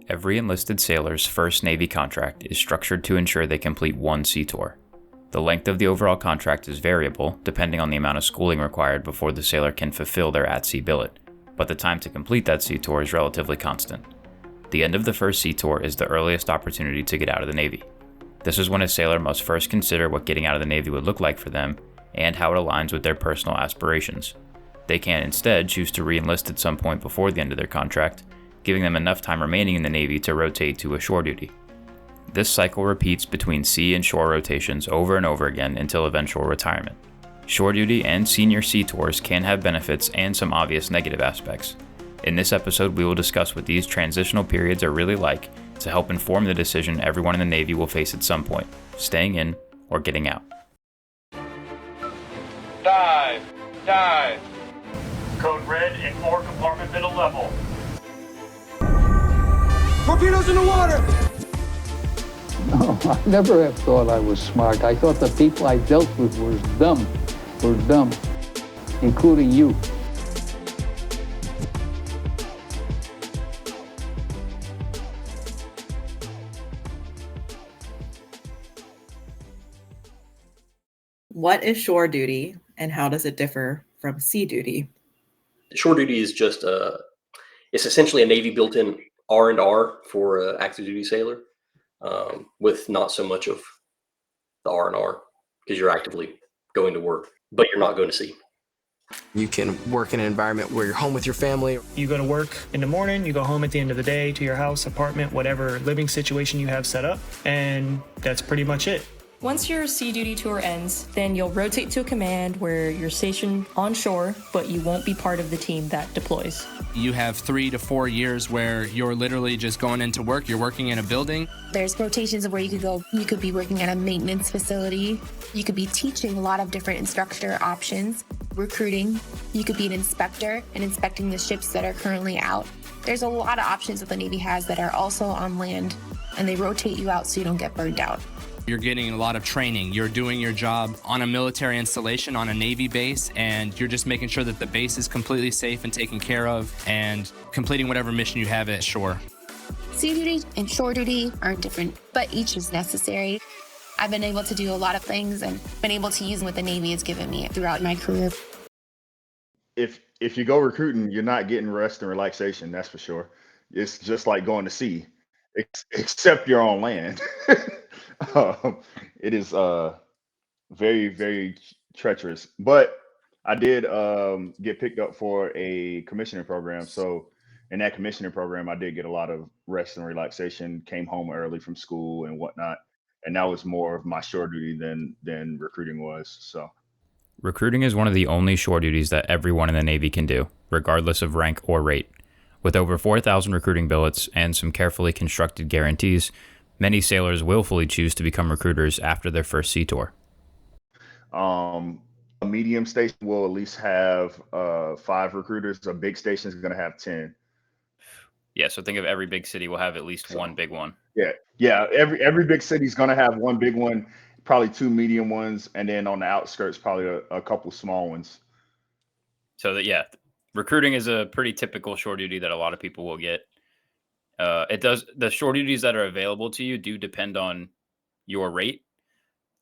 Every enlisted sailor's first Navy contract is structured to ensure they complete one sea tour. The length of the overall contract is variable depending on the amount of schooling required before the sailor can fulfill their at-sea billet, but the time to complete that sea tour is relatively constant. The end of the first sea tour is the earliest opportunity to get out of the Navy. This is when a sailor must first consider what getting out of the Navy would look like for them and how it aligns with their personal aspirations. They can instead choose to re-enlist at some point before the end of their contract, giving them enough time remaining in the Navy to rotate to a shore duty. This cycle repeats between sea and shore rotations over and over again until eventual retirement. Shore duty and senior sea tours can have benefits and some obvious negative aspects. In this episode, we will discuss what these transitional periods are really like to help inform the decision everyone in the Navy will face at some point, staying in or getting out. Dive! Dive! Code red in forward compartment middle level. Torpedoes in the water! No, I never have thought I was smart. I thought the people I dealt with were dumb, including you. What is shore duty and how does it differ from sea duty? Shore duty is just it's essentially a Navy built-in R&R for an active duty sailor, with not so much of the R&R because you're actively going to work, but you're not going to sea. You can work in an environment where you're home with your family. You go to work in the morning, you go home at the end of the day to your house, apartment, whatever living situation you have set up, and that's pretty much it. Once your sea duty tour ends, then you'll rotate to a command where you're stationed on shore, but you won't be part of the team that deploys. You have 3 to 4 years where you're literally just going into work. You're working in a building. There's rotations of where you could go. You could be working at a maintenance facility. You could be teaching a lot of different instructor options. Recruiting. You could be an inspector and inspecting the ships that are currently out. There's a lot of options that the Navy has that are also on land, and they rotate you out so you don't get burned out. You're getting a lot of training. You're doing your job on a military installation on a Navy base, and you're just making sure that the base is completely safe and taken care of and completing whatever mission you have at shore. Sea duty and shore duty are different, but each is necessary. I've been able to do a lot of things and been able to use what the Navy has given me throughout my career. If you go recruiting, you're not getting rest and relaxation, that's for sure. It's just like going to sea, except you're on land. It is very, very treacherous. But I did get picked up for a commissioning program. So in that commissioning program, I did get a lot of rest and relaxation, came home early from school and whatnot. And that was more of my shore duty than recruiting was. So Recruiting is one of the only shore duties that everyone in the Navy can do, regardless of rank or rate. With over 4,000 recruiting billets and some carefully constructed guarantees, many sailors willfully choose to become recruiters after their first sea tour. A medium station will at least have 5 recruiters. A big station is going to have 10. Yeah, so think of every big city will have at least one big one. Yeah. Every big city is going to have one big one, probably 2 medium ones, and then on the outskirts, probably a couple small ones. So recruiting is a pretty typical shore duty that a lot of people will get. The shore duties that are available to you do depend on your rate.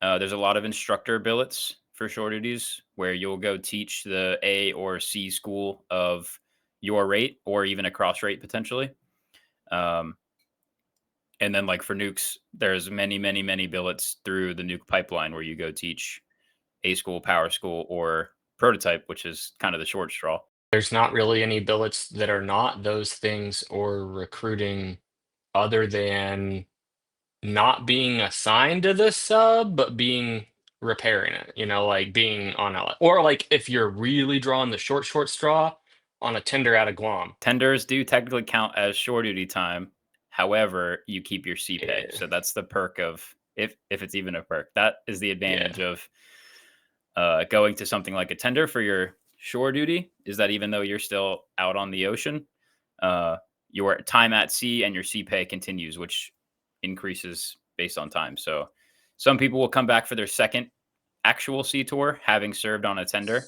There's a lot of instructor billets for shore duties where you'll go teach the A or C school of your rate or even a cross rate potentially. And then like for nukes, there's many, many, many billets through the nuke pipeline where you go teach A school, power school, or prototype, which is kind of the short straw. There's not really any billets that are not those things or recruiting other than not being assigned to the sub, but being repairing it, like being on a, or like if you're really drawing the short straw on a tender out of Guam. Tenders do technically count as shore duty time. However, you keep your sea pay. So that's the perk of, if it's even a perk, that is the advantage of going to something like a tender for your shore duty, is that even though you're still out on the ocean, your time at sea and your sea pay continues, which increases based on time. So some people will come back for their second actual sea tour, having served on a tender.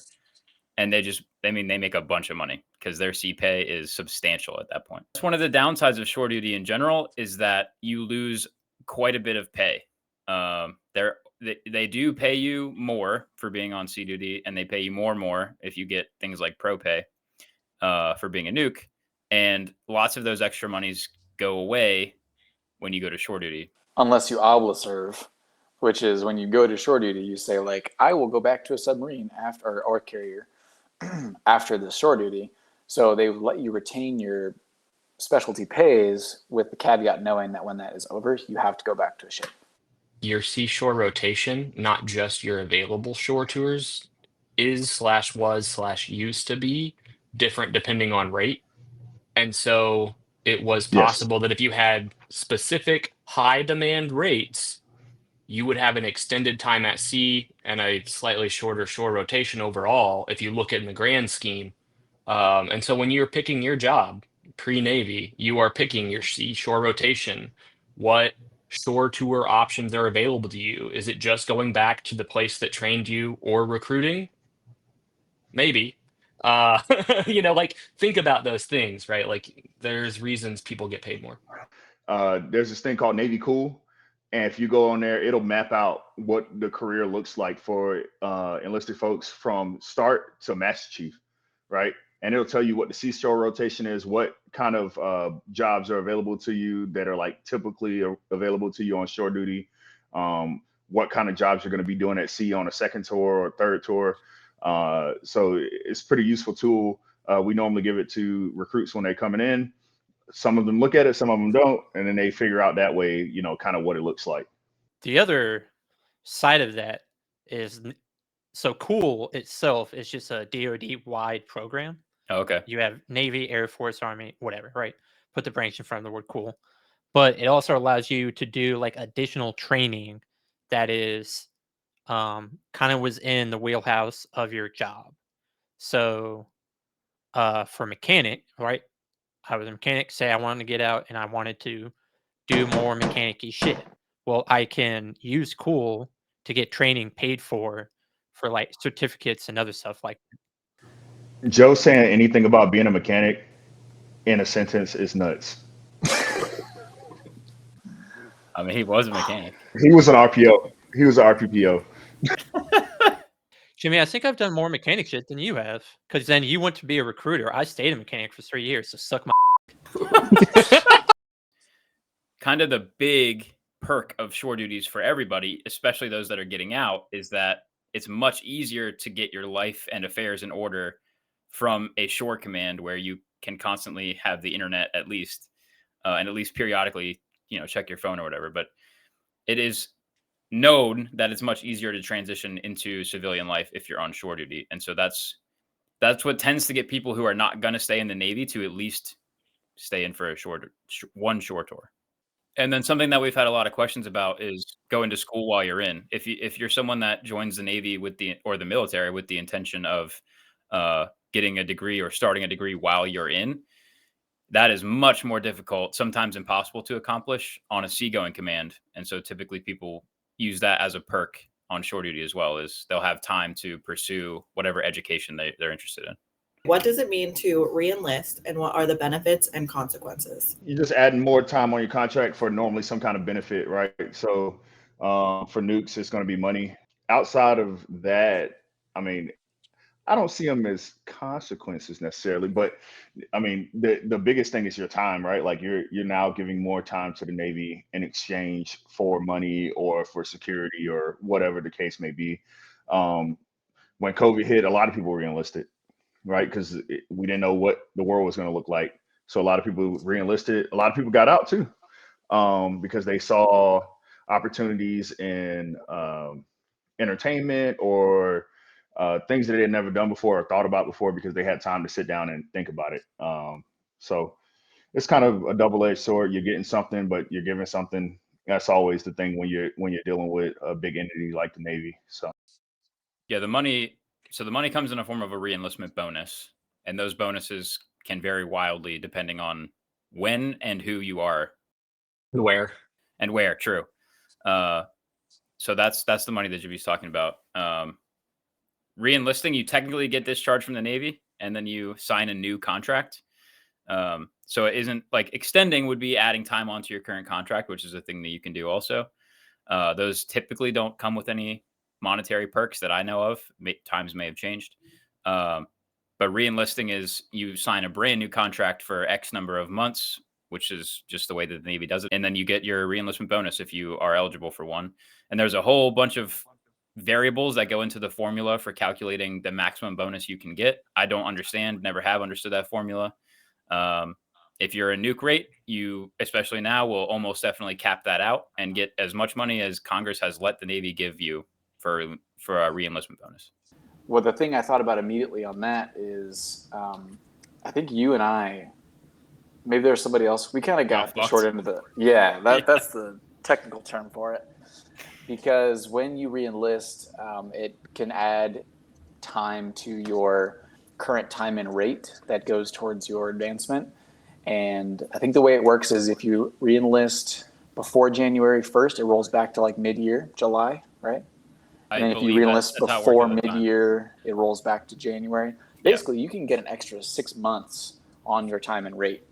and they make a bunch of money because their sea pay is substantial at that point. That's one of the downsides of shore duty in general, is that you lose quite a bit of pay. They do pay you more for being on sea duty, and they pay you more if you get things like pro pay for being a nuke, and lots of those extra monies go away when you go to shore duty. Unless you obla serve, which is when you go to shore duty, you say like, I will go back to a submarine after or carrier after the shore duty. So they let you retain your specialty pays with the caveat knowing that when that is over, you have to go back to a ship. Your seashore rotation, not just your available shore tours, is/was/used to be different depending on rate. And so it was possible that if you had specific high demand rates, you would have an extended time at sea and a slightly shorter shore rotation overall, if you look at in the grand scheme. And so when you're picking your job pre-Navy, you are picking your shore rotation. What shore tour options are available to you? Is it just going back to the place that trained you or recruiting? Maybe. Like think about those things, right? Like there's reasons people get paid more. There's this thing called Navy Cool. And if you go on there, it'll map out what the career looks like for enlisted folks from start to master chief, right? And it'll tell you what the seashore rotation is, what kind of jobs are available to you that are like typically available to you on shore duty, what kind of jobs you're going to be doing at sea on a second tour or third tour. So it's a pretty useful tool. We normally give it to recruits when they're coming in. Some of them look at it, some of them don't, and then they figure out that way, kind of what it looks like. The other side of that is, so Cool itself is just a DoD-wide program. Oh, okay. You have Navy, Air Force, Army, whatever, right? Put the branch in front of the word cool. But it also allows you to do like additional training that is kind of was in the wheelhouse of your job. So for mechanic, right? I was a mechanic, say I wanted to get out and I wanted to do more mechanic-y shit. Well, I can use Cool to get training paid for like certificates and other stuff like that. Joe saying anything about being a mechanic in a sentence is nuts. I mean, he was a mechanic. He was an RPO. He was an RPPO. Jimmy, I think I've done more mechanic shit than you have, because then you went to be a recruiter. I stayed a mechanic for 3 years, so suck my. Kind of the big perk of shore duties for everybody, especially those that are getting out, is that it's much easier to get your life and affairs in order from a shore command where you can constantly have the internet at least, and at least periodically, check your phone or whatever. But it is known that it's much easier to transition into civilian life if you're on shore duty. And so that's what tends to get people who are not going to stay in the Navy to at least stay in for one shore tour. And then something that we've had a lot of questions about is going to school while you're in. If you're someone that joins the Navy or the military with the intention of getting a degree or starting a degree while you're in, that is much more difficult, sometimes impossible to accomplish on a seagoing command. And so typically people use that as a perk on shore duty as well, is they'll have time to pursue whatever education they're interested in. What does it mean to re-enlist, and what are the benefits and consequences? You're just adding more time on your contract for normally some kind of benefit, right? So for nukes, it's going to be money. Outside of that, I mean, I don't see them as consequences necessarily, but I mean, the biggest thing is your time, right? Like you're now giving more time to the Navy in exchange for money or for security or whatever the case may be. When COVID hit, a lot of people re-enlisted, right? Because we didn't know what the world was going to look like. So a lot of people re-enlisted. A lot of people got out too, because they saw opportunities in entertainment or things that they had never done before or thought about before, because they had time to sit down and think about it. So it's kind of a double-edged sword. You're getting something, but you're giving something. That's always the thing when you're dealing with a big entity like the Navy. So yeah, the money comes in a form of a re-enlistment bonus, and those bonuses can vary wildly depending on when and who you are. And where, true. So that's the money that Jimmy's talking about. re-enlisting, you technically get discharged from the Navy, and then you sign a new contract. So it isn't like extending would be adding time onto your current contract, which is a thing that you can do also. Those typically don't come with any monetary perks that I know of. Times may have changed. But re-enlisting is you sign a brand new contract for X number of months, which is just the way that the Navy does it. And then you get your re-enlistment bonus if you are eligible for one. And there's a whole bunch of variables that go into the formula for calculating the maximum bonus you can get. I don't understand, never have understood that formula. If you're a nuke rate, you, especially now, will almost definitely cap that out and get as much money as Congress has let the Navy give you for a re-enlistment bonus. Well, the thing I thought about immediately on that is, I think you and I, maybe there's somebody else, we kind of got the short end of the, that's the technical term for it. Because when you re-enlist, it can add time to your current time and rate that goes towards your advancement. And I think the way it works is if you re-enlist before January 1st, it rolls back to like mid-year, July, right? And then if you re-enlist before mid-year, it rolls back to January. Basically, you can get an extra 6 months on your time and rate.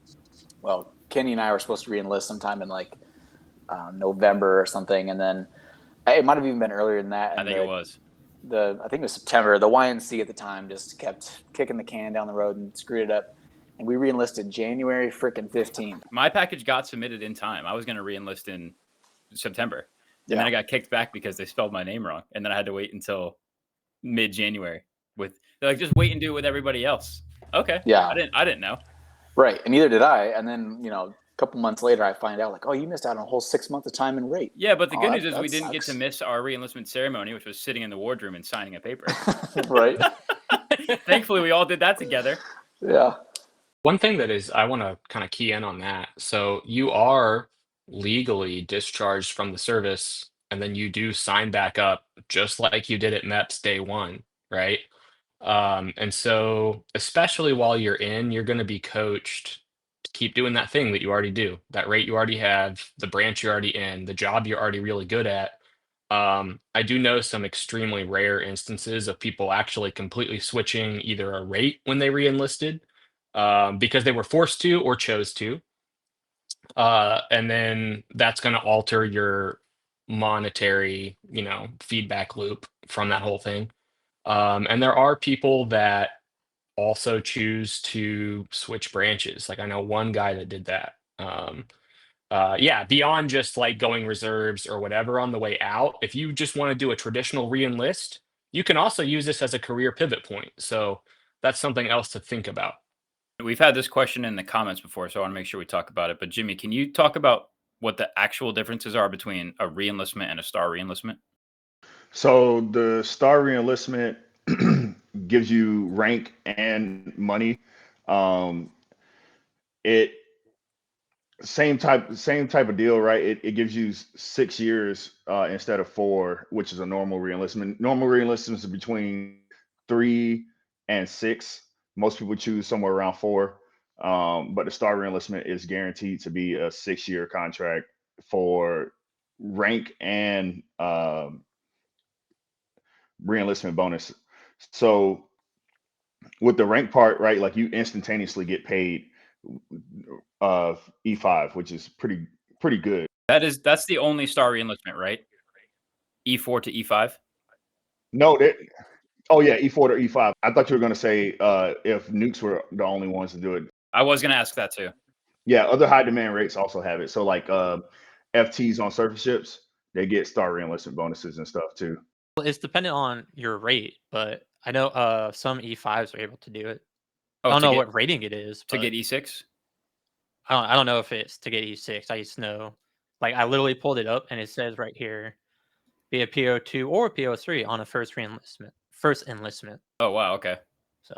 Well, Kenny and I were supposed to re-enlist sometime in like November or something, and then it might have even been earlier than that. I think it was. I think it was September. The YNC at the time just kept kicking the can down the road and screwed it up. And we re-enlisted January freaking 15th. My package got submitted in time. I was going to re-enlist in September. And then I got kicked back because they spelled my name wrong. And then I had to wait until mid-January. They're like, just wait and do it with everybody else. Okay. Yeah. I didn't know. Right. And neither did I. And then, a couple months later, I find out like, oh, you missed out on a whole 6 months of time and rate. Yeah, but the good news is we didn't get to miss our re-enlistment ceremony, which was sitting in the wardroom and signing a paper. Right. Thankfully, we all did that together. Yeah. One thing that is, I want to kind of key in on that. So you are legally discharged from the service, and then you do sign back up just like you did at MEPS day one, right? And so, especially while you're in, you're going to be coached to keep doing that thing that you already do, that rate you already have, the branch you're already in, the job you're already really good at. I do know some extremely rare instances of people actually completely switching either a rate when they re-enlisted because they were forced to or chose to. And then that's going to alter your monetary, feedback loop from that whole thing. And there are people that also choose to switch branches. Like I know one guy that did that. Beyond just like going reserves or whatever on the way out, if you just want to do a traditional re-enlist, you can also use this as a career pivot point. So that's something else to think about. We've had this question in the comments before, so I want to make sure we talk about it. But Jimmy, can you talk about what the actual differences are between a re-enlistment and a star re-enlistment? So the star re-enlistment gives you rank and money. It same type of deal, right? It gives you 6 years instead of 4, which is a normal re-enlistment. Normal re-enlistments are between 3 and 6. Most people choose somewhere around 4. But the star re-enlistment is guaranteed to be a 6-year contract for rank and re-enlistment bonus. So with the rank part, right, like you instantaneously get paid E5, which is pretty good. That's the only star re-enlistment, right? E4 to E5? No, E4 to E5. I thought you were going to say if nukes were the only ones to do it. I was going to ask that too. Yeah, other high demand rates also have it. So like FTs on surface ships, they get star re-enlistment bonuses and stuff too. Well, it's dependent on your rate, but I know some E5s are able to do it. Oh, I don't know what rating it is. To get E6? I don't know if it's to get E6. I just know, like, I literally pulled it up and it says right here, be a PO2 or PO3 on a first enlistment. Oh wow, okay. So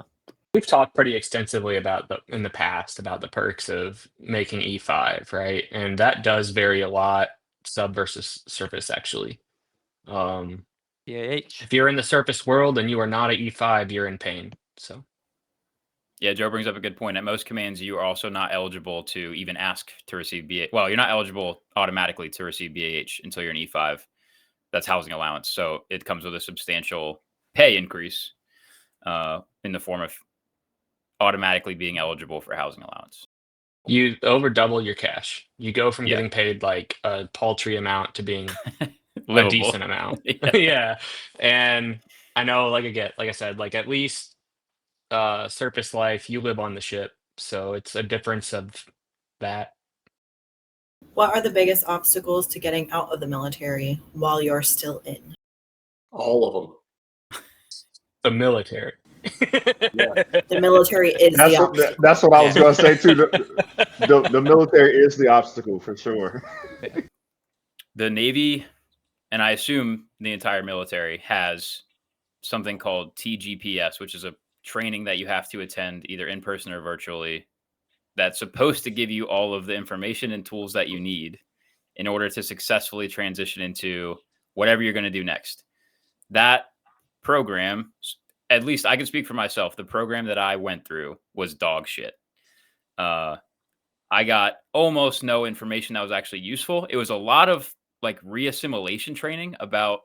we've talked pretty extensively in the past about the perks of making E5, right? And that does vary a lot, sub versus surface, actually. If you're in the surface world and you are not an E5, you're in pain. So. Yeah, Joe brings up a good point. At most commands, you are also not eligible to even ask to receive BAH. Well, you're not eligible automatically to receive BAH until you're an E5. That's housing allowance. So it comes with a substantial pay increase in the form of automatically being eligible for housing allowance. You over double your cash. You go from Yeah. getting paid like a paltry amount to being a Livable. decent amount. Yeah. Yeah. And I know, like I said, like at least surface life, you live on the ship. So it's a difference of that. What are the biggest obstacles to getting out of the military while you're still in? All of them. The military. The military is the obstacle. That's what I was Yeah. going to say too. The military is the obstacle for sure. The Navy, and I assume the entire military, has something called TGPS, which is a training that you have to attend either in person or virtually, that's supposed to give you all of the information and tools that you need in order to successfully transition into whatever you're going to do next. That program, at least I can speak for myself, the program that I went through was dog shit. I got almost no information that was actually useful. It was a lot of like re-assimilation training about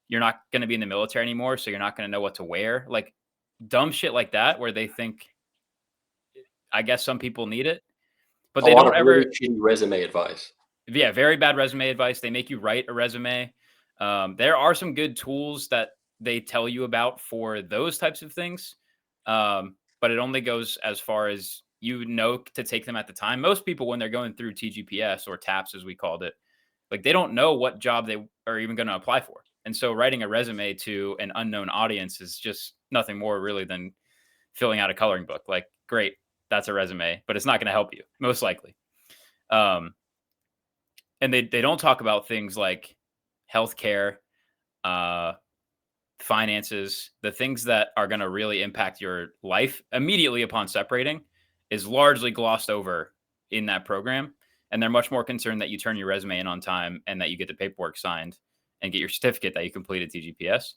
you're not going to be in the military anymore, so you're not going to know what to wear. Like dumb shit like that, where they think, I guess some people need it, but they don't ever. Really shitty resume advice. Yeah, very bad resume advice. They make you write a resume. There are some good tools that they tell you about for those types of things, but it only goes as far as you know to take them at the time. Most people, when they're going through TGPS or TAPS, as we called it, like they don't know what job they are even going to apply for. And so writing a resume to an unknown audience is just nothing more really than filling out a coloring book. Like, great, that's a resume, but it's not going to help you, most likely. And they don't talk about things like healthcare, finances, the things that are going to really impact your life immediately upon separating is largely glossed over in that program. And they're much more concerned that you turn your resume in on time and that you get the paperwork signed and get your certificate that you completed TGPS.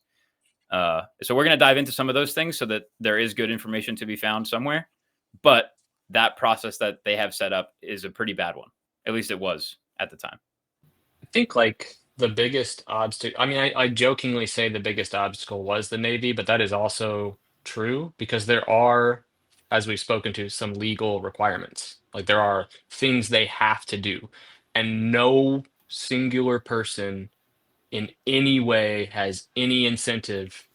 So we're going to dive into some of those things so that there is good information to be found somewhere. But that process that they have set up is a pretty bad one. At least it was at the time. I think like the biggest obstacle, I mean, I jokingly say the biggest obstacle was the Navy, but that is also true because there are, as we've spoken to, some legal requirements. Like there are things they have to do, and no singular person in any way has any incentive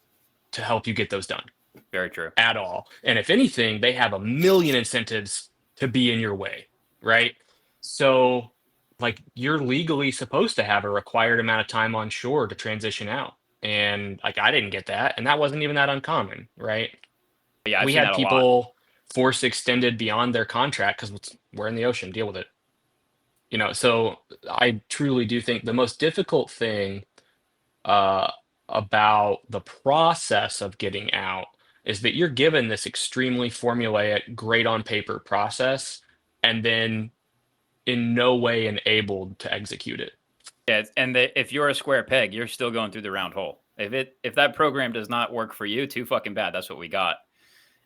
to help you get those done. Very true. At all. And if anything, they have a million incentives to be in your way, right? So, like, you're legally supposed to have a required amount of time on shore to transition out. And, like, I didn't get that. And that wasn't even that uncommon, right? Yeah, I've we seen had that a people lot. force extended beyond their contract because we're in the ocean, deal with it. You know, so I truly do think the most difficult thing about the process of getting out is that you're given this extremely formulaic, great on paper process, and then in no way enabled to execute it. Yeah, and if you're a square peg, you're still going through the round hole. If that program does not work for you, too fucking bad. That's what we got.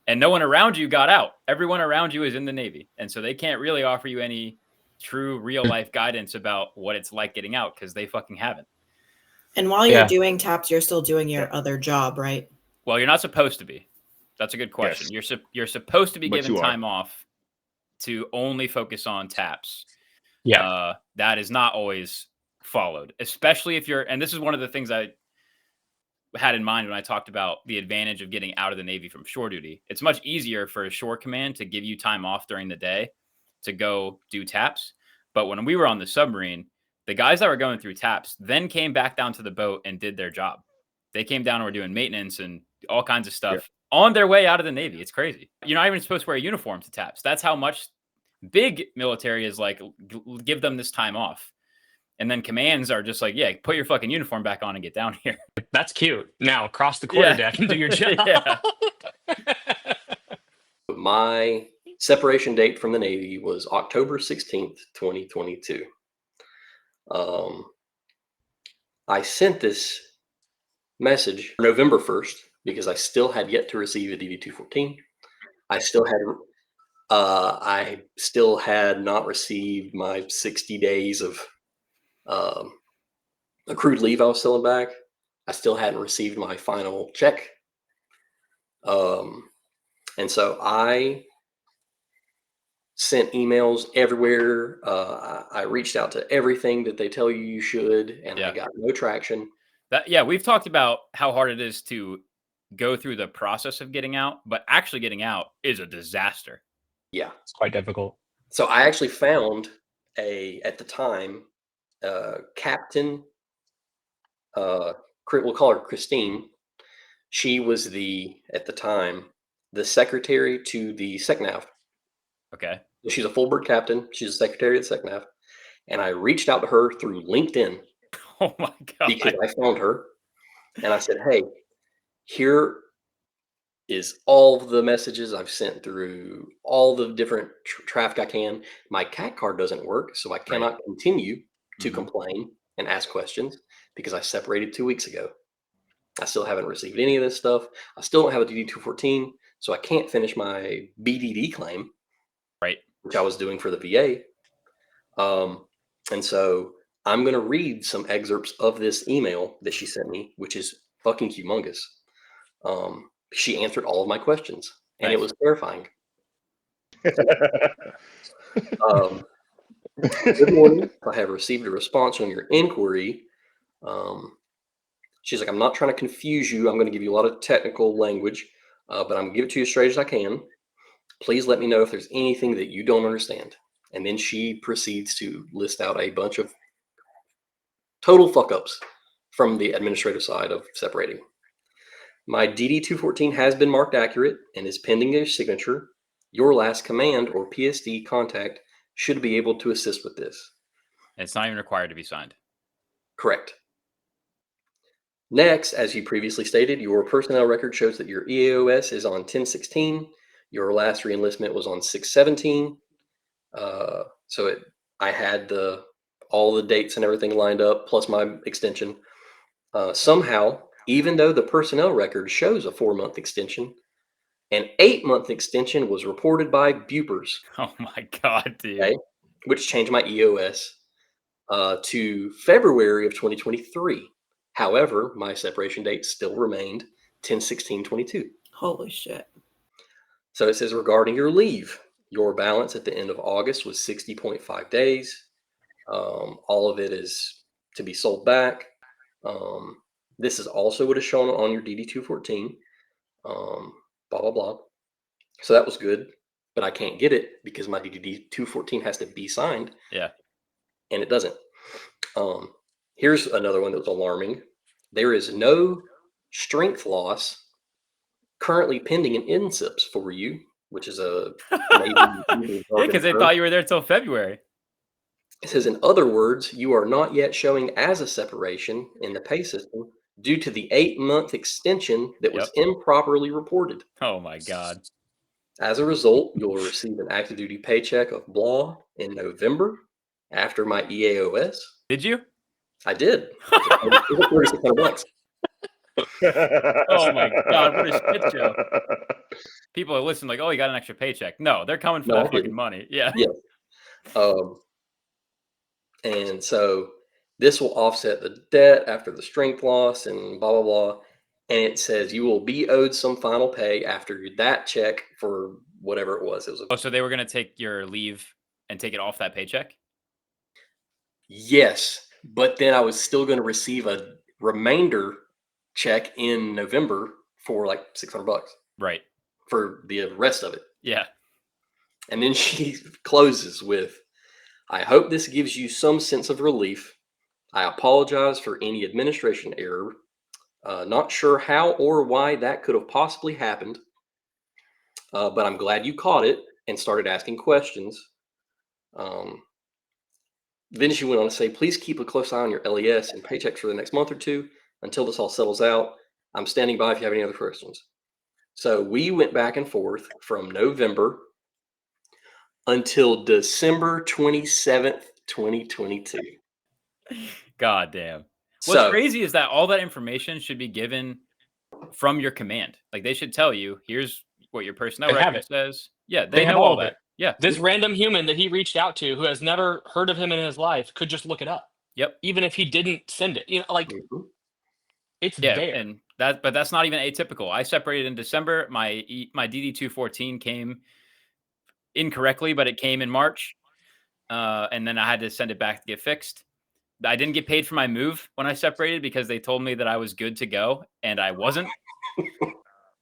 And no one around you got out. Everyone around you is in the Navy, and so they can't really offer you any true real life guidance about what it's like getting out because they fucking haven't. And while you're doing TAPS, you're still doing your other job, right? Well, you're not supposed to be. That's a good question. Yes. You're supposed to be But given you are. time off to only focus on TAPS. Yeah. That is not always followed, especially if you're, and this is one of the things I had in mind when I talked about the advantage of getting out of the Navy from shore duty. It's much easier for a shore command to give you time off during the day to go do TAPS. But when we were on the submarine, the guys that were going through TAPS then came back down to the boat and did their job. They came down and were doing maintenance and all kinds of stuff on their way out of the Navy. It's crazy. You're not even supposed to wear a uniform to TAPS. That's how much big military is like, give them this time off. And then commands are just like, yeah, put your fucking uniform back on and get down here. That's cute. Now cross the quarterdeck and do your job. My separation date from the Navy was October 16th, 2022. I sent this message November 1st because I still had yet to receive a DD-214. I still had not received my 60 days of accrued leave I was still in back. I still hadn't received my final check. And so I sent emails everywhere. I reached out to everything that they tell you should, and I got no traction. We've talked about how hard it is to go through the process of getting out, but actually getting out is a disaster. Yeah. It's quite difficult. So I actually found at the time, Captain, we'll call her Christine. She was at the time, the secretary to the SecNav. Okay. She's a full bird captain. She's a secretary at SecNav. And I reached out to her through LinkedIn. Oh my God. Because I found her. And I said, hey, here is all the messages I've sent through all the different traffic I can. My CAT card doesn't work, so I cannot continue to complain and ask questions because I separated 2 weeks ago. I still haven't received any of this stuff. I still don't have a DD-214, so I can't finish my BDD claim, which I was doing for the VA. And so I'm going to read some excerpts of this email that she sent me, which is fucking humongous. She answered all of my questions, and it was terrifying. Good morning. I have received a response on your inquiry. She's like, I'm not trying to confuse you. I'm going to give you a lot of technical language, but I'm going to give it to you as straight as I can. Please let me know if there's anything that you don't understand. And then she proceeds to list out a bunch of total fuck-ups from the administrative side of separating. My DD-214 has been marked accurate and is pending a signature. Your last command or PSD contact should be able to assist with this. It's not even required to be signed. Correct. Next, as you previously stated, your personnel record shows that your EAOS is on 10/16. Your last re-enlistment was on 6/17. I had all the dates and everything lined up, plus my extension. Somehow, even though the personnel record shows a 4-month extension, an 8-month extension was reported by Bupers. Oh my God, dude. Okay, which changed my EOS to February of 2023. However, my separation date still remained 10/16/22. Holy shit. So it says, regarding your leave, your balance at the end of August was 60.5 days. All of it is to be sold back. This is also what is shown on your DD-214. Blah, blah, blah. So that was good, but I can't get it because my DD-214 has to be signed. Yeah. And it doesn't. Here's another one that was alarming. There is no strength loss currently pending in NSIPs for you, which is a because they thought you were there till February. It says, in other words, you are not yet showing as a separation in the pay system due to the 8-month extension that was improperly reported. Oh my God. As a result, you'll receive an active duty paycheck of blah in November after my EAOS. Did you? I did. It was $3,600. Oh my God, what a shit show. People are listening like, oh, you got an extra paycheck. No, they're coming for that fucking money. Yeah. Yeah. And so this will offset the debt after the strength loss and blah, blah, blah. And it says you will be owed some final pay after that check for whatever it was. So they were going to take your leave and take it off that paycheck? Yes. But then I was still going to receive a remainder check in November for like $600. Right. For the rest of it. Yeah. And then she closes with, I hope this gives you some sense of relief. I apologize for any administration error. Not sure how or why that could have possibly happened, but I'm glad you caught it and started asking questions. Then she went on to say, please keep a close eye on your LES and paychecks for the next month or two until this all settles out. I'm standing by if you have any other questions. So we went back and forth from November until December 27th, 2022. God damn. What's crazy is that all that information should be given from your command. Like they should tell you, here's what your personnel record says. Yeah, they know all that. Yeah. This random human that he reached out to who has never heard of him in his life could just look it up. Yep. Even if he didn't send it. You know, like it's there. And But that's not even atypical. I separated in December. My DD-214 came incorrectly, but it came in March. And then I had to send it back to get fixed. I didn't get paid for my move when I separated because they told me that I was good to go, and I wasn't.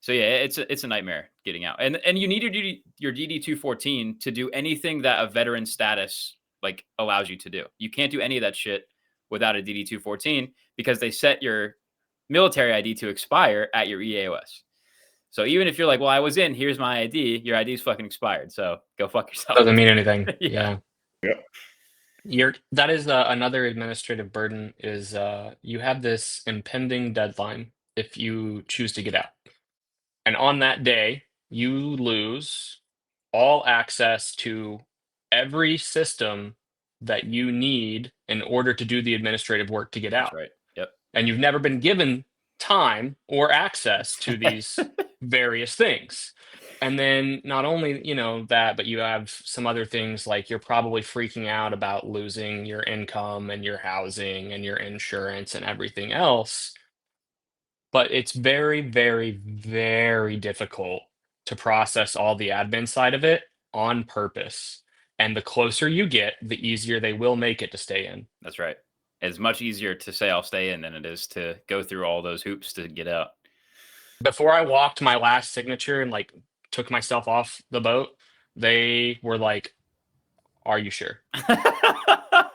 So yeah, it's a nightmare getting out. And you need your DD-214 to do anything that a veteran status like allows you to do. You can't do any of that shit without a DD-214 because they set your military ID to expire at your EAOS. So even if you're like, well, I was in, here's my ID, your ID is fucking expired. So go fuck yourself. Doesn't mean anything. Yeah. Yep. That is another administrative burden is you have this impending deadline if you choose to get out. And on that day, you lose all access to every system that you need in order to do the administrative work to get out. That's right. Yep. And you've never been given time or access to these various things. And then not only, that, but you have some other things like you're probably freaking out about losing your income and your housing and your insurance and everything else. But it's very, very, very difficult to process all the admin side of it on purpose. And the closer you get, the easier they will make it to stay in. That's right. It's much easier to say I'll stay in than it is to go through all those hoops to get out. Before I walked my last signature and like took myself off the boat, they were like, "Are you sure?" I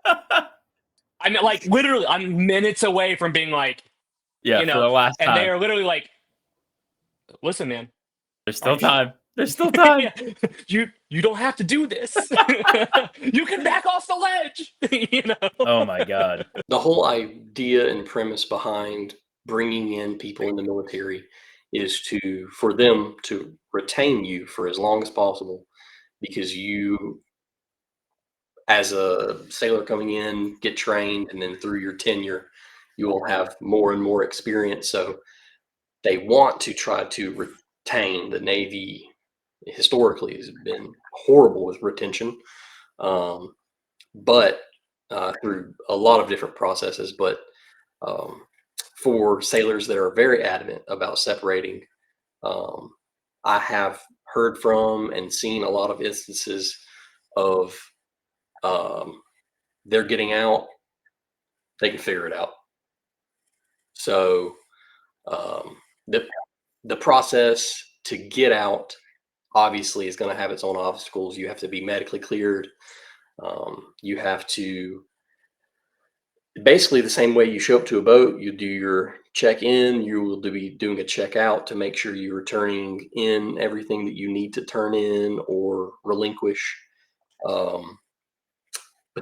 mean, like literally, I'm minutes away from being like, yeah, for the last and time. they are literally like, "Listen, man, there's still time. There's still time. You don't have to do this. You can back off the ledge." Oh my god. The whole idea and premise behind bringing in people in the military is for them to retain you for as long as possible, because you, as a sailor coming in, get trained, and then through your tenure, you will have more and more experience. So they want to try to retain. The Navy historically has been horrible with retention, but through a lot of different processes. But for sailors that are very adamant about separating, I have heard from and seen a lot of instances of they're getting out, they can figure it out. So the process to get out obviously is going to have its own obstacles. You have to be medically cleared. You have to, basically the same way you show up to a boat, you do your check-in, you will be doing a check-out to make sure you're turning in everything that you need to turn in or relinquish. But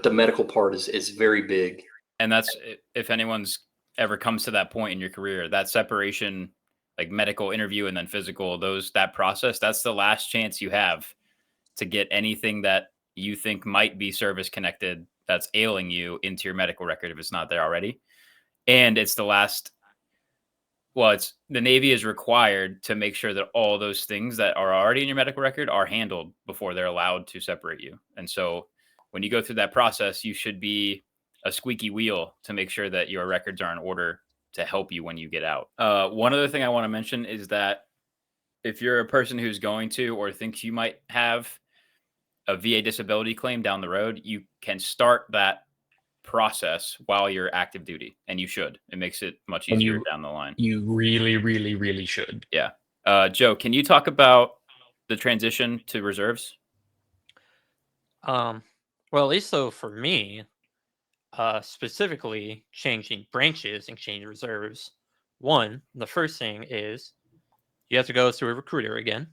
the medical part is very big. And that's, if anyone's ever comes to that point in your career, that separation, like medical interview and then physical, that process, that's the last chance you have to get anything that you think might be service connected that's ailing you into your medical record if it's not there already. And it's the last, it's the Navy is required to make sure that all those things that are already in your medical record are handled before they're allowed to separate you. And so when you go through that process, you should be a squeaky wheel to make sure that your records are in order to help you when you get out. One other thing I want to mention is that if you're a person who's going to or thinks you might have a VA disability claim down the road, you can start that process while you're active duty, and you should. It makes it much easier down the line. You really, really, really should. Yeah. Joe, can you talk about the transition to reserves? Well, at least so for me, specifically changing branches and changing reserves. One, the first thing is you have to go through a recruiter again.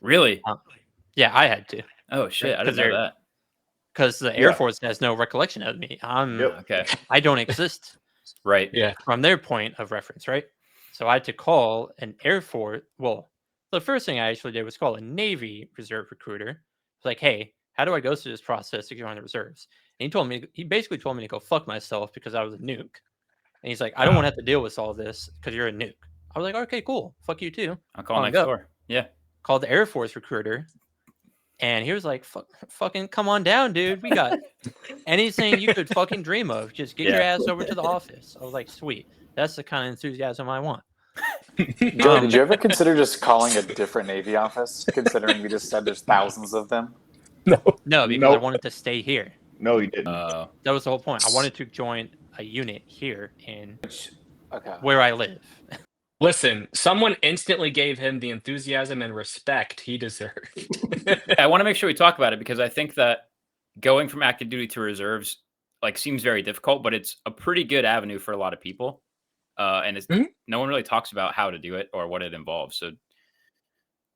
Really? Yeah, I had to. Oh shit, I didn't know that. Because the Air Force has no recollection of me. Okay. I don't exist. Right. Yeah. From their point of reference, right? So I had to call an Air Force. Well, the first thing I actually did was call a Navy reserve recruiter. It's like, hey, how do I go through this process to get on the reserves? And he basically told me to go fuck myself because I was a nuke. And he's like, I don't want to have to deal with all this because you're a nuke. I was like, okay, cool. Fuck you too. I'll call next door. Yeah. Called the Air Force recruiter. And he was like, fucking come on down, dude. We got anything you could fucking dream of. Just get your ass over to the office. I was like, sweet. That's the kind of enthusiasm I want. Joe, did you ever consider just calling a different Navy office, considering we just said there's thousands of them? No, because I Nope. wanted to stay here. No, he didn't. Oh. That was the whole point. I wanted to join a unit here in Okay. where I live. Listen, someone instantly gave him the enthusiasm and respect he deserved. I want to make sure we talk about it because I think that going from active duty to reserves like seems very difficult, but it's a pretty good avenue for a lot of people. And it's no one really talks about how to do it or what it involves. So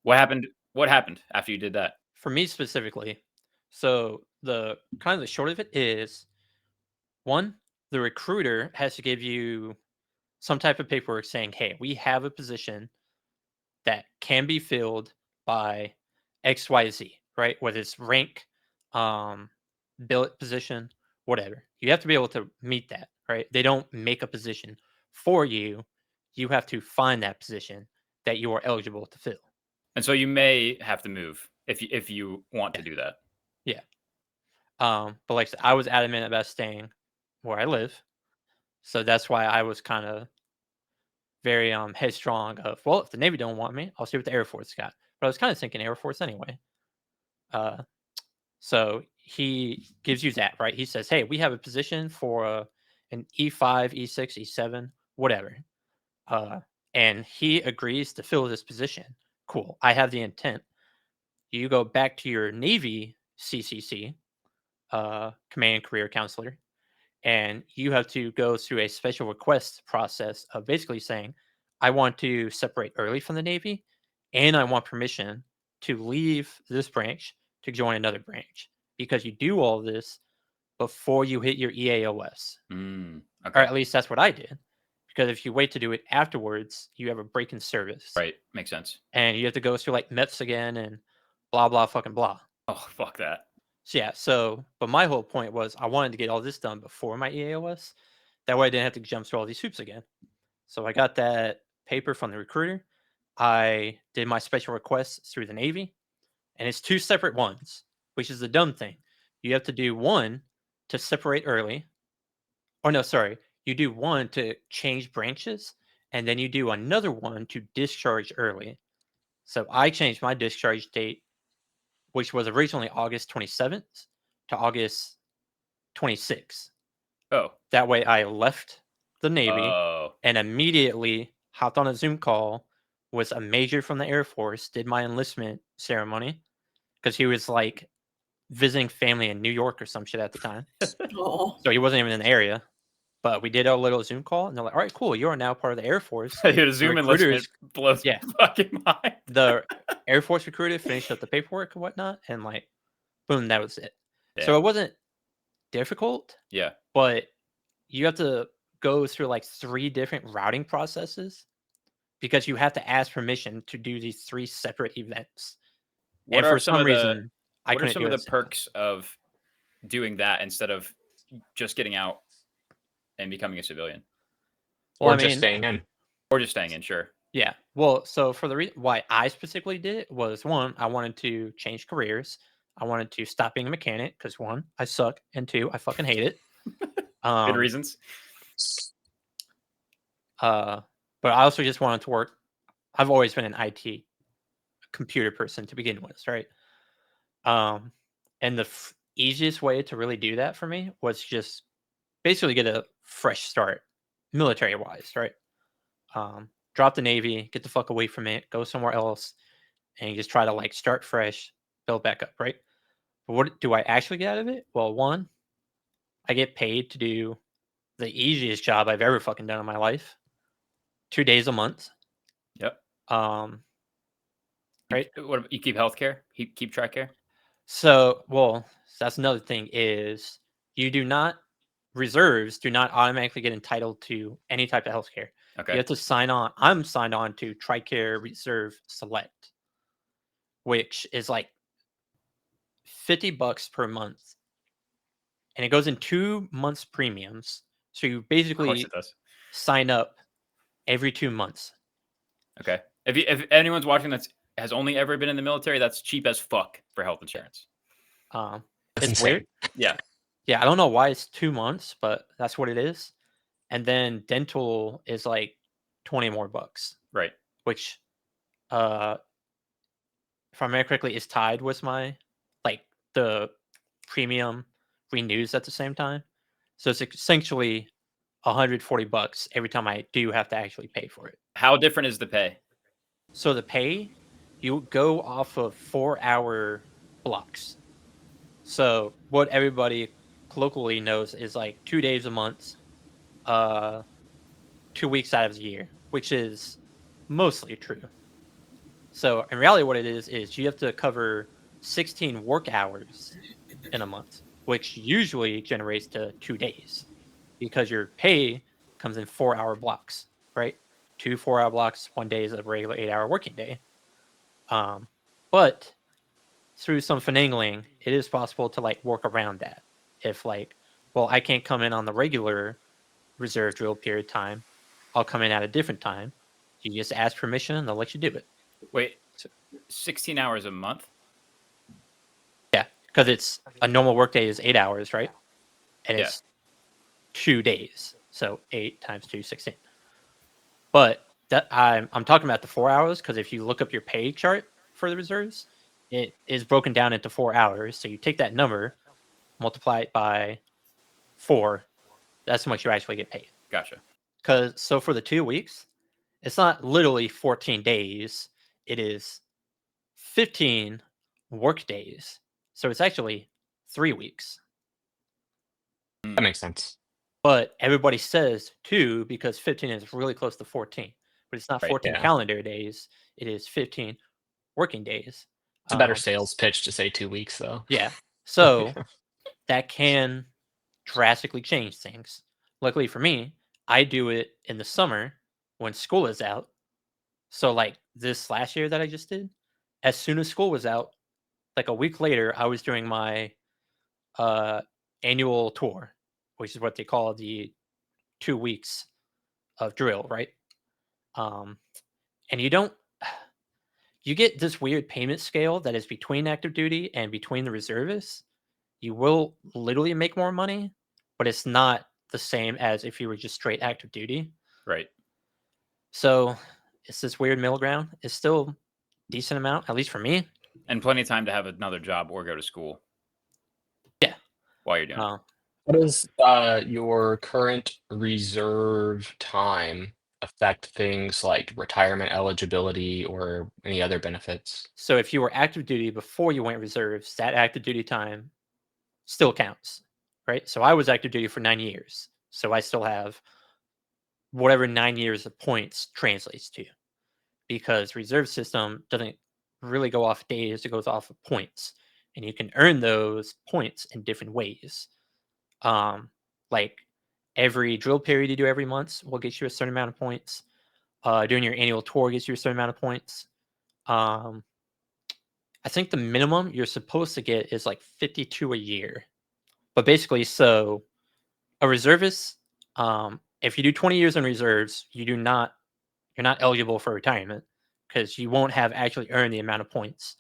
what happened? What happened after you did that? For me specifically, so the kind of the short of it is, one, the recruiter has to give you some type of paperwork saying, hey, we have a position that can be filled by XYZ, right? Whether it's rank, billet position, whatever. You have to be able to meet that, right? They don't make a position for you. You have to find that position that you are eligible to fill. And so you may have to move if you want to do that. Yeah. But like I said, I was adamant about staying where I live. So that's why I was kind of very headstrong of, well, if the Navy don't want me, I'll see what the Air Force got. But I was kind of thinking Air Force anyway. So he gives you that, right? He says, hey, we have a position for an E5, E6, E7, whatever. And he agrees to fill this position. Cool. I have the intent. You go back to your Navy CCC, Command Career Counselor, and you have to go through a special request process of basically saying, I want to separate early from the Navy, and I want permission to leave this branch to join another branch, because you do all this before you hit your EAOS. Okay. Or at least that's what I did. Because if you wait to do it afterwards, you have a break in service. Right. Makes sense. And you have to go through like MEPS again and blah, blah, fucking blah. Oh, fuck that. So yeah, but my whole point was I wanted to get all this done before my EAOS. That way I didn't have to jump through all these hoops again. So I got that paper from the recruiter. I did my special requests through the Navy. And it's 2 separate ones, which is the dumb thing. You have to do one to separate early. Oh, no, sorry. You do one to change branches, and then you do another one to discharge early. So I changed my discharge date, which was originally August 27th, to August 26th. Oh. That way I left the Navy and immediately hopped on a Zoom call with a major from the Air Force, did my enlistment ceremony, because he was like visiting family in New York or some shit at the time. So he wasn't even in the area. But we did a little Zoom call, and they're like, all right, cool. You are now part of the Air Force. Your Zoom enlistment blows my fucking mind. The Air Force recruiter finished up the paperwork and whatnot, and like, boom, that was it. Yeah. So it wasn't difficult. Yeah. But you have to go through like 3 different routing processes because you have to ask permission to do these 3 separate events. What are some of the perks of doing that instead of just getting out and becoming a civilian? Well, or just staying in. Or just staying in, sure. Yeah. Well, so for the reason why I specifically did it was, 1, I wanted to change careers. I wanted to stop being a mechanic because 1, I suck, and 2, I fucking hate it. Good reasons. But I also just wanted to work. I've always been an IT computer person to begin with, right? And the easiest way to really do that for me was just basically get a fresh start, military wise, right? Drop the Navy, get the fuck away from it, go somewhere else, and just try to like start fresh, build back up, right? But what do I actually get out of it? Well, 1, I get paid to do the easiest job I've ever fucking done in my life. 2 days a month. Yep. Right. What you keep healthcare? Keep track care? So, well, that's another thing is reserves do not automatically get entitled to any type of healthcare. Okay. You have to sign on. I'm signed on to TRICARE Reserve Select, which is like $50 per month. And it goes in 2 months premiums. So you basically sign up every 2 months. Okay. If anyone's watching that has only ever been in the military, that's cheap as fuck for health insurance. It's weird. Yeah. Yeah, I don't know why it's 2 months, but that's what it is. And then dental is like 20 more bucks. Right. Which, if I remember correctly, is tied with my the premium renews at the same time. So it's essentially $140 every time I do have to actually pay for it. How different is the pay? So the pay, you go off of 4-hour blocks. So what everybody colloquially knows is like 2 days a month, 2 weeks out of the year, which is mostly true. So in reality, what it is you have to cover 16 work hours in a month, which usually generates to 2 days because your pay comes in 4-hour blocks, right? 2 4-hour blocks, 1 day is a regular 8-hour working day. But through some finagling, it is possible to work around that. If well, I can't come in on the regular reserve drill period time, I'll come in at a different time. You just ask permission and they'll let you do it. Wait, 16 hours a month? Yeah, because it's a normal workday is 8 hours, right? And it's 2 days, so 8 times 2, 16. But that I'm talking about the 4 hours because if you look up your pay chart for the reserves, it is broken down into 4 hours. So you take that number, multiply it by 4. That's how much you actually get paid. Gotcha. So for the 2 weeks, it's not literally 14 days. It is 15 work days. So it's actually 3 weeks. That makes sense. But everybody says 2 because 15 is really close to 14. But it's not 14 calendar days. It is 15 working days. It's a better sales pitch to say 2 weeks, though. Yeah. So that can drastically change things. Luckily for me, I do it in the summer when school is out. So this last year that I just did, as soon as school was out, a week later, I was doing my annual tour, which is what they call the 2 weeks of drill, right? And you get this weird payment scale that is between active duty and between the reservists. You will literally make more money, but it's not the same as if you were just straight active duty. Right. So it's this weird middle ground. It's still decent amount, at least for me. And plenty of time to have another job or go to school. Yeah. While you're doing it. How does your current reserve time affect things like retirement eligibility or any other benefits? So if you were active duty before you went reserves, that active duty time still counts, right? So I was active duty for 9 years. So I still have whatever 9 years of points translates to, because reserve system doesn't really go off days, it goes off of points, and you can earn those points in different ways. Like every drill period you do every month will get you a certain amount of points. Doing your annual tour gets you a certain amount of points. I think the minimum you're supposed to get is 52 a year. But basically, so a reservist, if you do 20 years in reserves, you're not eligible for retirement because you won't have actually earned the amount of points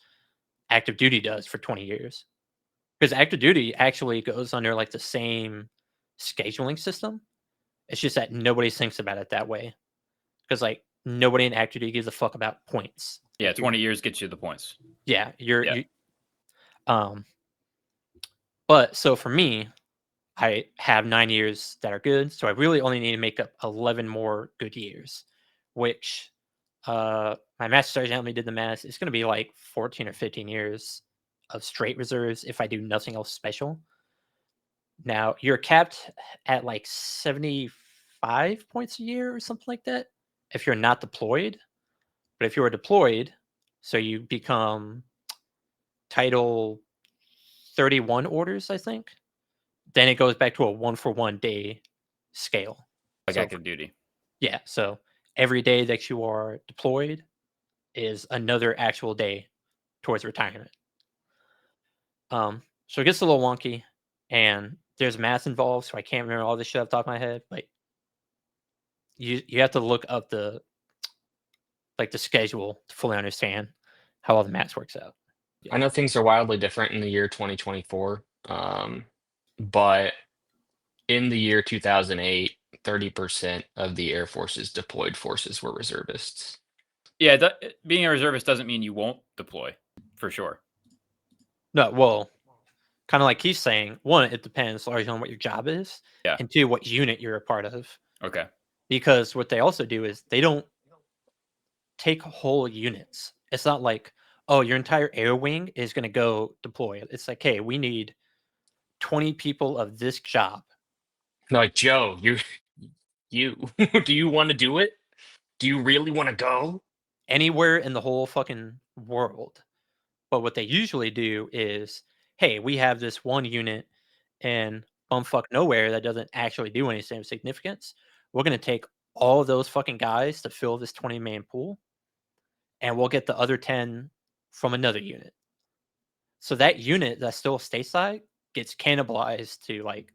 active duty does for 20 years. Because active duty actually goes under the same scheduling system. It's just that nobody thinks about it that way. Because nobody in active duty gives a fuck about points. Yeah, 20 years gets you the points. Yeah, but so for me, I have 9 years that are good, so I really only need to make up 11 more good years, which my master sergeant helped me did the math. It's going to be 14 or 15 years of straight reserves if I do nothing else special. Now you're capped at 75 points a year or something like that if you're not deployed. But if you are deployed, so you become Title 31 orders, I think, then it goes back to a 1-for-1 day scale. So active duty. Yeah. So every day that you are deployed is another actual day towards retirement. So it gets a little wonky, and there's math involved, so I can't remember all this shit off the top of my head. But you have to look up the schedule to fully understand how all the math works out. I know things are wildly different in the year 2024, but in the year 2008, 30% of the Air Force's deployed forces were reservists. Yeah, being a reservist doesn't mean you won't deploy, for sure. No, well, kind of like he's saying, one, it depends largely on what your job is, Yeah. and two, what unit you're a part of. Okay. Because what they also do is they don't take whole units. It's not like, oh, your entire air wing is going to go deploy. It's like, hey, we need 20 people of this job. Like, Joe, you do you want to do it? Do you really want to go? Anywhere in the whole fucking world. But what they usually do is, hey, we have this one unit in bumfuck nowhere that doesn't actually do anything of significance. We're going to take all of those fucking guys to fill this 20-man pool, and we'll get the other 10 from another unit. So that unit that's still stateside gets cannibalized to like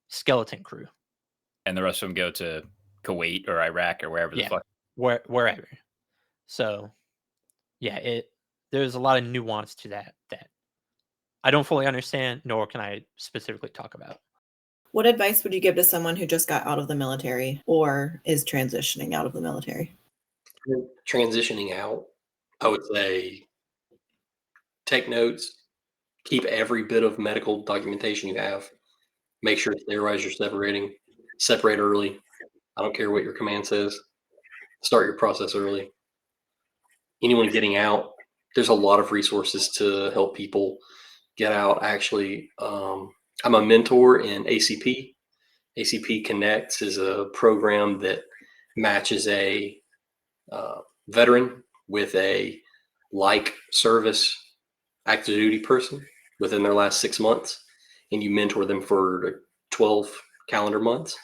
skeleton crew. And the rest of them go to Kuwait or Iraq or wherever the fuck. Wherever. So yeah, there's a lot of nuance to that I don't fully understand, nor can I specifically talk about. What advice would you give to someone who just got out of the military or is transitioning out of the military? Transitioning out, I would say take notes, keep every bit of medical documentation you have, make sure to sterilize your separating, separate early. I don't care what your command says. Start your process early. Anyone getting out, there's a lot of resources to help people get out. Actually, I'm a mentor in ACP. ACP Connects is a program that matches a veteran with a like service active duty person within their last 6 months, and you mentor them for 12 calendar months.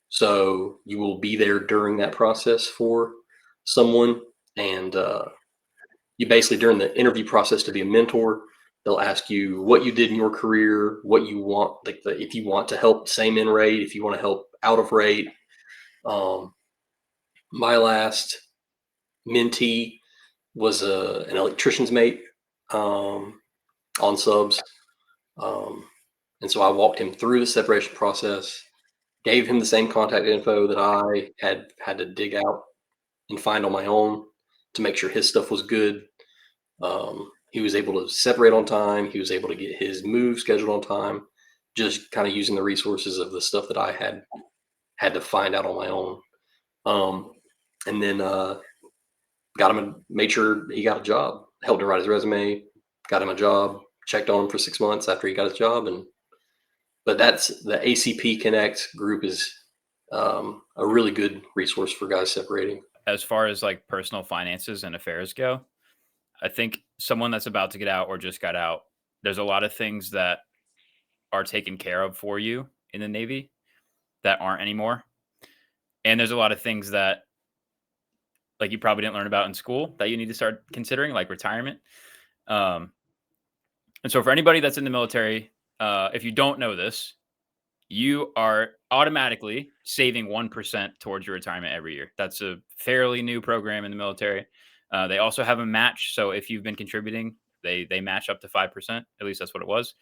So you will be there during that process for someone, and you basically, during the interview process to be a mentor, they'll ask you what you did in your career, what you want, like if you want to help same in rate, if you want to help out of rate. My last mentee was an electrician's mate on subs. And so I walked him through the separation process, gave him the same contact info that I had to dig out and find on my own to make sure his stuff was good. He was able to separate on time. He was able to get his move scheduled on time, just kind of using the resources of the stuff that I had to find out on my own. And then got him made sure he got a job, helped him write his resume, got him a job, checked on him for 6 months after he got his job. But that's the ACP Connect group is a really good resource for guys separating. As far as like personal finances and affairs go, I think someone that's about to get out or just got out, there's a lot of things that are taken care of for you in the Navy that aren't anymore. And there's a lot of things that like you probably didn't learn about in school that you need to start considering, like retirement. And so for anybody that's in the military, if you don't know this, you are automatically saving 1% towards your retirement every year. That's a fairly new program in the military. They also have a match. So if you've been contributing, they match up to 5%. At least that's what it was.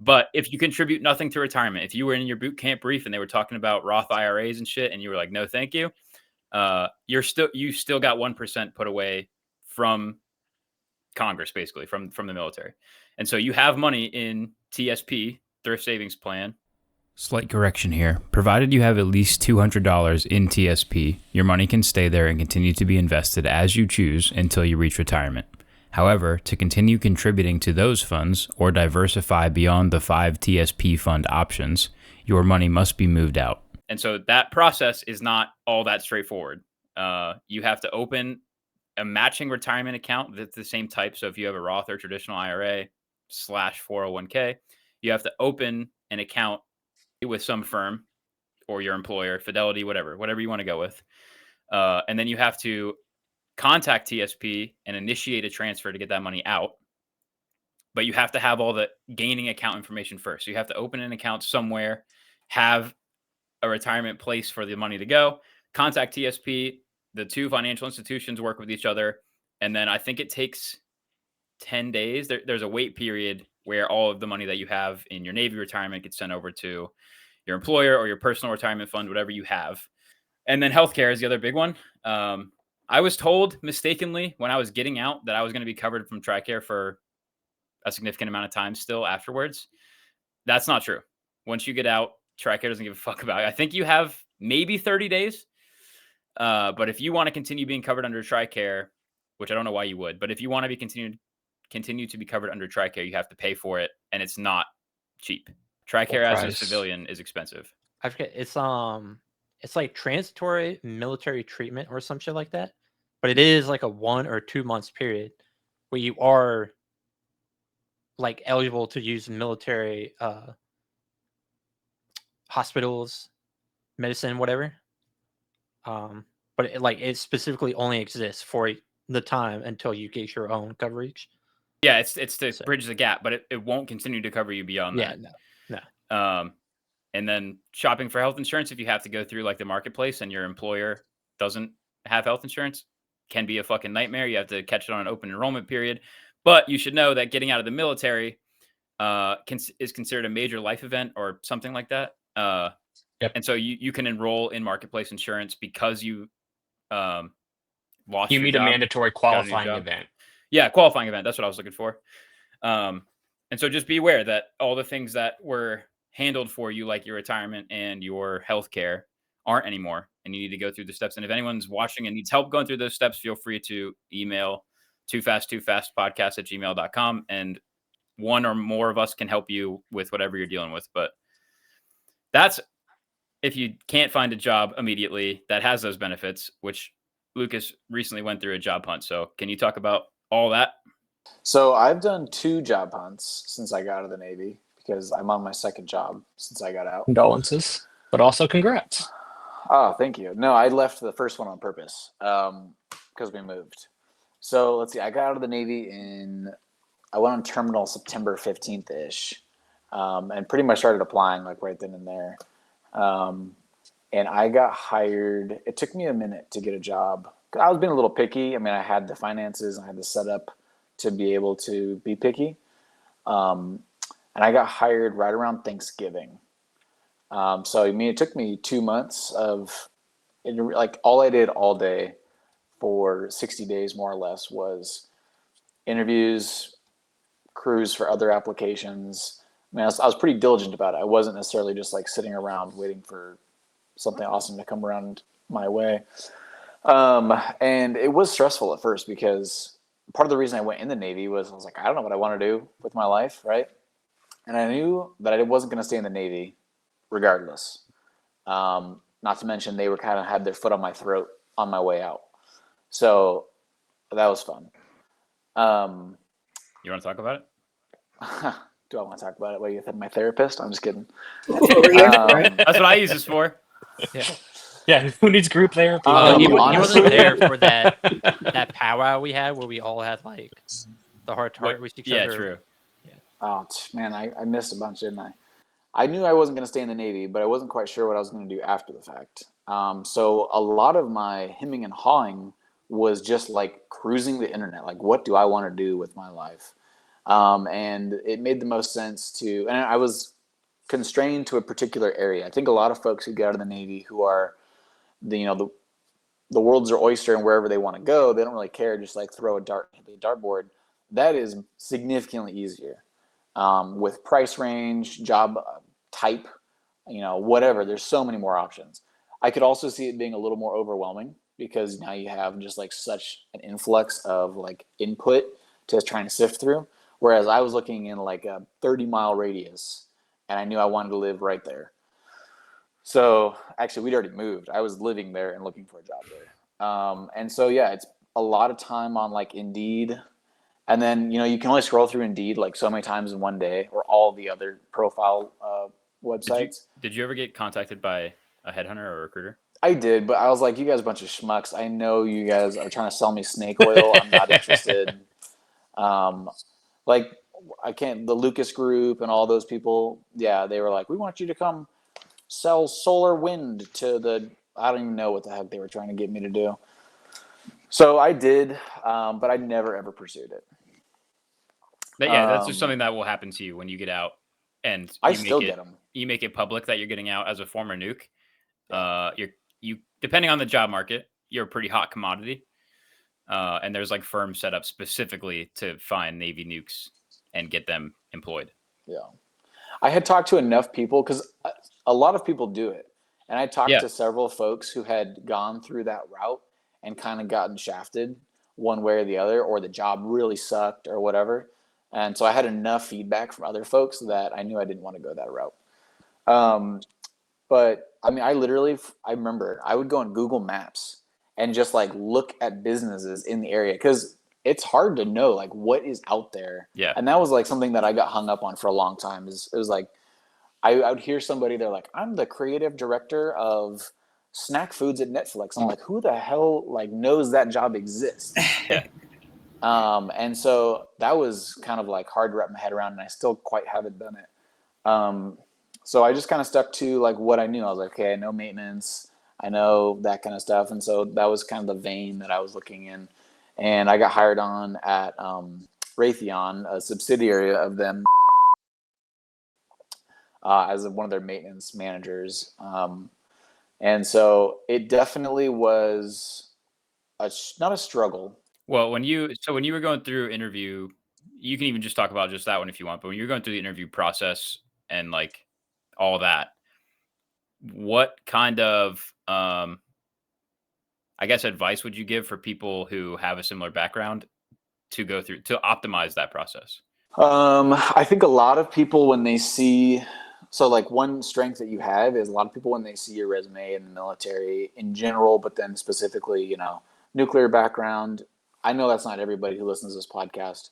But if you contribute nothing to retirement, if you were in your boot camp brief and they were talking about Roth IRAs and shit, and you were like, no, thank you. You still got 1% put away from Congress, basically from the military. And so you have money in TSP, Thrift Savings Plan. Slight correction here. Provided you have at least $200 in TSP, your money can stay there and continue to be invested as you choose until you reach retirement. However, to continue contributing to those funds or diversify beyond the 5 TSP fund options, your money must be moved out. And so that process is not all that straightforward. You have to open a matching retirement account that's the same type. So if you have a Roth or traditional IRA / 401k, you have to open an account with some firm or your employer, Fidelity, whatever you want to go with. And then you have to contact TSP and initiate a transfer to get that money out. But you have to have all the gaining account information first. So you have to open an account somewhere, have a retirement place for the money to go, contact TSP. The two financial institutions work with each other. And then I think it takes 10 days. There's a wait period where all of the money that you have in your Navy retirement gets sent over to your employer or your personal retirement fund, whatever you have. And then healthcare is the other big one. I was told mistakenly when I was getting out that I was going to be covered from TRICARE for a significant amount of time still afterwards. That's not true. Once you get out, TRICARE doesn't give a fuck about it. I think you have maybe 30 days. But if you want to continue being covered under TRICARE, which I don't know why you would, but if you want to be continue to be covered under TRICARE, you have to pay for it, and it's not cheap. TRICARE as a civilian is expensive. I forget. It's like transitory military treatment or some shit like that. But it is like a 1 or 2 months period where you are like eligible to use military hospitals, medicine, whatever. But it specifically only exists for the time until you get your own coverage. Yeah, it's to bridge the gap, but it won't continue to cover you beyond that. No. And then shopping for health insurance, if you have to go through like the marketplace and your employer doesn't have health insurance, can be a fucking nightmare. You have to catch it on an open enrollment period. But you should know that getting out of the military is considered a major life event or something like that. And so you can enroll in marketplace insurance because you lost You your meet job, a mandatory qualifying event. Yeah, qualifying event. That's what I was looking for. And so just be aware that all the things that were handled for you, like your retirement and your healthcare, aren't anymore. And you need to go through the steps. And if anyone's watching and needs help going through those steps, feel free to email toofast2fastpodcast@gmail.com. And one or more of us can help you with whatever you're dealing with. But that's if you can't find a job immediately that has those benefits, which Lucas recently went through a job hunt. So can you talk about all that? So I've done 2 job hunts since I got out of the Navy because I'm on my second job since I got out. Condolences, but also congrats. Oh, thank you. No, I left the first one on purpose because we moved. So let's see. I got out of the Navy I went on terminal September 15th-ish and pretty much started applying like right then and there. And I got hired. It took me a minute to get a job. I was being a little picky. I mean, I had the finances, I had the setup to be able to be picky. And I got hired right around Thanksgiving. So I mean, it took me 2 months all I did all day for 60 days, more or less, was interviews, crews for other applications. I mean, I was pretty diligent about it. I wasn't necessarily just like sitting around waiting for something awesome to come around my way. And it was stressful at first because part of the reason I went in the Navy was I was like, I don't know what I want to do with my life, right? And I knew that I wasn't going to stay in the Navy regardless. Not to mention they were kind of had their foot on my throat on my way out. So that was fun. You want to talk about it? Do I want to talk about it? What, you think my therapist? I'm just kidding. That's what I use this for. Yeah, who needs group therapy? He wasn't there for that powwow we had where we all had like the heart to heart with each other. Yeah, true. Oh man, I missed a bunch, didn't I? I knew I wasn't going to stay in the Navy, but I wasn't quite sure what I was going to do after the fact. So a lot of my hemming and hawing was just like cruising the internet. Like, what do I want to do with my life? And it made the most sense and I was constrained to a particular area. I think a lot of folks who get out of the Navy who are, the world's their oyster and wherever they want to go, they don't really care. Just like throw a dartboard. That is significantly easier. With price range, job type, whatever. There's so many more options. I could also see it being a little more overwhelming because now you have just like such an influx of like input to trying to sift through. Whereas I was looking in like a 30-mile radius and I knew I wanted to live right there. So actually we'd already moved. I was living there and looking for a job there. And so, yeah, it's a lot of time on like Indeed. And then, you can only scroll through Indeed like so many times in one day, or all the other profile websites. Did you ever get contacted by a headhunter or a recruiter? I did, but I was like, you guys are a bunch of schmucks. I know you guys are trying to sell me snake oil. I'm not interested. The Lucas Group and all those people, yeah, they were like, we want you to come sell solar wind to I don't even know what the heck they were trying to get me to do. So I did, but I never ever pursued it. But yeah, that's just something that will happen to you when you get out. and I still get them. you make it public that you're getting out as a former nuke, you depending on the job market, you're a pretty hot commodity. And there's like firms set up specifically to find Navy nukes and get them employed. Yeah. I had talked to enough people because a lot of people do it. And I talked to several folks who had gone through that route and kind of gotten shafted one way or the other, or the job really sucked or whatever. And so I had enough feedback from other folks that I knew I didn't want to go that route. But I mean, I remember I would go on Google Maps and just like look at businesses in the area because it's hard to know like what is out there. Yeah. And that was like something that I got hung up on for a long time. It was like I would hear somebody, they're like, I'm the creative director of snack foods at Netflix. I'm like, who the hell like knows that job exists? Yeah. And so that was kind of like hard to wrap my head around, and I still quite haven't done it. So I just kind of stuck to like what I knew. I was like, okay, I know maintenance, I know that kind of stuff. And so that was kind of the vein that I was looking in. And I got hired on at Raytheon, a subsidiary of them, as one of their maintenance managers. And so it definitely was not a struggle. Well, when you were going through interview, you can even just talk about just that one if you want, but when you're going through the interview process and like all that, what kind of I guess advice would you give for people who have a similar background to go through to optimize that process? I think a lot of people when they see, so like one strength that you have is a lot of people when they see your resume in the military in general, but then specifically, you know, nuclear background. I know that's not everybody who listens to this podcast.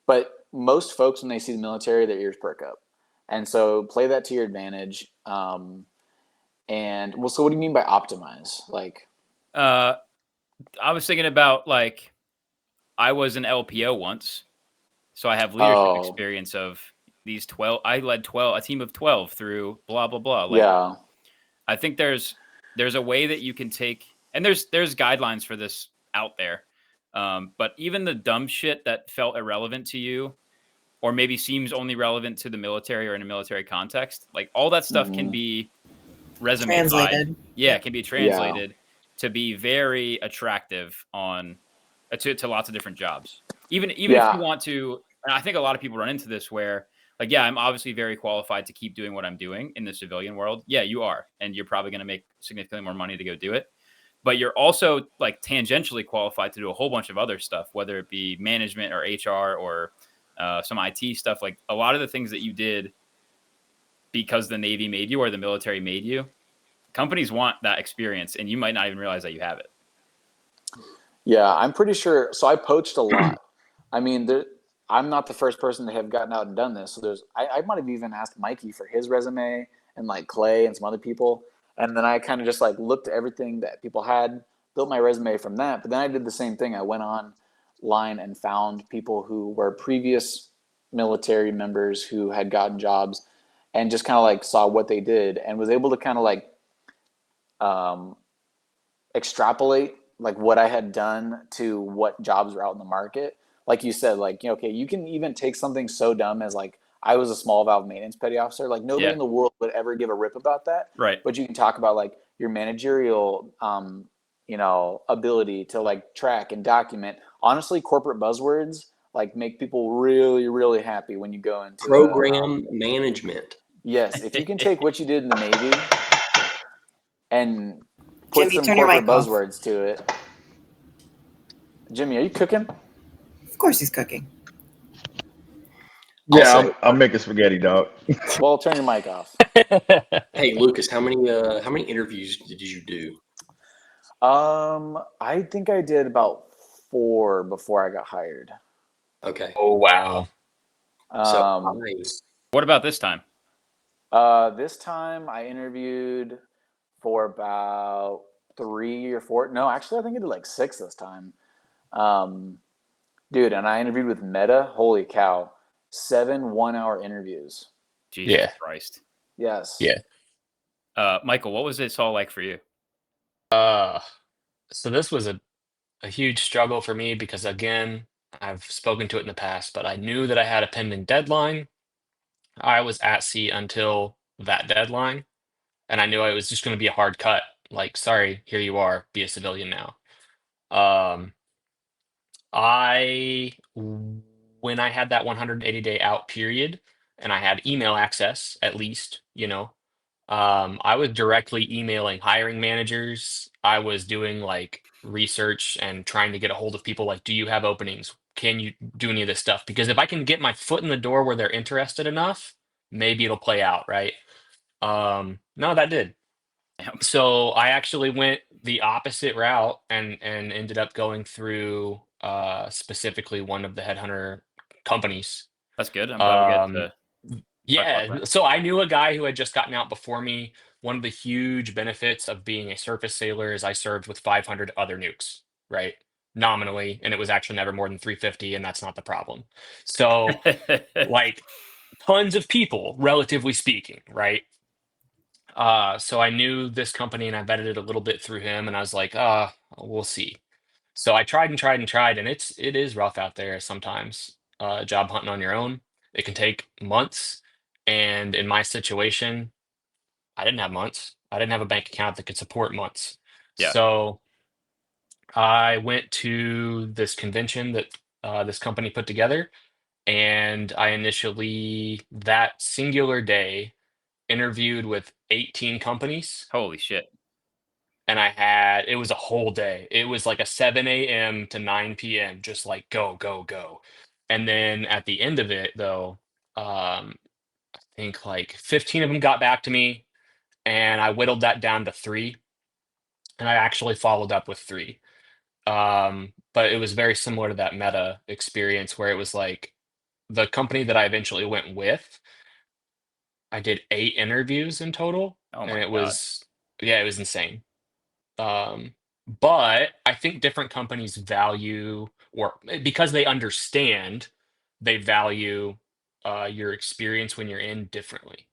But most folks, when they see the military, their ears perk up. And so play that to your advantage. And well, so what do you mean by optimize? Like, I was thinking about like, I was an LPO once, so I have leadership experience of these 12. I led a team of 12 through blah, blah, blah. Like, yeah. I think there's a way that you can take, and there's guidelines for this out there. But even the dumb shit that felt irrelevant to you, or maybe seems only relevant to the military or in a military context, like all that stuff can be resume Translated. Yeah, it can be translated to be very attractive on to lots of different jobs. Even if you want to, and I think a lot of people run into this where like, yeah, I'm obviously very qualified to keep doing what I'm doing in the civilian world. Yeah, you are. And you're probably going to make significantly more money to go do it. But you're also like tangentially qualified to do a whole bunch of other stuff, whether it be management or HR or some IT stuff. Like a lot of the things that you did because the Navy made you or the military made you, companies want that experience, and you might not even realize that you have it. Yeah, I'm pretty sure. So I poached a lot. I mean, I'm not the first person to have gotten out and done this. So I might have even asked Mikey for his resume and like Clay and some other people. And then I kind of just like looked at everything that people had, built my resume from that. But then I did the same thing. I went online and found people who were previous military members who had gotten jobs and just kind of like saw what they did and was able to kind of like extrapolate like what I had done to what jobs were out in the market. Like you said, like, you know, okay, you can even take something so dumb as like, I was a small valve maintenance petty officer. Like nobody in the world would ever give a rip about that. Right. But you can talk about like your managerial, you know, ability to like track and document. Honestly, corporate buzzwords like make people really, really happy when you go into program management. Yes. If you can take what you did in the Navy and put Jimmy, some corporate buzzwords to it. Jimmy, are you cooking? Of course he's cooking. Yeah, I'm making spaghetti, dog. Well, turn your mic off. Hey, Lucas, how many interviews did you do? I think I did about 4 before I got hired. Okay. Oh wow. So what about this time? This time I interviewed for about 3 or 4. No, actually, I think I did like 6 this time. Dude, and I interviewed with Meta. Holy cow. 7 1-hour interviews. Jesus Christ. Yes. Yeah. Michael, what was this all like for you? So this was a huge struggle for me because again, I've spoken to it in the past, but I knew that I had a pending deadline. I was at sea until that deadline, and I knew it was just going to be a hard cut. Like, sorry, here you are, be a civilian now. Um, when I had that 180-day out period, and I had email access, at least, I was directly emailing hiring managers. I was doing like research and trying to get a hold of people like, do you have openings? Can you do any of this stuff? Because if I can get my foot in the door where they're interested enough, maybe it'll play out, right? No, that did. So I actually went the opposite route and ended up going through specifically one of the headhunter companies. That's good. I'm glad we get Um, to talk about yeah, that. so I knew a guy who had just gotten out before me. One of the huge benefits of being a surface sailor is I served with 500 other nukes, right? Nominally, and it was actually never more than 350, and that's not the problem. So, like, tons of people, relatively speaking, right? So I knew this company and I vetted it a little bit through him, and I was like, we'll see. So I tried and tried and tried, and it is rough out there sometimes. Job hunting on your own, it can take months. And in my situation, I didn't have months. I didn't have a bank account that could support months. Yeah. So I went to this convention that this company put together, and I initially, that singular day, interviewed with 18 companies. Holy shit. And it was a whole day. It was like a 7 a.m. to 9 p.m., just like go, go, go. And then at the end of it, though, I think like 15 of them got back to me, and I whittled that down to three. And I actually followed up with three. But it was very similar to that Meta experience where it was like the company that I eventually went with, I did 8 interviews in total, Oh and my it God. was, yeah, it was insane. Um, but I think different companies value, or because they understand, they value your experience when you're in differently.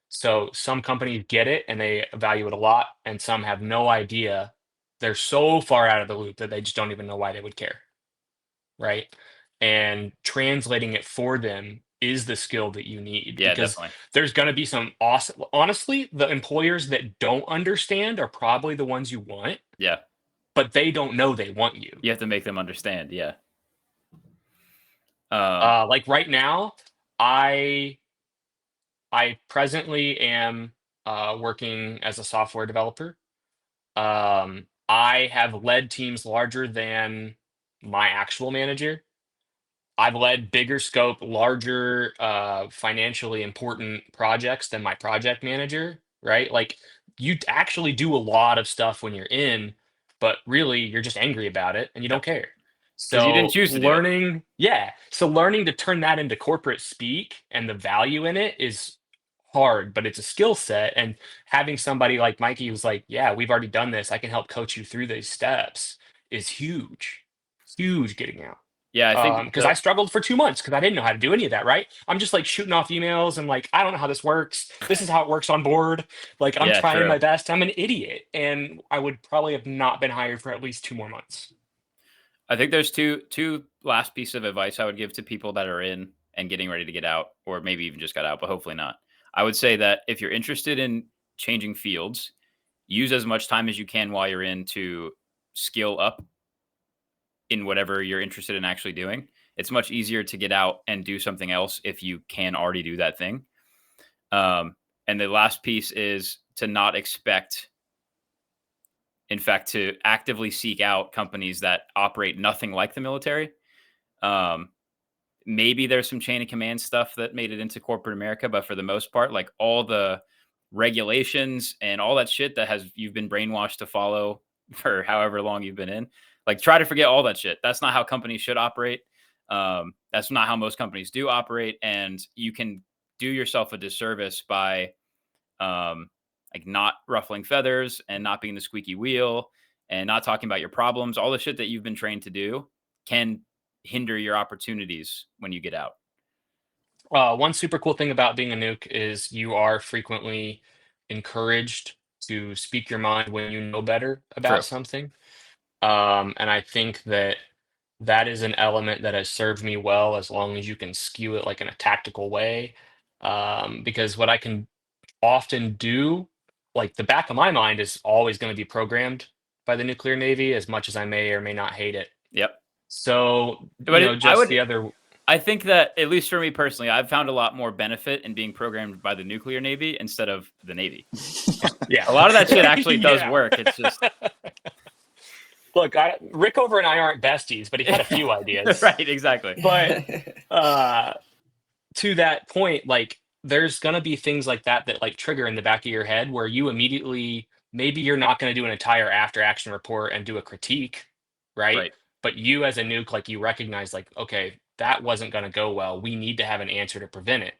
So some companies get it and they value it a lot, and some have no idea. They're so far out of the loop that they just don't even know why they would care, right? And translating it for them is the skill that you need, Yeah, because definitely. there's going to be some awesome, honestly, the employers that don't understand are probably the ones you want, Yeah. but they don't know they want you. You have to make them understand. Yeah. Like right now, I I presently am working as a software developer. I have led teams larger than my actual manager. I've led bigger scope, larger, financially important projects than my project manager, right? Like, you actually do a lot of stuff when you're in, but really you're just angry about it and you don't Yep. care. Because you didn't So choose to do it. learning to turn that into corporate speak and the value in it is hard, but it's a skill set. And having somebody like Mikey who's like, yeah, we've already done this, I can help coach you through these steps, is huge, huge getting out. Yeah, I think Because I struggled for 2 months because I didn't know how to do any of that, right? I'm just like shooting off emails and like, I don't know how this works. This is how it works on board. Like, I'm yeah, trying true. my best. I'm an idiot. And I would probably have not been hired for at least 2 more months. I think there's two last piece of advice I would give to people that are in and getting ready to get out, or maybe even just got out, but hopefully not. I would say that if you're interested in changing fields, use as much time as you can while you're in to skill up in whatever you're interested in actually doing. It's much easier to get out and do something else if you can already do that thing. And the last piece is to not expect, in fact, to actively seek out companies that operate nothing like the military. Um, Maybe there's some chain of command stuff that made it into corporate America, but for the most part, like all the regulations and all that shit that has you've been brainwashed to follow for however long you've been in, like try to forget all that shit. That's not how companies should operate. That's not how most companies do operate, and you can do yourself a disservice by like not ruffling feathers and not being the squeaky wheel and not talking about your problems. All the shit that you've been trained to do can hinder your opportunities when you get out. One super cool thing about being a nuke is you are frequently encouraged to speak your mind when you know better True. about something. And I think that that is an element that has served me well as long as you can skew it like in a tactical way. because what I can often do, like the back of my mind is always going to be programmed by the nuclear Navy as much as I may or may not hate it. Yep. So, But I think that, at least for me personally, I've found a lot more benefit in being programmed by the nuclear Navy instead of the Navy. Yeah. A lot of that shit actually does work. It's just... Look, Rickover and I aren't besties, but he had a few ideas. Right, exactly. But to that point, like there's gonna be things like that like trigger in the back of your head where you immediately, maybe you're not gonna do an entire after action report and do a critique, right? But you as a nuke, like you recognize like, okay, that wasn't gonna go well. We need to have an answer to prevent it.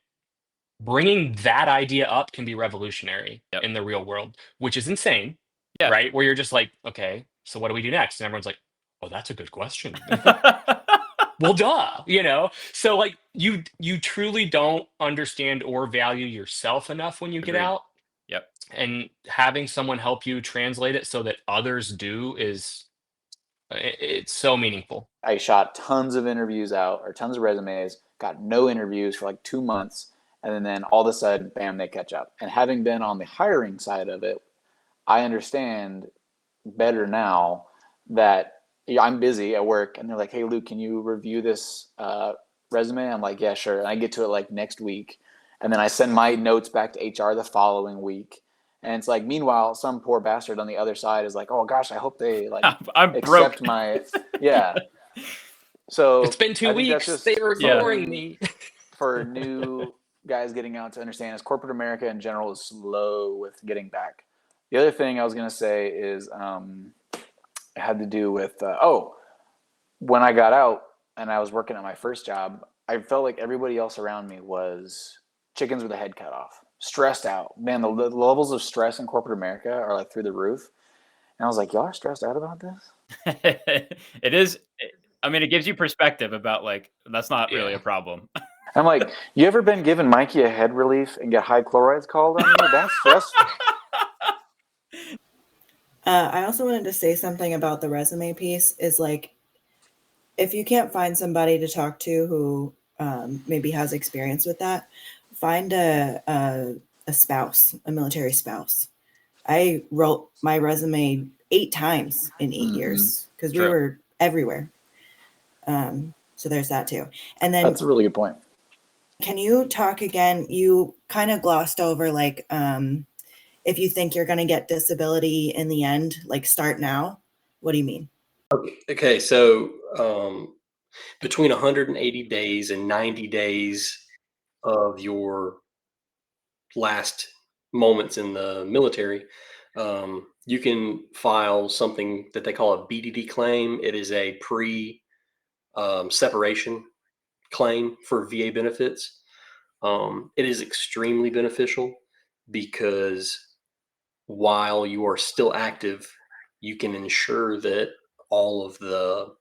Bringing that idea up can be revolutionary in the real world, which is insane, right? Where you're just like, okay, so what do we do next? And everyone's like, oh, that's a good question. Well, duh, you know? So like you truly don't understand or value yourself enough when you get out. Yep. And having someone help you translate it so that others do it's so meaningful. I shot tons of interviews out, or tons of resumes, got no interviews for like 2 months. And then all of a sudden, bam, they catch up. And having been on the hiring side of it, I understand better now that I'm busy at work and they're like, hey, Luke, can you review this resume? I'm like, yeah, sure. And I get to it like next week. And then I send my notes back to HR the following week. And it's like, meanwhile, some poor bastard on the other side is like, oh gosh, I hope they like accept broke. my, yeah. So it's been 2 weeks. They were ignoring me. For new guys getting out to understand is corporate America in general is slow with getting back. The other thing I was going to say is it had to do with, when I got out and I was working at my first job, I felt like everybody else around me was chickens with a head cut off, stressed out. Man, the levels of stress in corporate America are like through the roof. And I was like, y'all are stressed out about this? It is. I mean, it gives you perspective about like, that's not really a problem. I'm like, you ever been giving Mikey a head relief and get high chlorides called on you? That's stressful. I also wanted to say something about the resume piece is like, if you can't find somebody to talk to who maybe has experience with that, find a spouse, a military spouse. I wrote my resume 8 times in 8 years because we were everywhere. So there's that too. And then that's a really good point. Can you talk again? You kind of glossed over like if you think you're going to get disability in the end, like start now. What do you mean? Okay, so between 180 days and 90 days of your last moments in the military, you can file something that they call a BDD claim. It is a separation claim for VA benefits. It is extremely beneficial because while you are still active, you can ensure that all of the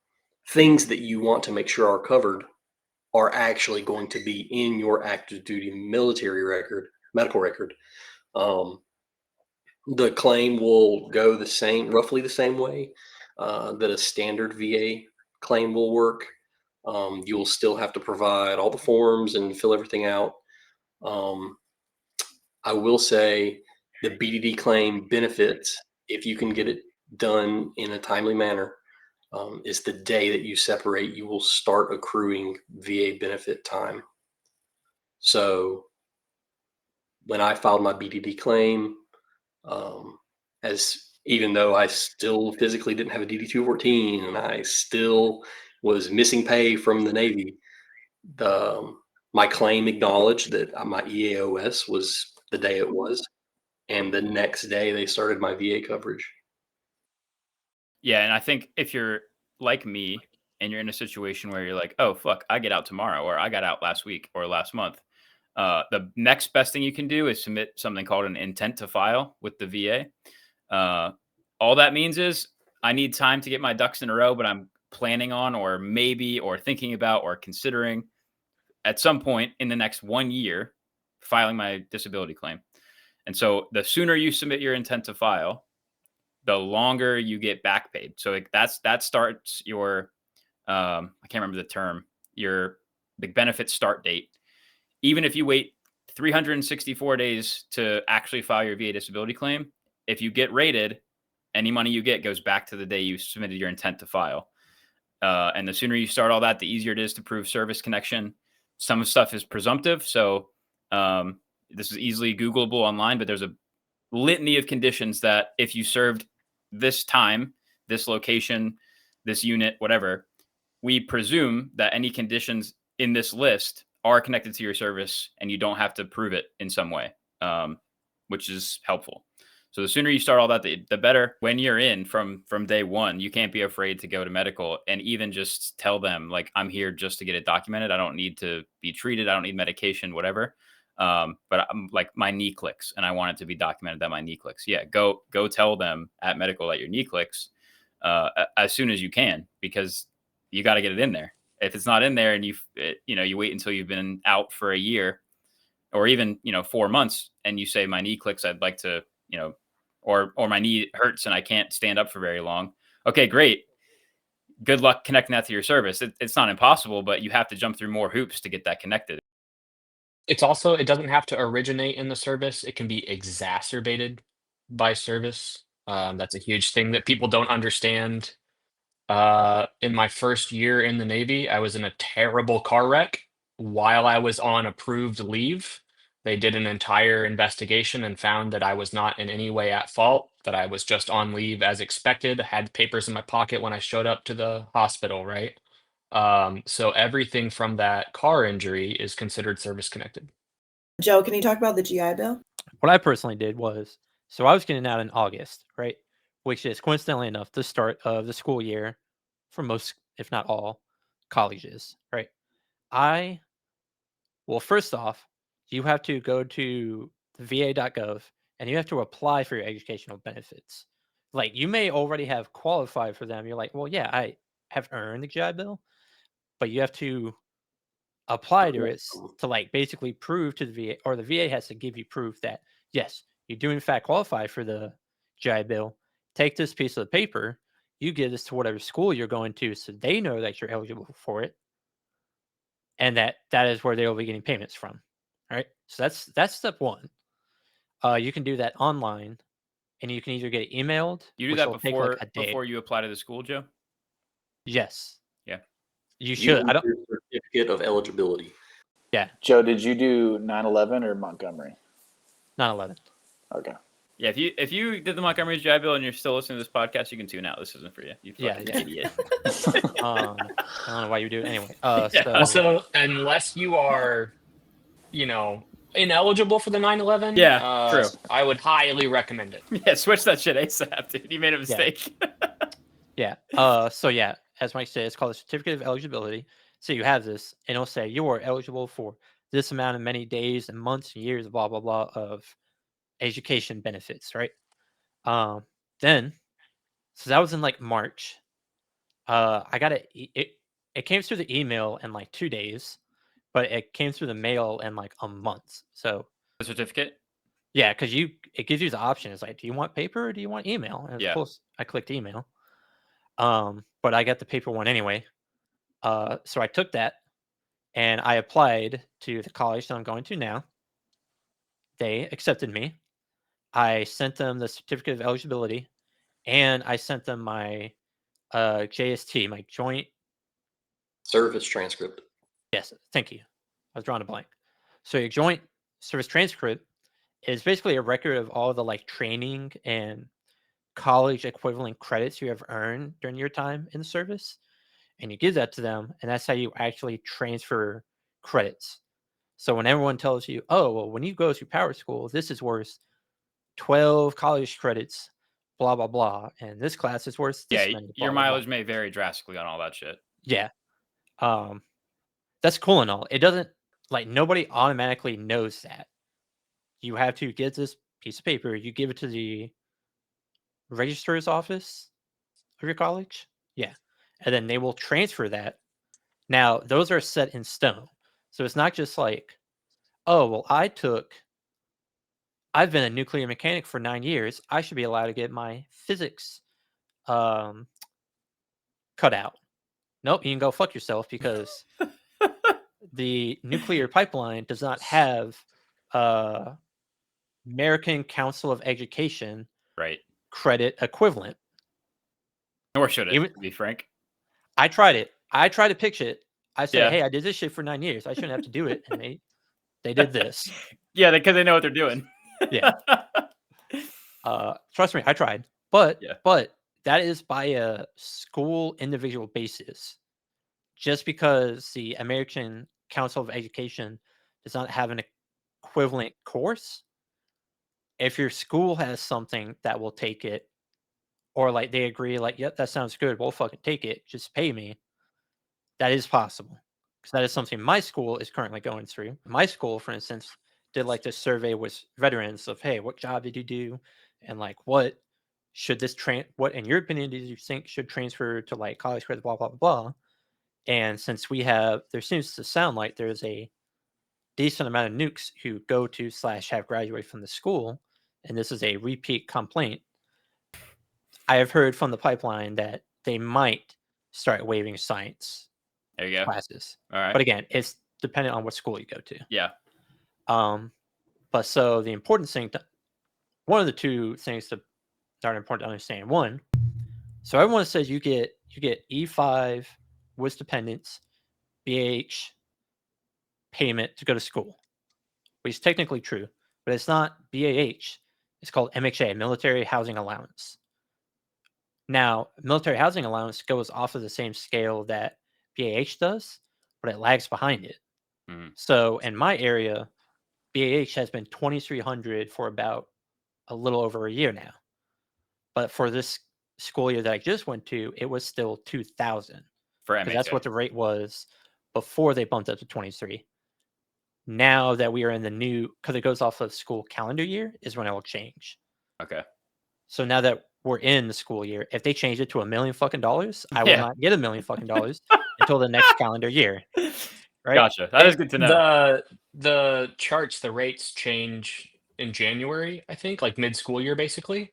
things that you want to make sure are covered are actually going to be in your active duty military record, medical record. The claim will go roughly the same way that a standard VA claim will work. You'll still have to provide all the forms and fill everything out. I will say the BDD claim benefits, if you can get it done in a timely manner, is the day that you separate, you will start accruing VA benefit time. So when I filed my BDD claim, even though I still physically didn't have a DD-214 and I still was missing pay from the Navy, my claim acknowledged that my EAOS was the day it was, and the next day they started my VA coverage. Yeah, and I think if you're like me and you're in a situation where you're like, oh, fuck, I get out tomorrow, or I got out last week or last month, the next best thing you can do is submit something called an intent to file with the VA. All that means is I need time to get my ducks in a row, but I'm planning on or maybe or thinking about or considering at some point in the next 1 year filing my disability claim. And so the sooner you submit your intent to file, the longer you get back paid. So that starts your, I can't remember the term, the benefit start date. Even if you wait 364 days to actually file your VA disability claim. If you get rated, any money you get goes back to the day you submitted your intent to file. And the sooner you start all that, the easier it is to prove service connection. Some stuff is presumptive, so this is easily Googleable online, but there's a litany of conditions that if you served this time, this location, this unit, whatever, we presume that any conditions in this list are connected to your service and you don't have to prove it in some way, which is helpful. So the sooner you start all that, the better. When you're in from day one, you can't be afraid to go to medical and even just tell them, like, I'm here just to get it documented. I don't need to be treated. I don't need medication, whatever. But I'm like, my knee clicks and I want it to be documented that my knee clicks. Yeah, go tell them at medical that your knee clicks as soon as you can, because you got to get it in there. If it's not in there and you wait until you've been out for a year or even, 4 months and you say my knee clicks, I'd like to, or my knee hurts and I can't stand up for very long. Okay, great. Good luck connecting that to your service. It's not impossible, but you have to jump through more hoops to get that connected. It's also, it doesn't have to originate in the service. It can be exacerbated by service. That's a huge thing that people don't understand. In my first year in the Navy, I was in a terrible car wreck while I was on approved leave. They did an entire investigation and found that I was not in any way at fault, that I was just on leave as expected. I had papers in my pocket when I showed up to the hospital, right? So everything from that car injury is considered service connected. Joe, can you talk about the GI Bill? What I personally did was, so I was getting out in August, right? Which is coincidentally enough the start of the school year for most, if not all, colleges, right? Well, first off, you have to go to va.gov and you have to apply for your educational benefits. Like, you may already have qualified for them. You're like, well, yeah, I have earned the GI Bill, but you have to apply to it to, like, basically prove to the VA, or the VA has to give you proof that, yes, you do in fact qualify for the GI Bill. Take this piece of paper, you give this to whatever school you're going to so they know that you're eligible for it, and that is where they will be getting payments from. All right. So that's step one. You can do that online, and you can either get it emailed. You do which that will take like a day. before you apply to the school, Joe? Yes. Yeah. You should. I don't. Your certificate of eligibility. Yeah. Joe, did you do 9/11 or Montgomery? 9/11. Okay. Yeah, if you did the Montgomery GI Bill and you're still listening to this podcast, you can tune out. This isn't for you. You fucking idiot. I don't know why you do it anyway. Also, unless you are, ineligible for the 9/11, true. I would highly recommend it. Yeah, switch that shit ASAP, dude. You made a mistake. Yeah. So yeah, as Mike said, it's called a certificate of eligibility. So you have this, and it'll say you are eligible for this amount of many days and months and years, blah blah blah, of education benefits, right? Then, so that was in like March. I got it came through the email in like 2 days, but it came through the mail in like a month. So the certificate? Yeah, because it gives you the option. It's like, do you want paper or do you want email? And Yeah. of course, I clicked email. But I got the paper one anyway. So I took that and I applied to the college that I'm going to now. They accepted me. I sent them the certificate of eligibility, and I sent them my JST, my joint service transcript. Yes, thank you. I was drawing a blank. So your joint service transcript is basically a record of all the like training and college equivalent credits you have earned during your time in the service, and you give that to them, and that's how you actually transfer credits. So when everyone tells you, oh, well, when you go to power school, this is worth 12 college credits, blah, blah, blah, and this class is worth this many, blah, your blah, mileage blah. may vary drastically on all that shit. Yeah. That's cool and all. It doesn't, like, nobody automatically knows that. You have to get this piece of paper, you give it to the registrar's office of your college. Yeah. And then they will transfer that. Now, those are set in stone. So it's not just like, oh, well, I've been a nuclear mechanic for 9 years. I should be allowed to get my physics cut out. Nope, you can go fuck yourself, because the nuclear pipeline does not have American Council of Education Right. credit equivalent. Or should it, Even to be frank? I tried it. I tried to pitch it. I said, Yeah. "Hey, I did this shit for 9 years. I shouldn't have to do it." And they did this. Yeah, because they know what they're doing. Yeah. Trust me, I tried. But Yeah. that is by a school individual basis. Just because the American Council of Education does not have an equivalent course, if your school has something that will take it, or like they agree, like, yep, that sounds good, we'll fucking take it, just pay me. That is possible. Because that is something my school is currently going through. My school, for instance, did like this survey with veterans of, hey, what job did you do? And like, what should this what in your opinion do you think should transfer to like college credits, blah, blah, blah, blah. And since there seems to sound like there's a decent amount of nukes who go to / have graduated from the school, and this is a repeat complaint, I have heard from the pipeline that they might start waiving science There you go. classes. All right. But again, it's dependent on what school you go to. Yeah. But so the important thing, one of the two things that are important to understand. One, so everyone says you get E5 with dependents, BH payment to go to school, which is technically true, but it's not BAH. It's called MHA, Military Housing Allowance. Now, military housing allowance goes off of the same scale that BAH does, but it lags behind it. So in my area, BAH has been $2,300 for about a little over a year now. But for this school year that I just went to, it was still $2,000. For Because that's MHA. what the rate was before they bumped up to 23. Now that we are in the new, because it goes off of school calendar year, is when it will change. Okay. So now that we're in the school year, if they change it to $1 million fucking dollars, I will Yeah. not get $1 million fucking dollars until the next calendar year. Right? Gotcha. That is good to know. The charts, the rates change in January, I think, like mid-school year, basically.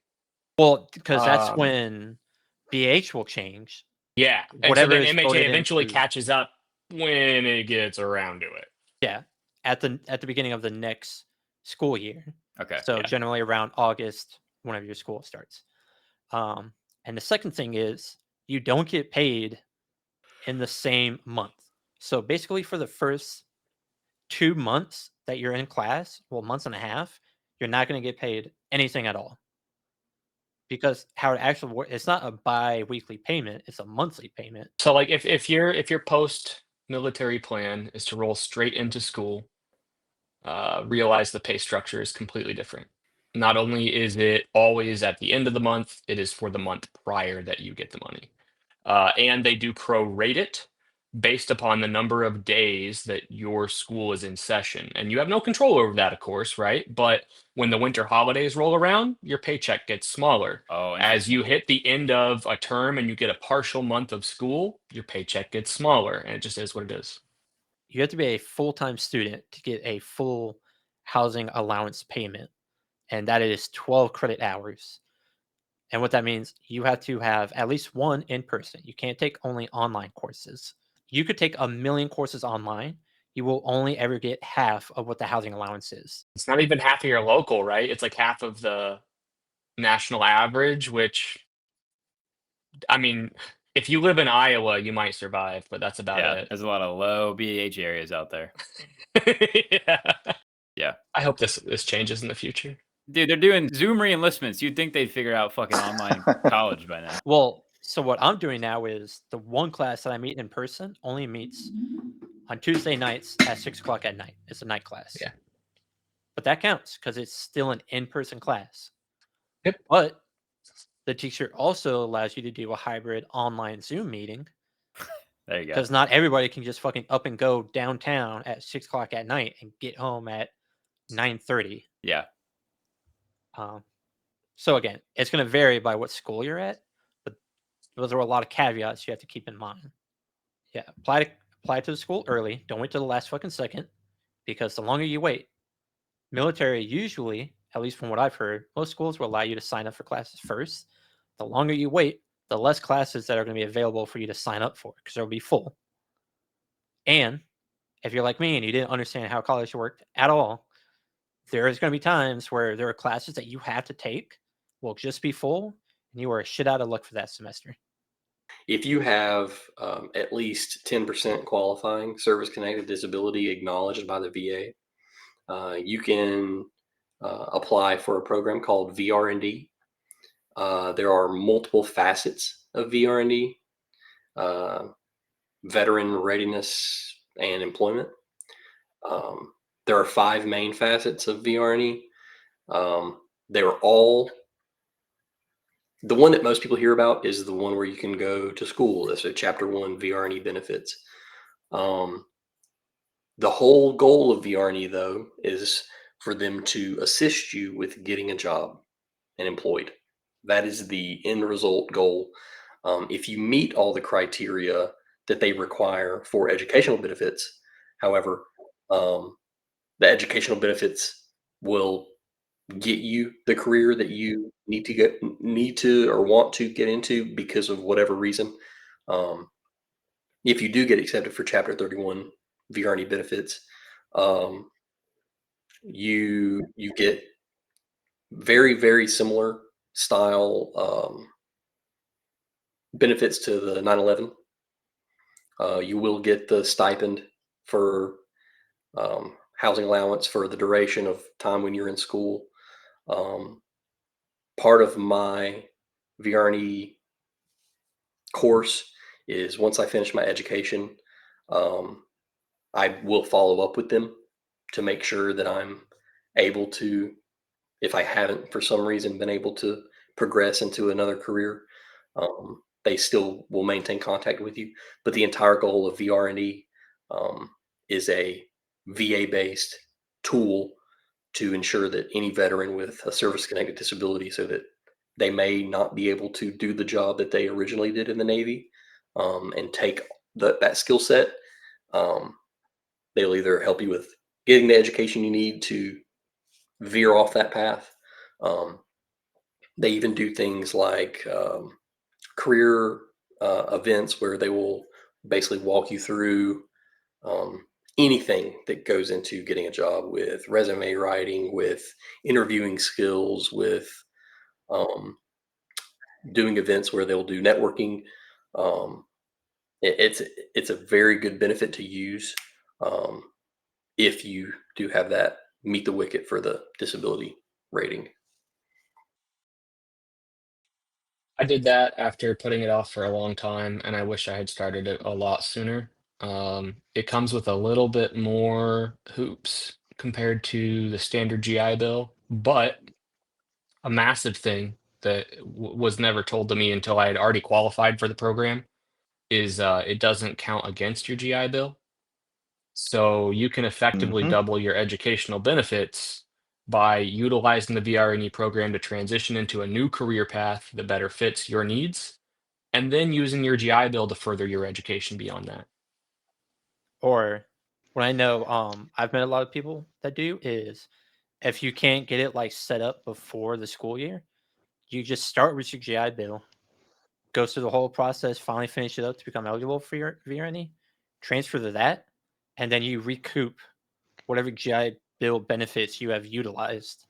Well, because that's when BH will change. Yeah, and Whatever so then is MHA voted eventually into- catches up when it gets around to it. Yeah, at the beginning of the next school year. Okay. So yeah. generally around August, whenever your school starts. And the second thing is you don't get paid in the same month. So basically for the first 2 months that you're in class, well, months and a half, you're not going to get paid anything at all. Because how it actually works, it's not a bi-weekly payment, it's a monthly payment. So like if your post-military plan is to roll straight into school, realize the pay structure is completely different. Not only is it always at the end of the month, it is for the month prior that you get the money. And they do prorate it based upon the number of days that your school is in session. And you have no control over that, of course, right? But when the winter holidays roll around, your paycheck gets smaller. Oh, As you hit the end of a term and you get a partial month of school, your paycheck gets smaller. And it just is what it is. You have to be a full-time student to get a full housing allowance payment. And that is 12 credit hours. And what that means, you have to have at least one in person. You can't take only online courses. You could take 1 million courses online. You will only ever get half of what the housing allowance is. It's not even half of your local, right? It's like half of the national average, which, I mean, if you live in Iowa, you might survive, but that's about it. There's a lot of low BH areas out there. Yeah. Yeah. I hope this changes in the future. Dude, they're doing Zoom re-enlistments. You'd think they'd figure out fucking online college by now. Well, so what I'm doing now is the one class that I meet in person only meets on Tuesday nights at 6 o'clock at night. It's a night class. Yeah. But that counts because it's still an in-person class. Yep. But the teacher also allows you to do a hybrid online Zoom meeting. There you go. Because not everybody can just fucking up and go downtown at 6 o'clock at night and get home at 9:30. Yeah. So again, it's going to vary by what school you're at, but those are a lot of caveats you have to keep in mind. Yeah, apply to the school early. Don't wait till the last fucking second, because the longer you wait, military usually, at least from what I've heard, most schools will allow you to sign up for classes first. The longer you wait, the less classes that are going to be available for you to sign up for, because they'll be full. And if you're like me and you didn't understand how college worked at all, there's going to be times where there are classes that you have to take will just be full, and you are shit out of luck for that semester. If you have at least 10% qualifying service-connected disability acknowledged by the VA, you can apply for a program called VR&E. There are multiple facets of VR&E, veteran readiness and employment. There are 5 main facets of VR&E. They're all, the one that most people hear about is the one where you can go to school. That's a Chapter 1 VR&E benefits. The whole goal of VR&E, though, is for them to assist you with getting a job and employed. That is the end result goal. If you meet all the criteria that they require for educational benefits, however, the educational benefits will get you the career that you need to or want to get into because of whatever reason. If you do get accepted for Chapter 31 VR&E benefits, you get very, very similar style benefits to the 9/11. You will get the stipend for housing allowance for the duration of time when you're in school. Part of my VR&E course is once I finish my education, I will follow up with them to make sure that I'm able to, if I haven't for some reason been able to progress into another career, they still will maintain contact with you. But the entire goal of VR&E is a VA-based tool to ensure that any veteran with a service-connected disability, so that they may not be able to do the job that they originally did in the Navy, and take that skill set, they'll either help you with getting the education you need to veer off that path. They even do things like career events where they will basically walk you through anything that goes into getting a job, with resume writing, with interviewing skills, with doing events where they'll do networking. It's a very good benefit to use if you do have that meet the wicket for the disability rating. I did that after putting it off for a long time, and I wish I had started it a lot sooner. It comes with a little bit more hoops compared to the standard GI Bill, but a massive thing that was never told to me until I had already qualified for the program is it doesn't count against your GI Bill. So you can effectively double your educational benefits by utilizing the VR&E program to transition into a new career path that better fits your needs, and then using your GI Bill to further your education beyond that. Or what I know, I've met a lot of people that do is if you can't get it like set up before the school year, you just start with your GI Bill, go through the whole process, finally finish it up to become eligible for your VR&E, transfer to that, and then you recoup whatever GI Bill benefits you have utilized.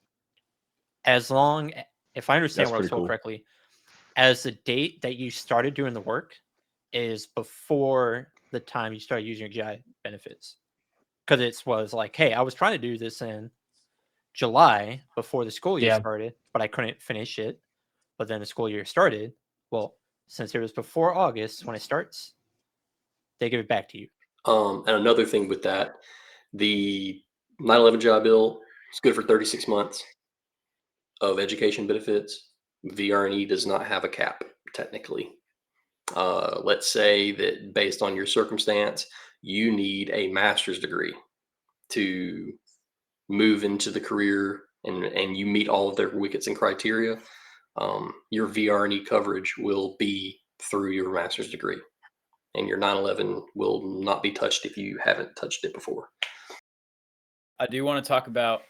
As long, if I understand That's what I was pretty told cool. correctly, as the date that you started doing the work is before the time you start using your GI benefits. Because it was like, hey, I was trying to do this in July before the school year Yeah. started, but I couldn't finish it. But then the school year started. Well, since it was before August when it starts, they give it back to you. And another thing with that, the 9/11 GI Bill is good for 36 months of education benefits. VR&E does not have a cap, technically. Let's say that based on your circumstance, you need a master's degree to move into the career, and you meet all of their wickets and criteria. Your VR&E coverage will be through your master's degree, and your 9/11 will not be touched if you haven't touched it before. I do want to talk about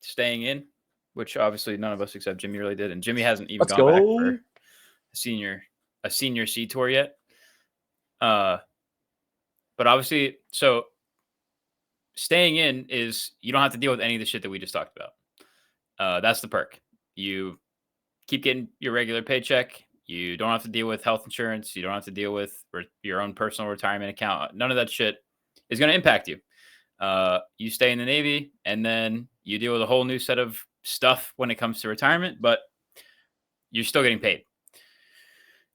staying in, which obviously none of us except Jimmy really did, and Jimmy hasn't even Let's gone back go. for a senior C tour yet. But obviously, so staying in is you don't have to deal with any of the shit that we just talked about. That's the perk. You keep getting your regular paycheck. You don't have to deal with health insurance. You don't have to deal with your own personal retirement account. None of that shit is going to impact you. You stay in the Navy, and then you deal with a whole new set of stuff when it comes to retirement, but you're still getting paid.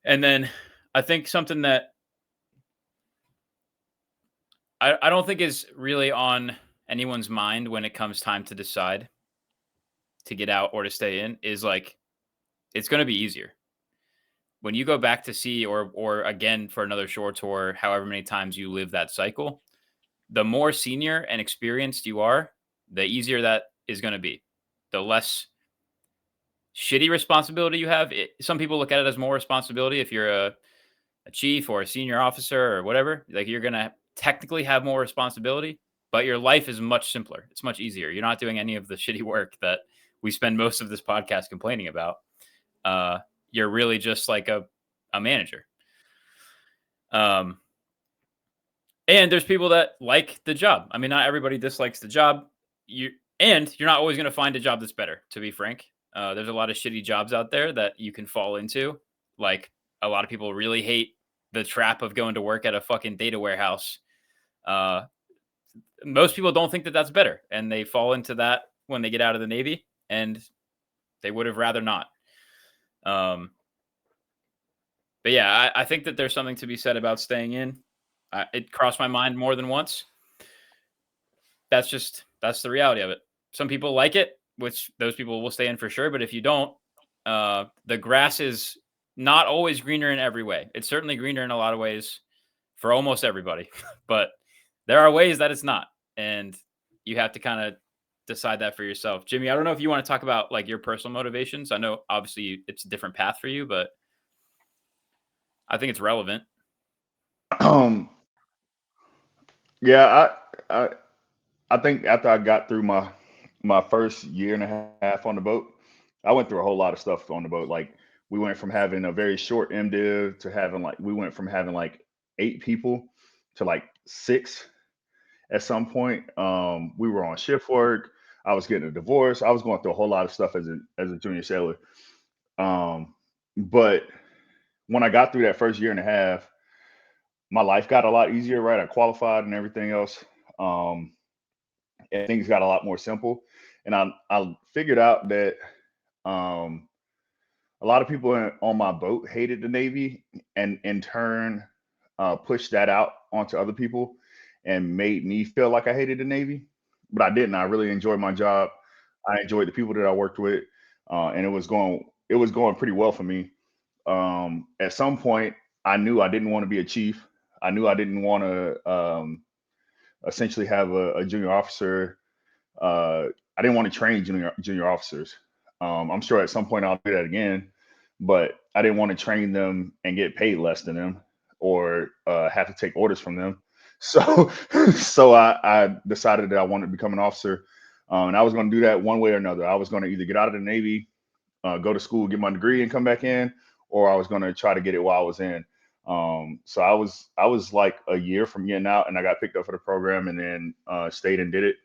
And then I think something that I don't think is really on anyone's mind when it comes time to decide to get out or to stay in is like, it's going to be easier. When you go back to sea or again for another shore tour, however many times you live that cycle, the more senior and experienced you are, the easier that is going to be. The less shitty responsibility you have. Some people look at it as more responsibility if you're a chief or a senior officer or whatever. Like, you're going to technically have more responsibility, but your life is much simpler. It's much easier. You're not doing any of the shitty work that we spend most of this podcast complaining about. You're really just like a manager. And there's people that like the job. I mean, not everybody dislikes the job. You're not always going to find a job that's better, to be frank. There's a lot of shitty jobs out there that you can fall into. Like, a lot of people really hate the trap of going to work at a fucking data warehouse. Most people don't think that that's better, and they fall into that when they get out of the Navy, and they would have rather not. But yeah, I think that there's something to be said about staying in. It crossed my mind more than once. That's the reality of it. Some people like it, which those people will stay in for sure. But if you don't, the grass is not always greener in every way. It's certainly greener in a lot of ways for almost everybody, but there are ways that it's not. And you have to kind of decide that for yourself. Jimmy, I don't know if you want to talk about like your personal motivations. I know obviously it's a different path for you, but I think it's relevant. Yeah, I think after I got through my first year and a half on the boat, I went through a whole lot of stuff on the boat. Like, we went from having a very short MDiv to having we went from having like 8 people to like 6 at some point. We were on shift work. I was getting a divorce. I was going through a whole lot of stuff as a junior sailor. But when I got through that first year and a half, my life got a lot easier, right? I qualified and everything else. And things got a lot more simple. And I figured out that a lot of people on my boat hated the Navy, and in turn pushed that out onto other people and made me feel like I hated the Navy. But I didn't. I really enjoyed my job. I enjoyed the people that I worked with, and it was going pretty well for me. At some point, I knew I didn't want to be a chief. I knew I didn't want to essentially have a junior officer. I didn't want to train junior officers. I'm sure at some point I'll do that again, but I didn't want to train them and get paid less than them, or have to take orders from them. So, so I decided that I wanted to become an officer, and I was going to do that one way or another. I was going to either get out of the Navy, go to school, get my degree, and come back in, or I was going to try to get it while I was in. So I was like a year from getting out, and I got picked up for the program, and then stayed and did it.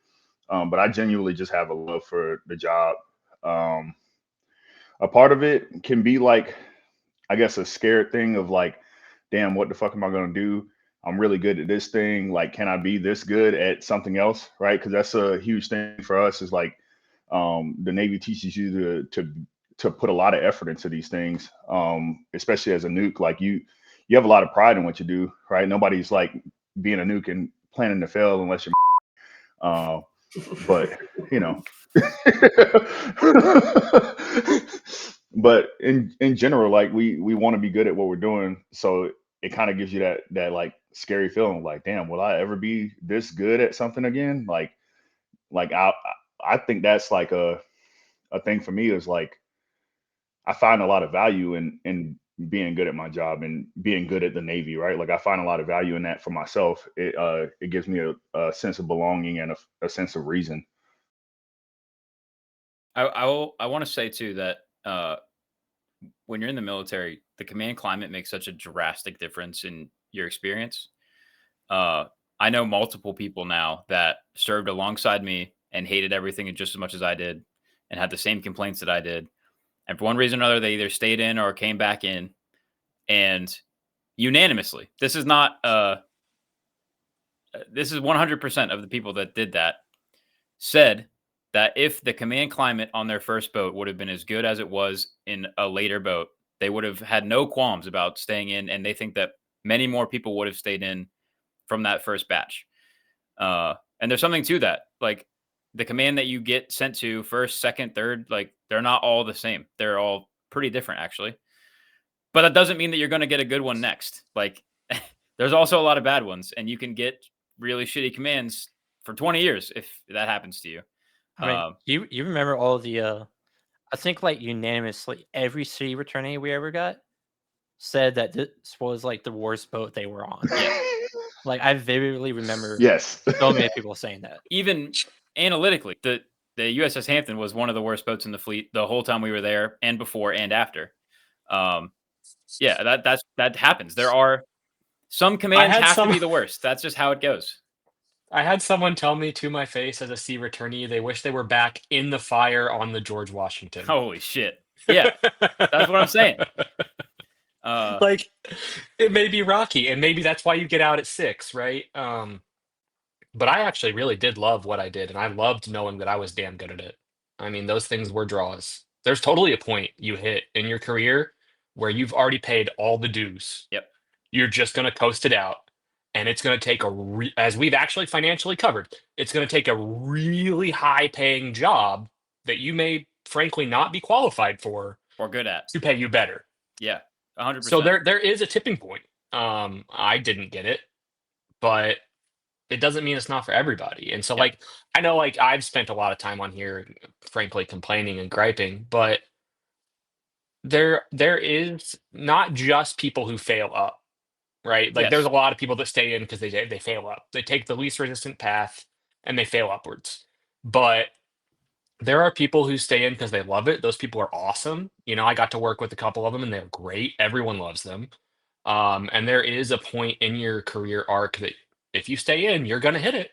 But I genuinely just have a love for the job. A part of it can be like, I guess, a scared thing of like, damn, what the fuck am I going to do? I'm really good at this thing. Like, can I be this good at something else? Right. Because that's a huge thing for us, is like, the Navy teaches you to put a lot of effort into these things, especially as a nuke. Like, you have a lot of pride in what you do, right? Nobody's like being a nuke and planning to fail unless you're but you know. But in general, like, we want to be good at what we're doing, so it kind of gives you that like scary feeling, like, damn, will I ever be this good at something again? Like I think that's like a thing for me, is like, I find a lot of value in being good at my job and being good at the Navy, right? Like, I find a lot of value in that for myself. It gives me a sense of belonging and a sense of reason. I want to say too that when you're in the military, the command climate makes such a drastic difference in your experience. I know multiple people now that served alongside me and hated everything just as much as I did and had the same complaints that I did. And for one reason or another, they either stayed in or came back in. And unanimously, this is not this is 100% of the people that did that said that if the command climate on their first boat would have been as good as it was in a later boat, they would have had no qualms about staying in, and they think that many more people would have stayed in from that first batch. And there's something to that. Like the command that you get sent to first, second, third, like they're not all the same. They're all pretty different, actually. But that doesn't mean that you're going to get a good one next. Like there's also a lot of bad ones, and you can get really shitty commands for 20 years if that happens to you. I mean, you remember all the I think like unanimously every sea returnee we ever got said that this was like the worst boat they were on. Yeah. Like I vividly remember Yes. so many people saying that. Even analytically, the USS Hampton was one of the worst boats in the fleet the whole time we were there, and before and after. Yeah, that happens. There are some commands have to be the worst. That's just how it goes. I had someone tell me to my face as a sea returnee they wish they were back in the fire on the George Washington. Holy shit. Yeah, that's what I'm saying. Like, it may be rocky, and maybe that's why you get out at 6, right? But I actually really did love what I did, and I loved knowing that I was damn good at it. I mean, those things were draws. There's totally a point you hit in your career where you've already paid all the dues. Yep. You're just going to coast it out. And it's going to take as we've actually financially covered, it's going to take a really high paying job that you may frankly not be qualified for or good at to pay you better. Yeah, 100%. So there is a tipping point. I didn't get it, but it doesn't mean it's not for everybody. And so like, I know like I've spent a lot of time on here, frankly, complaining and griping, but there is not just people who fail up. Right? Like there's a lot of people that stay in because they fail up. They take the least resistant path and they fail upwards. But there are people who stay in because they love it. Those people are awesome. You know, I got to work with a couple of them and they're great. Everyone loves them. And there is a point in your career arc that if you stay in, you're going to hit it,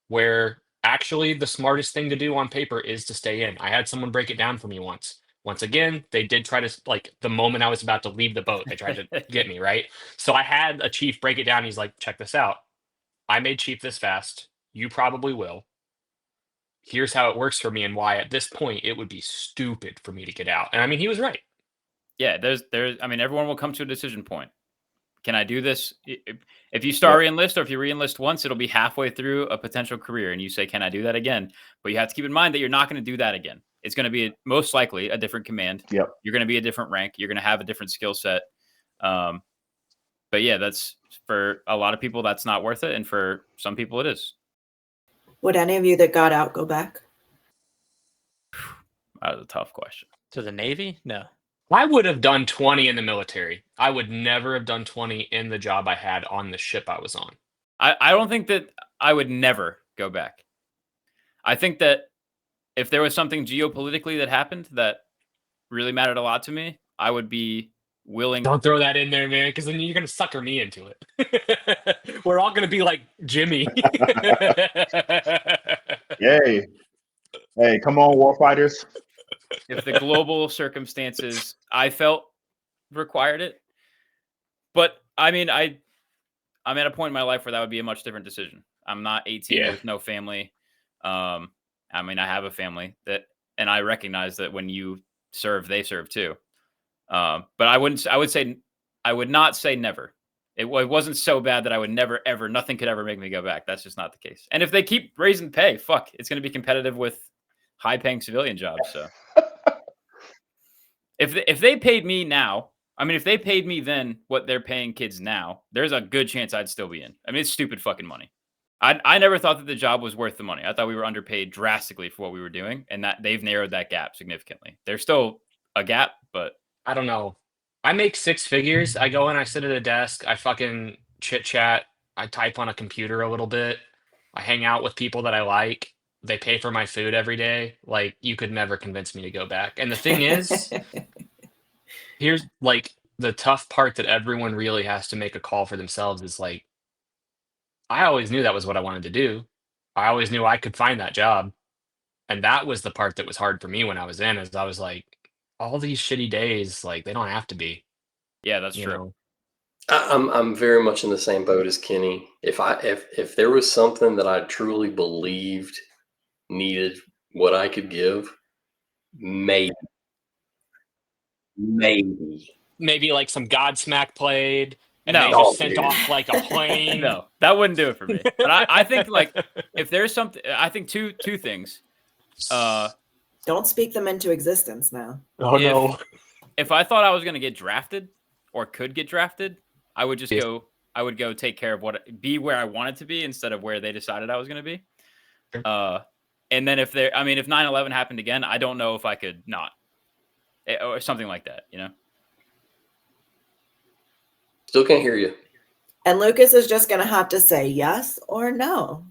where actually the smartest thing to do on paper is to stay in. I had someone break it down for me once. Once again, they did try to, like, the moment I was about to leave the boat, they tried to get me, right? So I had a chief break it down. He's like, check this out. I made chief this fast. You probably will. Here's how it works for me and why at this point it would be stupid for me to get out. And I mean, he was right. Yeah, I mean, everyone will come to a decision point. Can I do this? If you start re-enlist, or if you re-enlist once, it'll be halfway through a potential career. And you say, can I do that again? But you have to keep in mind that you're not going to do that again. It's going to be most likely a different command. Yep. You're going to be a different rank. You're going to have a different skill set. But yeah, that's for a lot of people, that's not worth it. And for some people it is. Would any of you that got out go back? That was a tough question. To the Navy? No. I would have done 20 in the military. I would never have done 20 in the job I had on the ship I was on. I don't think that I would never go back. I think that if there was something geopolitically that happened that really mattered a lot to me, I would be willing. Don't throw that in there, man, because then you're going to sucker me into it. We're all going to be like Jimmy. Yay. Hey, come on, warfighters. If the global circumstances I felt required it. But I mean, I'm at a point in my life where that would be a much different decision. I'm not 18 with no family. I mean, I have a family and I recognize that when you serve, they serve too. But I would not say never. It wasn't so bad that I would never, ever, nothing could ever make me go back. That's just not the case. And if they keep raising pay, it's going to be competitive with high paying civilian jobs. So if they paid me now, I mean, if they paid me then what they're paying kids now, there's a good chance I'd still be in. I mean, it's stupid fucking money. I never thought that the job was worth the money. I thought we were underpaid drastically for what we were doing, and that they've narrowed that gap significantly. There's still a gap, but I don't know. I make 6 figures. I go in, I sit at a desk, I fucking chit chat, I type on a computer a little bit, I hang out with people that I like. They pay for my food every day. Like, you could never convince me to go back. And the thing is, here's like the tough part that everyone really has to make a call for themselves is like, I always knew that was what I wanted to do. I always knew I could find that job. And that was the part that was hard for me when I was in, is I was like, all these shitty days, like they don't have to be. Yeah, that's You true. know? I'm very much in the same boat as Kenny. If there was something that I truly believed needed what I could give, maybe. Maybe like some Godsmack played, and No. they just Oh, sent dude. off like a plane. No, that wouldn't do it for me. But I think like if there's something, I think two things. Don't speak them into existence now. Oh no. If I thought I was going to get drafted or could get drafted, I would just Yes. go. I would go take care of be where I wanted to be instead of where they decided I was going to be. Sure. And then if 9/11 happened again, I don't know if I could not, or something like that. You know. Still can't hear you. And Lucas is just going to have to say yes or no.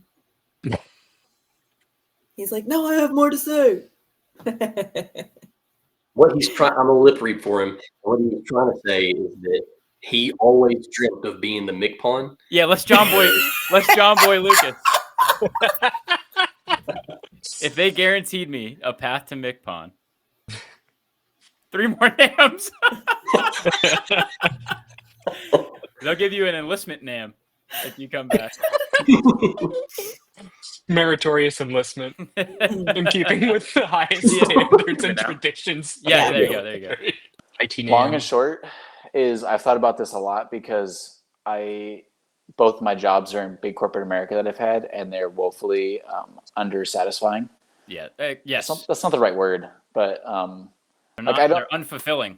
He's like, no, I have more to say. What he's trying, I'm a lip read for him. What he's trying to say is that he always dreamt of being the McPawn. Yeah, let's John Boy Lucas. If they guaranteed me a path to McPawn, 3 more names. They'll give you an enlistment name if you come back. Meritorious enlistment in keeping with the highest standards and traditions. Yeah, there you go. IT name. Long and short is I've thought about this a lot because both my jobs are in big corporate America that I've had, and they're woefully under-satisfying. Yeah. Yes. That's not the right word, but they're unfulfilling.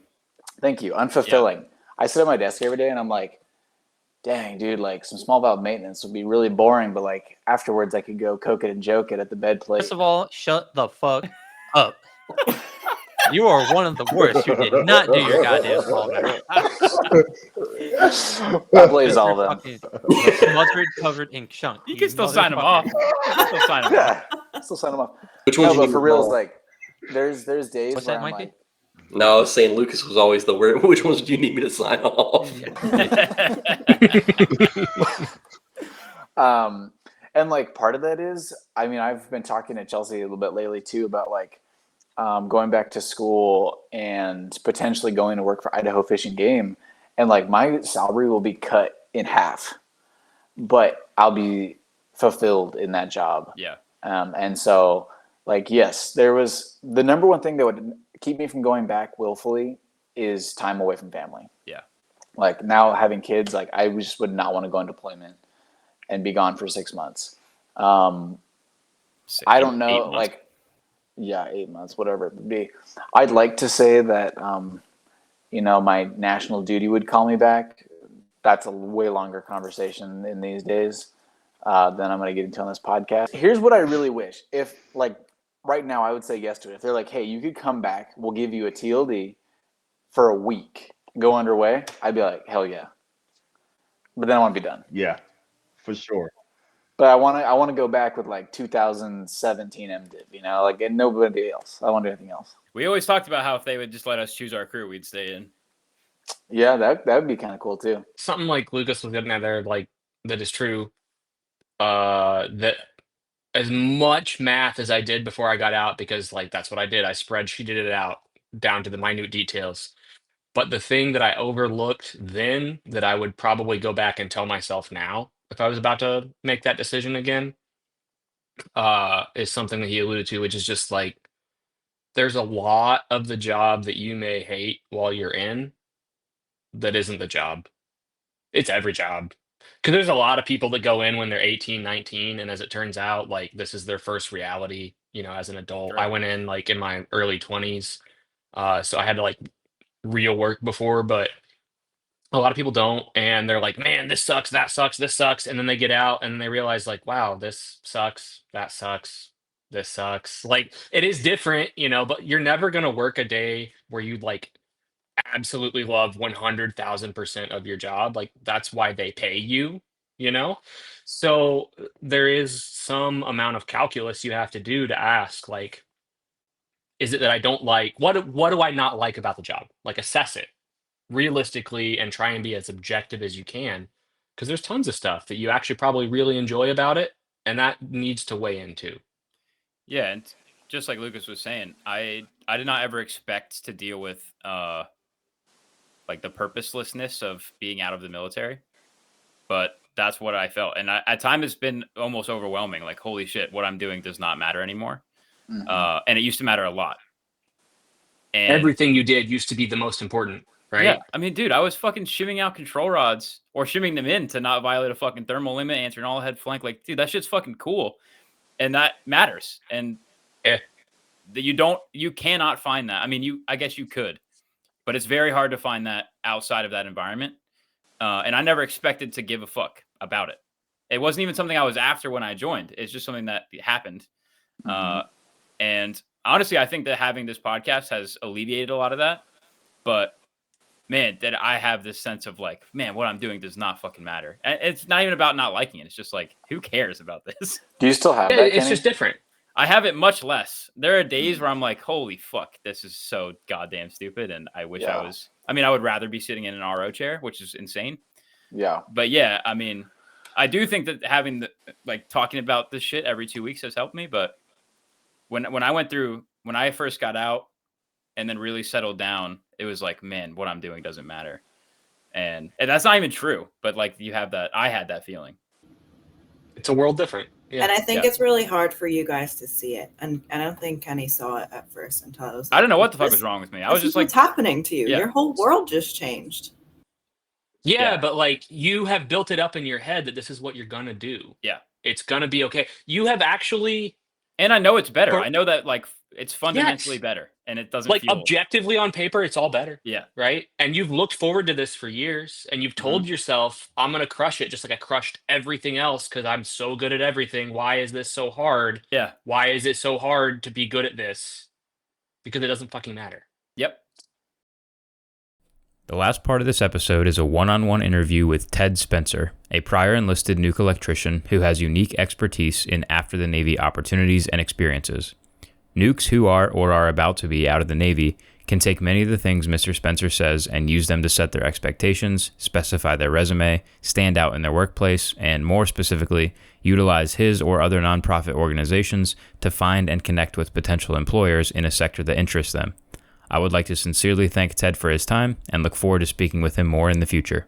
Thank you. Unfulfilling. Yeah. I sit at my desk every day and I'm like, dang, dude, like some small valve maintenance would be really boring, but like afterwards I could go coke it and joke it at the bed plate. First of all, shut the fuck up. You are one of the worst. You did not do your goddamn small valve. I blaze all of them. Smothered, covered in chunk. You can still sign them off. Still sign them off. Which one? But for real, is like there's days What's where that, I'm Mikey? like, No, I was saying Lucas was always the word. Which ones do you need me to sign off? And like part of that is, I mean, I've been talking to Chelsea a little bit lately too about like going back to school and potentially going to work for Idaho Fish and Game, and like my salary will be cut in half, but I'll be fulfilled in that job. Yeah. And so like, yes, there was the number one thing that would keep me from going back willfully is time away from family. Yeah. Like now having kids, like I just would not want to go on deployment and be gone for 6 months. I don't know, like, yeah, 8 months, whatever it would be. I'd like to say that, my national duty would call me back. That's a way longer conversation in these days than I'm going to get into on this podcast. Here's what I really wish. If, like, right now I would say yes to it. If they're like, hey, you could come back, we'll give you a TLD for a week, go underway, I'd be like, hell yeah. But then I want to be done. Yeah, for sure. But I want to go back with like 2017 MDiv, like, and nobody else. I want to do anything else. We always talked about how if they would just let us choose our crew, we'd stay in. Yeah, that would be kind of cool too. Something like Lucas was getting at there, like that is true. That as much math as I did before I got out, because like that's what I did. I spreadsheeted it out down to the minute details. But the thing that I overlooked then that I would probably go back and tell myself now, if I was about to make that decision again, is something that he alluded to, which is just like, there's a lot of the job that you may hate while you're in that isn't the job. It's every job. Because there's a lot of people that go in when they're 18, 19, and as it turns out, like this is their first reality, as an adult. Right. I went in like in my early 20s, so I had to like real work before, but a lot of people don't, and they're like, man, this sucks, that sucks, this sucks, and then they get out and they realize like, wow, this sucks, that sucks, this sucks. Like it is different, but you're never going to work a day where you like absolutely love 100,000% of your job. Like that's why they pay you, so there is some amount of calculus you have to do to ask, like, is it that I don't like, what do I not like about the job? Like assess it realistically and try and be as objective as you can. Because there's tons of stuff that you actually probably really enjoy about it, and that needs to weigh in too. Yeah, and just like Lucas was saying, I did not ever expect to deal with like the purposelessness of being out of the military, but that's what I felt, and at times it's been almost overwhelming. Like, holy shit, what I'm doing does not matter anymore, and it used to matter a lot. And Everything you did used to be the most important, right? yeah, I mean, dude, I was fucking shimming out control rods or shimming them in to not violate a fucking thermal limit, answering all head flank. Like, dude, that shit's fucking cool, and that matters. And Yeah. you cannot find that. I mean, I guess you could, but it's very hard to find that outside of that environment. And I never expected to give a fuck about it. It wasn't even something I was after when I joined. It's just something that happened. And honestly, I think that having this podcast has alleviated a lot of that. But man, that I have this sense of like, man, what I'm doing does not fucking matter. And it's not even about not liking it. It's just like, who cares about this? Do you still have that, It's Kenny? just different. I have it much less. There are days where I'm like, holy fuck, this is so goddamn stupid. And I wish I was, I mean, I would rather be sitting in an RO chair, which is insane. Yeah. But yeah, I mean, I do think that having like talking about this shit every 2 weeks has helped me. But when I first got out and then really settled down, it was like, man, what I'm doing doesn't matter. And that's not even true. But like I had that feeling. It's a world different. Yeah. And I think it's really hard for you guys to see it. And I don't think Kenny saw it at first until I was like, I don't know what the fuck was wrong with me. I was just like, what's happening to you? Yeah. Your whole world just changed. Yeah, but like you have built it up in your head that this is what you're gonna do. Yeah. It's gonna be okay. You have actually, and I know it's better. I know that like it's fundamentally better, and it doesn't like feel objectively on paper, it's all better. Yeah. Right. And you've looked forward to this for years, and you've told yourself, I'm gonna crush it, just like I crushed everything else because I'm so good at everything. Why is this so hard? Yeah. Why is it so hard to be good at this? Because it doesn't fucking matter. Yep. The last part of this episode is a one-on-one interview with Ted Spencer, a prior enlisted nuke electrician who has unique expertise in after-the-Navy opportunities and experiences. Nukes who are or are about to be out of the Navy can take many of the things Mr. Spencer says and use them to set their expectations, specify their resume, stand out in their workplace, and more specifically, utilize his or other nonprofit organizations to find and connect with potential employers in a sector that interests them. I would like to sincerely thank Ted for his time and look forward to speaking with him more in the future.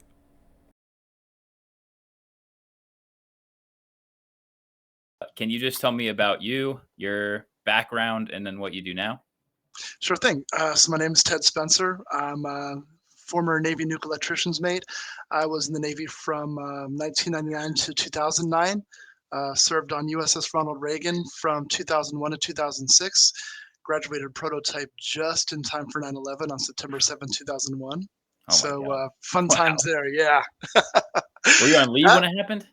Can you just tell me about you, your background, and then what you do now? Sure thing. So my name is Ted Spencer. I'm a former Navy nuke electrician's mate. I was in the Navy from 1999 to 2009. Served on USS Ronald Reagan from 2001 to 2006. Graduated prototype just in time for 9/11 on September 7, 2001. So fun times there, yeah. Were you on leave when it happened?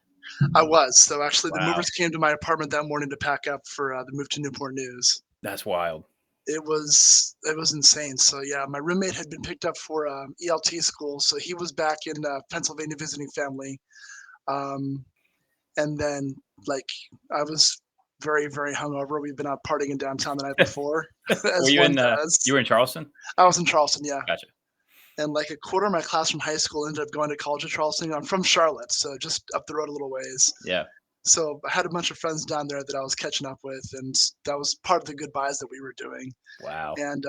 I was. So actually the movers came to my apartment that morning to pack up for the move to Newport News. That's wild. It was insane. So yeah, my roommate had been picked up for ELT school. So he was back in Pennsylvania visiting family. And then like I was very, very hungover. We've been out partying in downtown the night before. Were you you were in Charleston? I was in Charleston, yeah. Gotcha. And like a quarter of my class from high school ended up going to college at Charleston. I'm from Charlotte, so just up the road a little ways. Yeah. So I had a bunch of friends down there that I was catching up with, and that was part of the goodbyes that we were doing. Wow. And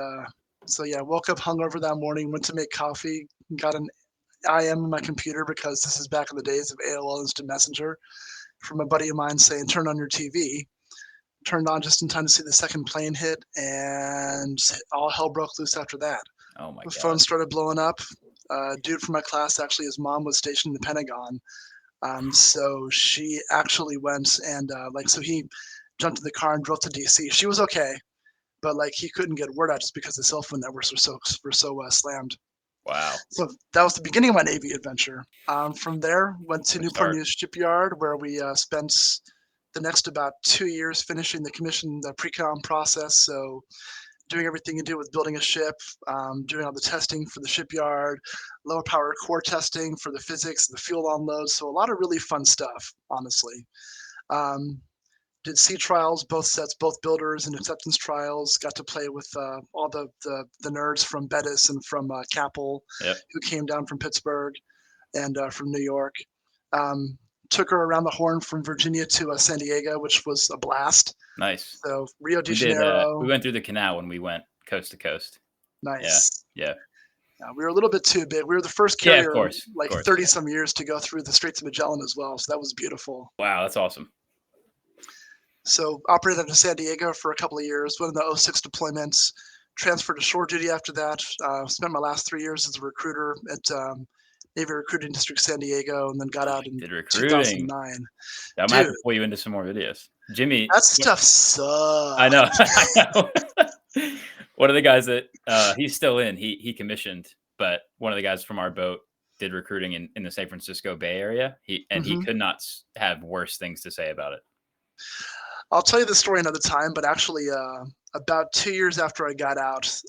so yeah, woke up hungover that morning, went to make coffee, got an IM on my computer because this is back in the days of AOL Instant Messenger, from a buddy of mine saying, turn on your TV. Turned on just in time to see the second plane hit, and all hell broke loose after that. Oh my God. The phone started blowing up. Dude from my class, actually, his mom was stationed in the Pentagon. So she actually went and so he jumped in the car and drove to DC. She was okay, but like he couldn't get word out just because the cell phone networks were so slammed. Wow. So that was the beginning of my Navy adventure. From there, went to Newport News Shipyard, where we spent the next about 2 years finishing the pre-com process. So doing everything you do with building a ship, doing all the testing for the shipyard, lower power core testing for the physics, the fuel unload. So a lot of really fun stuff, honestly. Did sea trials, both sets, both builders and acceptance trials. Got to play with all the nerds from Bettis and from Capel, who came down from Pittsburgh and from New York. Took her around the horn from Virginia to San Diego, which was a blast. Nice. So Rio de We Janeiro. went through the canal when we went coast to coast. Nice. Yeah. We were a little bit too big. We were the first Yeah, carrier of course. in like 30 some years to go through the Straits of Magellan as well. So that was beautiful. Wow, that's awesome. So operated out of San Diego for a couple of years, went in the 06 deployments, transferred to shore duty after that. Spent my last 3 years as a recruiter at Navy Recruiting District San Diego, and then got out in 2009. I'm Dude, have to pull you into some more videos. Jimmy. that stuff sucks. I know. One of the guys that he's still in, he commissioned, but one of the guys from our boat did recruiting in the San Francisco Bay Area. He could not have worse things to say about it. I'll tell you the story another time, but actually about 2 years after I got out,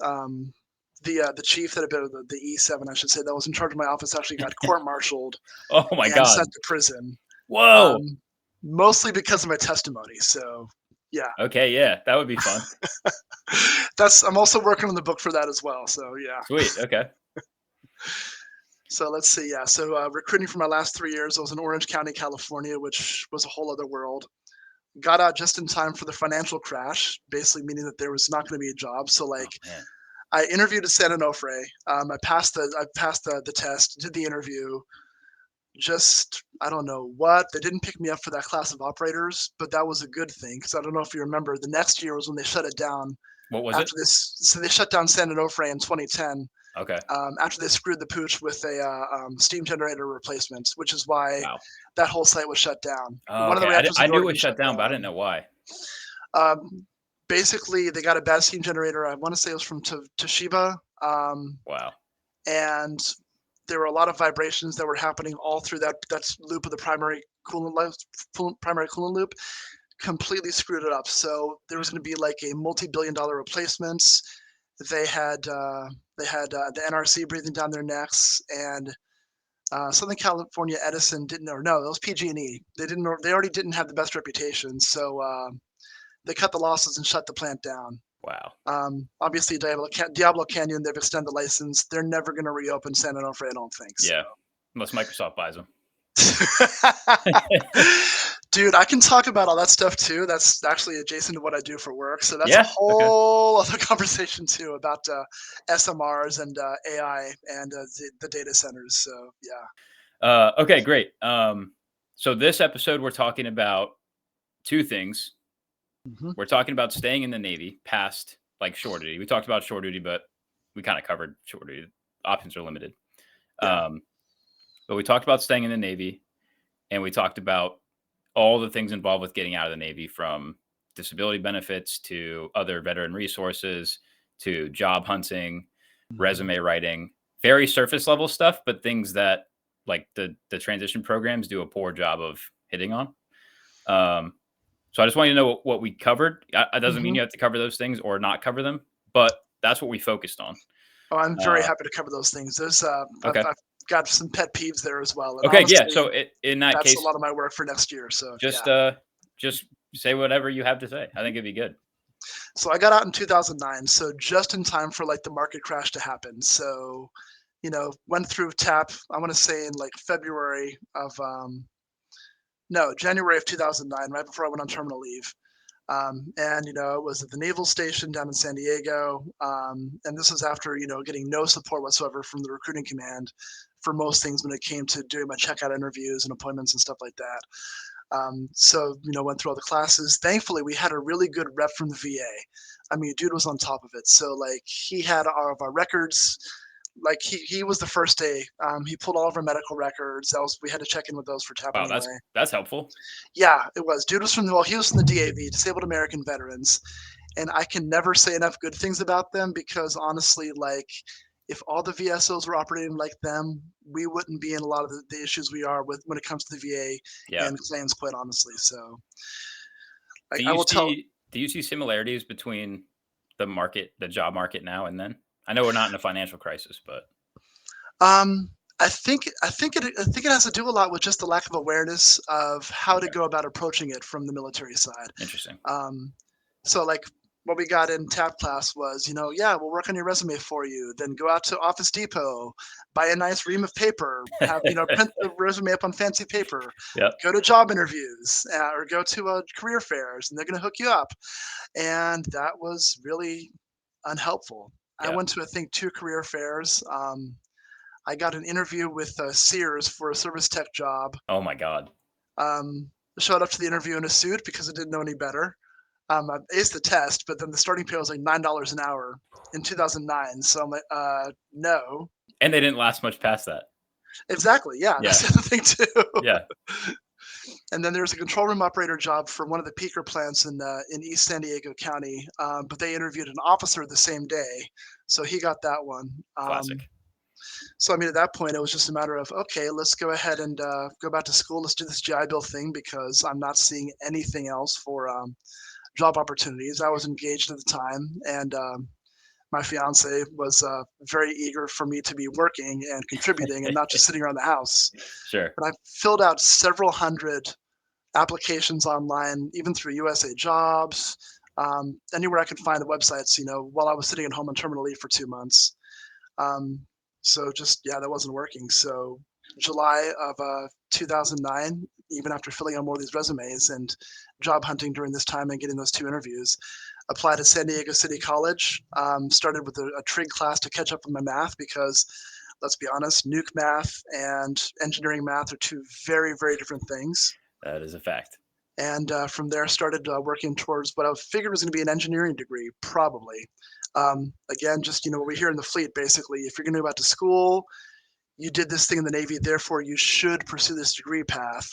the chief that had been the E7, I should say, that was in charge of my office actually got court-martialed. Oh my and God. sent to prison. Whoa. Mostly because of my testimony. So yeah. Okay, yeah, that would be fun. I'm also working on the book for that as well. So yeah. Sweet. Okay. So let's see. Yeah. So recruiting for my last 3 years, I was in Orange County, California, which was a whole other world. Got out just in time for the financial crash, basically meaning that there was not going to be a job. So like, I interviewed at San Onofre. I passed the test, did the interview. Just, I don't know what, they didn't pick me up for that class of operators, but that was a good thing because I don't know if you remember, the next year was when they shut it down. What was it? So they shut down San Onofre in 2010. Okay. After they screwed the pooch with a steam generator replacement, which is why that whole site was shut down. One of the reactors I knew it was shut down, but I didn't know why. Basically, they got a bad steam generator. I want to say it was from Toshiba. Wow. And there were a lot of vibrations that were happening all through that loop of the primary coolant loop. Completely screwed it up. So there was going to be like a multi-billion-dollar replacements. They had the NRC breathing down their necks, and Southern California Edison didn't, or no, it was PG&E. They already didn't have the best reputation, so they cut the losses and shut the plant down. Wow. Obviously, Diablo Canyon, they've extended the license. They're never going to reopen San Onofre, I don't think. So. Yeah, unless Microsoft buys them. Dude, I can talk about all that stuff too. That's actually adjacent to what I do for work. So that's a whole other conversation too about SMRs and AI and the data centers. So yeah. Okay, great. So this episode, we're talking about two things. Mm-hmm. We're talking about staying in the Navy past like shore duty. We talked about shore duty, but we kind of covered shore duty. Options are limited. Yeah. But we talked about staying in the Navy, and we talked about all the things involved with getting out of the Navy, from disability benefits to other veteran resources to job hunting, resume writing, very surface level stuff, but things that like the transition programs do a poor job of hitting on. So I just want you to know what we covered. It doesn't mean you have to cover those things or not cover them, but that's what we focused on. Oh, I'm very happy to cover those things. There's okay. I've got some pet peeves there as well. And okay, honestly, yeah. So in that case, that's a lot of my work for next year. So just say whatever you have to say. I think it'd be good. So I got out in 2009, so just in time for like the market crash to happen. So, went through TAP, I want to say in like January of 2009, right before I went on terminal leave. And, it was at the Naval Station down in San Diego. And this was after, getting no support whatsoever from the recruiting command for most things when it came to doing my checkout interviews and appointments and stuff like that. So, went through all the classes. Thankfully, we had a really good rep from the VA. I mean, dude was on top of it. So, like, he had all of our records. Like, he was the first day. He pulled all of our medical records. We had to check in with those for TAP. Wow, anyway. that's helpful. Yeah, it was. Dude was he was from the DAV, Disabled American Veterans. And I can never say enough good things about them because, honestly, like, if all the VSOs were operating like them, we wouldn't be in a lot of the issues we are with when it comes to the VA and claims, quite honestly. So, like, do you see similarities between the job market now and then? I know we're not in a financial crisis, but I think it has to do a lot with just the lack of awareness of how to go about approaching it from the military side. Interesting. So, like, what we got in TAP class was, yeah, we'll work on your resume for you. Then go out to Office Depot, buy a nice ream of paper, have, print the resume up on fancy paper, Yep. go to job interviews or go to career fairs, and they're going to hook you up. And that was really unhelpful. I Yeah. went to, I think, 2 career fairs. I got an interview with Sears for a service tech job. Oh my God. Showed up to the interview in a suit because I didn't know any better. I aced the test, but then the starting pay was like $9 an hour in 2009. So I'm like, no. And they didn't last much past that. Exactly. Yeah, Yeah. that's the other thing too. Yeah. And then there's a control room operator job for one of the peaker plants in East San Diego County, but they interviewed an officer the same day, so he got that one. Classic. So I mean, at that point, it was just a matter of, okay, let's go ahead and go back to school. Let's do this GI Bill thing because I'm not seeing anything else for job opportunities. I was engaged at the time, and my fiance was very eager for me to be working and contributing and not just sitting around the house. Sure. But I filled out several hundred applications online, even through USA Jobs, anywhere I could find the websites, while I was sitting at home on terminal leave for 2 months. So just, yeah, that wasn't working. So July of 2009, even after filling out more of these resumes and job hunting during this time and getting those 2 interviews, applied to San Diego City College, started with a trig class to catch up on my math because, let's be honest, nuke math and engineering math are 2 very, very different things. That is a fact. And from there, started working towards what I figured was going to be an engineering degree, probably. Again, just, what we hear in the fleet, basically, if you're going to go back to school, you did this thing in the Navy, therefore you should pursue this degree path.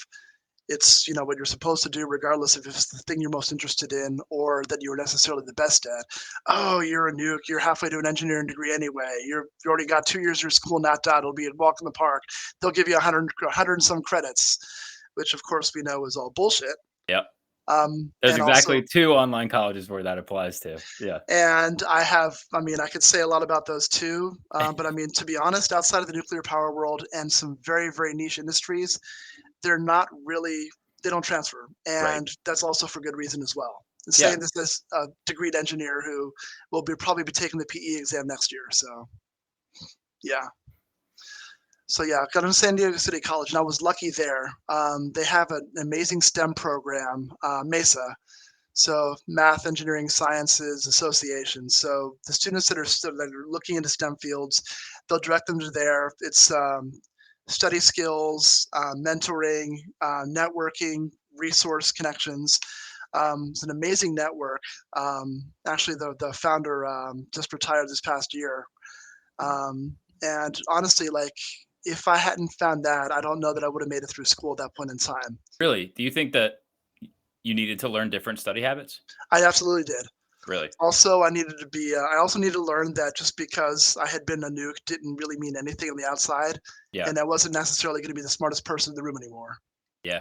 It's, what you're supposed to do, regardless if it's the thing you're most interested in or that you're necessarily the best at. Oh, you're a nuke. You're halfway to an engineering degree anyway. You already got 2 years of your school knocked out. It'll be a walk in the park. They'll give you 100 and some credits, which of course we know is all bullshit. Yep. There's exactly also 2 online colleges where that applies to. Yeah. And I could say a lot about those too. But I mean, to be honest, outside of the nuclear power world and some very, very niche industries, they're not really, they don't transfer. And that's also for good reason as well. Saying this as a degreed engineer who will probably be taking the PE exam next year. So, yeah. So yeah, got into San Diego City College, and I was lucky there. They have an amazing STEM program, MESA, so Math, Engineering, Sciences Association. So the students that are looking into STEM fields, they'll direct them to there. It's study skills, mentoring, networking, resource connections. It's an amazing network. Actually, the founder just retired this past year. And honestly, if I hadn't found that, I don't know that I would have made it through school at that point in time. Really? Do you think that you needed to learn different study habits? I absolutely did. Really? Also, I also needed to learn that just because I had been a nuke didn't really mean anything on the outside. Yeah. And I wasn't necessarily going to be the smartest person in the room anymore. Yeah.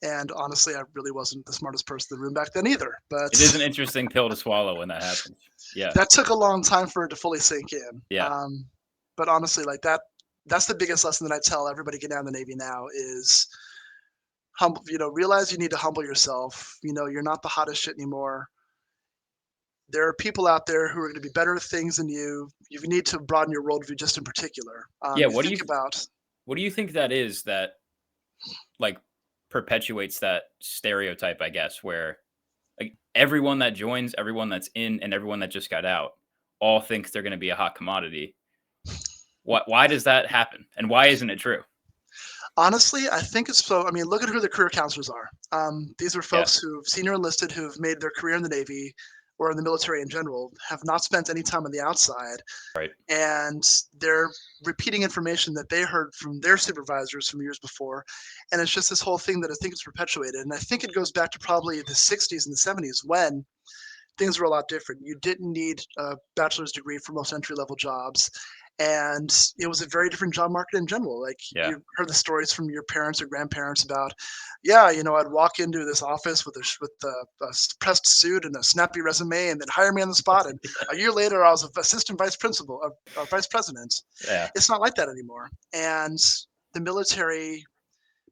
And honestly, I really wasn't the smartest person in the room back then either. But it is an interesting pill to swallow when that happens. Yeah. That took a long time for it to fully sink in. Yeah. But honestly, that's the biggest lesson that I tell everybody getting out of the Navy now is realize you need to humble yourself. You're not the hottest shit anymore. There are people out there who are going to be better at things than you. You need to broaden your worldview just in particular. What do you think that is that perpetuates that stereotype, I guess, where everyone that joins, everyone that's in, and everyone that just got out all thinks they're going to be a hot commodity? Why does that happen? And why isn't it true? Honestly, I think it's so. I mean, look at who the career counselors are. These are folks who've senior enlisted, who've made their career in the Navy or in the military in general, have not spent any time on the outside. Right. And they're repeating information that they heard from their supervisors from years before. And it's just this whole thing that I think is perpetuated. And I think it goes back to probably the 60s and the 70s when things were a lot different. You didn't need a bachelor's degree for most entry-level jobs. And it was a very different job market in general. You heard the stories from your parents or grandparents about, I'd walk into this office with a pressed suit and a snappy resume, and then hire me on the spot. And a year later, I was an assistant vice principal, or vice president. Yeah. It's not like that anymore. And the military,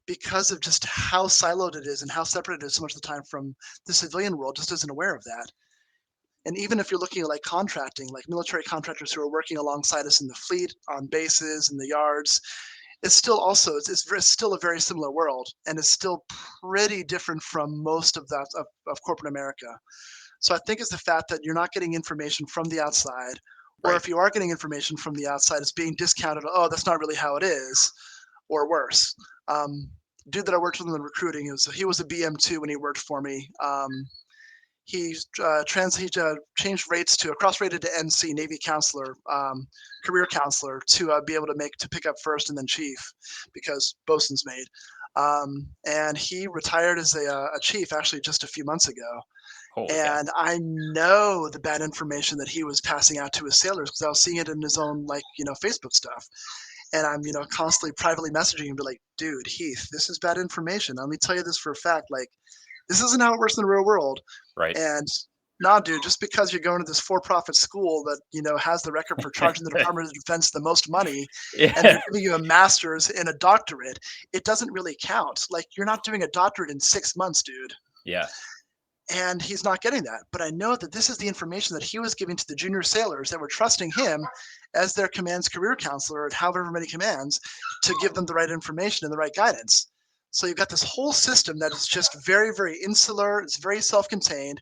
because of just how siloed it is and how separate it is so much of the time from the civilian world, just isn't aware of that. And even if you're looking at like contracting, like military contractors who are working alongside us in the fleet, on bases, in the yards, it's still also it's still a very similar world, and it's still pretty different from most of that of corporate America. So I think it's the fact that you're not getting information from the outside, or Right. if you are getting information from the outside, it's being discounted. Oh, that's not really how it is, or worse. Dude that I worked with in recruiting, he was a BM2 when he worked for me. He changed rates to cross-rated to NC, Navy counselor, career counselor, to be able to pick up first and then chief, because bosun's made. And he retired as a chief actually just a few months ago. Holy cow. And I know the bad information that he was passing out to his sailors, because I was seeing it in his own Facebook stuff. And I'm constantly privately messaging him, be like, dude, Heath, this is bad information. Let me tell you this for a fact. Like, this isn't how it works in the real world. Right. And nah, dude, just because you're going to this for-profit school that has the record for charging the Department of Defense the most money, and they're giving you a master's and a doctorate, it doesn't really count. Like, you're not doing a doctorate in 6 months, dude. Yeah. And he's not getting that. But I know that this is the information that he was giving to the junior sailors that were trusting him as their command's career counselor at however many commands, to give them the right information and the right guidance. So you've got this whole system that is just very, very insular. It's very self-contained.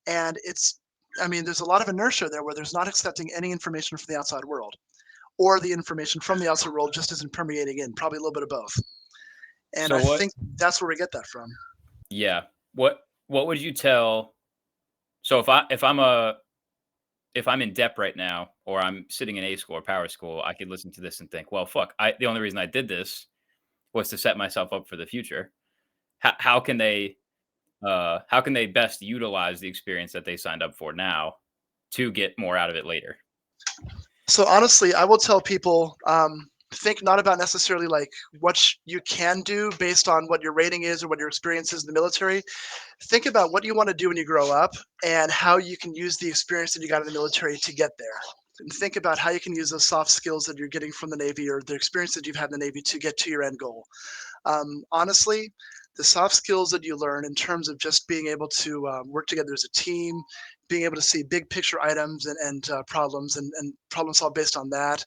And there's a lot of inertia there where there's not accepting any information from the outside world, or the information from the outside world just isn't permeating in, probably a little bit of both. And I think that's where we get that from. Yeah. What would you tell? So if I'm in depth right now, or I'm sitting in A school or power school, I could listen to this and think, well, fuck, the only reason I did this was to set myself up for the future. How can they best utilize the experience that they signed up for now to get more out of it later? So honestly, I will tell people, think not about necessarily like what you can do based on what your rating is or what your experience is in the military. Think about what you want to do when you grow up, and how you can use the experience that you got in the military to get there. And think about how you can use those soft skills that you're getting from the Navy, or the experience that you've had in the Navy, to get to your end goal. Honestly, the soft skills that you learn in terms of just being able to work together as a team, being able to see big picture items and problems, and problem solve based on that.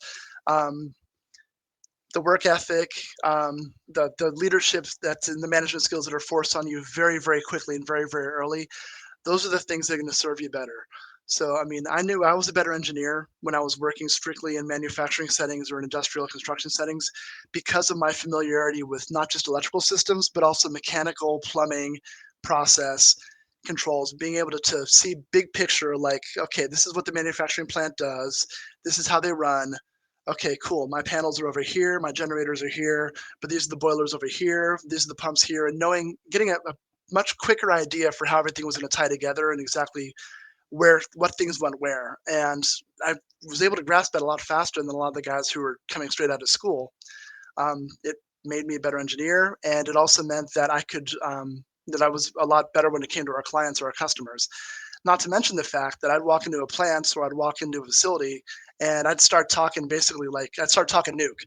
The work ethic, the leadership that's in the management skills that are forced on you very, very quickly and very, very early. Those are the things that are going to serve you better. So, I knew I was a better engineer when I was working strictly in manufacturing settings or in industrial construction settings, because of my familiarity with not just electrical systems, but also mechanical, plumbing, process, controls, being able to see big picture, like, okay, this is what the manufacturing plant does. This is how they run. Okay, cool. My panels are over here. My generators are here, but these are the boilers over here. These are the pumps here. And getting a much quicker idea for how everything was going to tie together, and exactly what things went where. And I was able to grasp that a lot faster than a lot of the guys who were coming straight out of school. It made me a better engineer, and it also meant that that I was a lot better when it came to our clients or our customers. Not to mention the fact that I'd walk into a plant, or I'd walk into a facility, and I'd start talking nuke.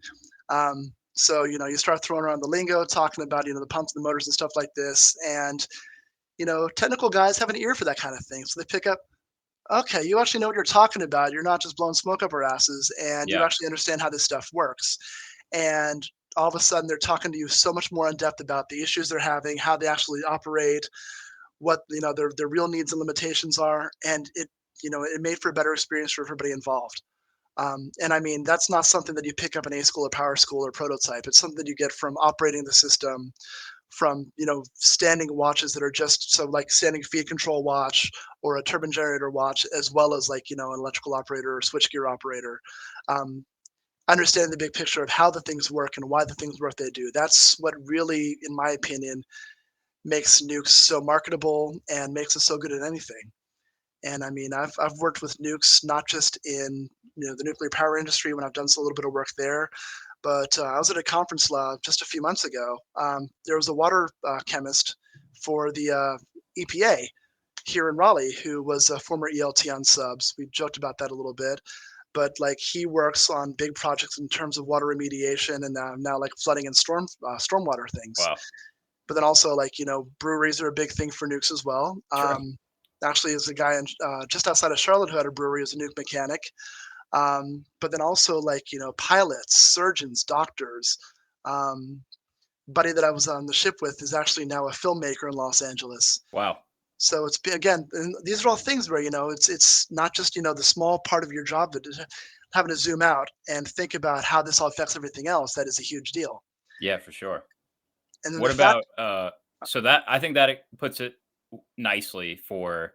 So, you start throwing around the lingo, talking about, the pumps and the motors and stuff like this. And, technical guys have an ear for that kind of thing. So they pick up, okay, you actually know what you're talking about. You're not just blowing smoke up our asses, and you Yeah. actually understand how this stuff works. And all of a sudden they're talking to you so much more in depth about the issues they're having, how they actually operate, what their real needs and limitations are, and it made for a better experience for everybody involved. And that's not something that you pick up in A school or power school or prototype. It's something that you get from operating the system, from standing watches that are just so, like standing feed control watch or a turbine generator watch, as well as an electrical operator or switchgear operator. Understanding the big picture of how the things work and why the things work they do. That's what really, in my opinion, makes nukes so marketable and makes us so good at anything. And I've worked with nukes not just in the nuclear power industry when I've done a little bit of work there, but I was at a conference lab just a few months ago. There was a water chemist for the EPA here in Raleigh who was a former ELT on subs. We joked about that a little bit, but he works on big projects in terms of water remediation, and now like flooding and stormwater things. Wow. But then also breweries are a big thing for nukes as well. Sure. actually is a guy in, just outside of Charlotte who had a brewery as a nuke mechanic. But then also like, pilots, surgeons, doctors. Buddy that I was on the ship with is actually now a filmmaker in Los Angeles. Wow. So it's again, and these are all things where it's not just the small part of your job, but having to zoom out and think about how this all affects everything else. That is a huge deal. Yeah, for sure. And then What the fact, about so that I think that it puts it nicely for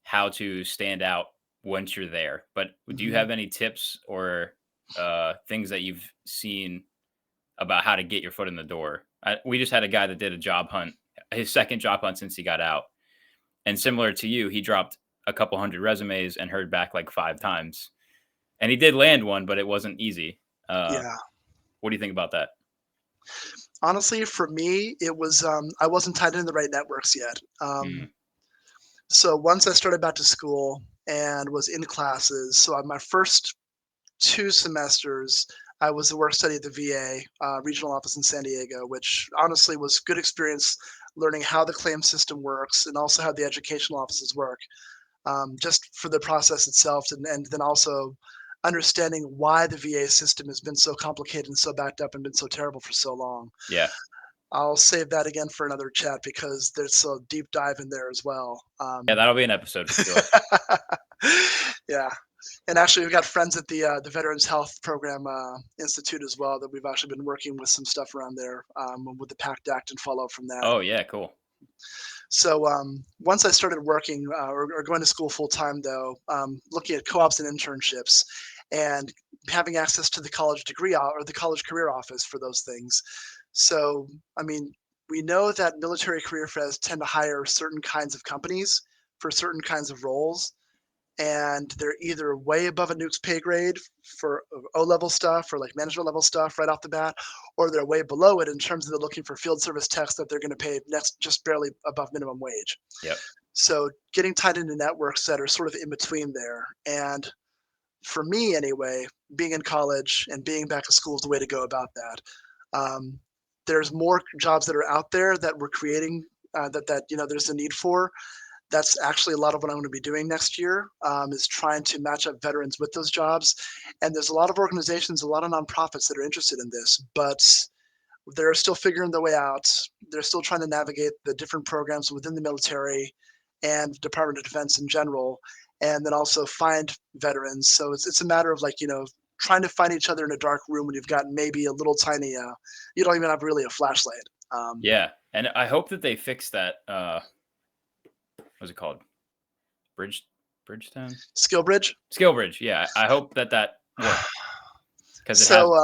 how to stand out once you're there. But do you Mhm. have any tips or things that you've seen about how to get your foot in the door? We just had a guy that did a job hunt, his second job hunt since he got out. And similar to you, he dropped a couple hundred resumes and heard back like 5 times. And he did land one, but it wasn't easy. Yeah. What do you think about that? Honestly, for me, it was I wasn't tied into the right networks yet. So once I started back to school and was in classes, so my first 2 semesters, I was a work study at the VA regional office in San Diego, which honestly was good experience learning how the claim system works and also how the educational offices work, just for the process itself, and then also understanding why the VA system has been so complicated and so backed up and been so terrible for so long. Yeah. I'll save that again for another chat because there's a deep dive in there as well. Yeah, that'll be an episode for sure. Yeah. And actually, we've got friends at the Veterans Health Program Institute as well that we've actually been working with some stuff around there with the PACT Act and follow from that. Oh, yeah, cool. So once I started working or going to school full time, though, looking at co-ops and internships and having access to the college degree or the college career office for those things. So, I mean, we know that military career fairs tend to hire certain kinds of companies for certain kinds of roles. And they're either way above a nuke's pay grade for O-level stuff or like management level stuff right off the bat, or they're way below it in terms of they're looking for field service techs that they're going to pay next just barely above minimum wage. Yep. So getting tied into networks that are sort of in between there. And for me anyway, being in college and being back at school is the way to go about that. There's more jobs that are out there that we're creating that there's a need for. That's actually a lot of what I'm going to be doing next year, is trying to match up veterans with those jobs. And there's a lot of organizations, a lot of nonprofits that are interested in this, but they're still figuring their way out. They're still trying to navigate the different programs within the military and Department of Defense in general, and then also find veterans. So it's a matter of trying to find each other in a dark room when you've got maybe a little tiny, you don't even have really a flashlight. Yeah. And I hope that they fix that. What's it called? Bridgetown? Skillbridge? Skillbridge, yeah. I hope that works. So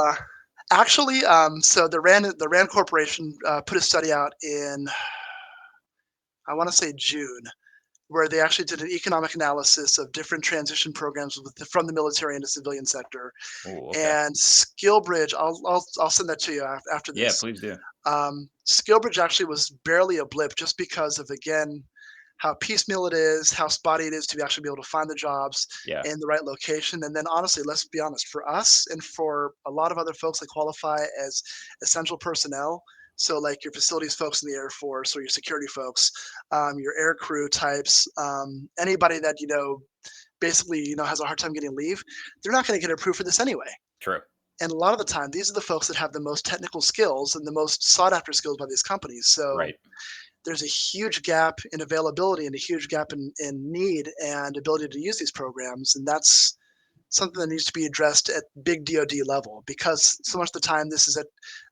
actually, so the RAND Corporation put a study out in, I want to say June, where they actually did an economic analysis of different transition programs from the military into civilian sector. Ooh, okay. And Skillbridge, I'll send that to you after this. Yeah, please do. Skillbridge actually was barely a blip just because of, again, how piecemeal it is, how spotty it is to actually be able to find the jobs in the right location. And then honestly, let's be honest, for us and for a lot of other folks that qualify as essential personnel, so like your facilities folks in the Air Force or your security folks, your air crew types, anybody that, basically, has a hard time getting leave, they're not going to get approved for this anyway. True. And a lot of the time, these are the folks that have the most technical skills and the most sought after skills by these companies. So there's a huge gap in availability and a huge gap in need and ability to use these programs. And that's something that needs to be addressed at big DoD level, because so much of the time this is at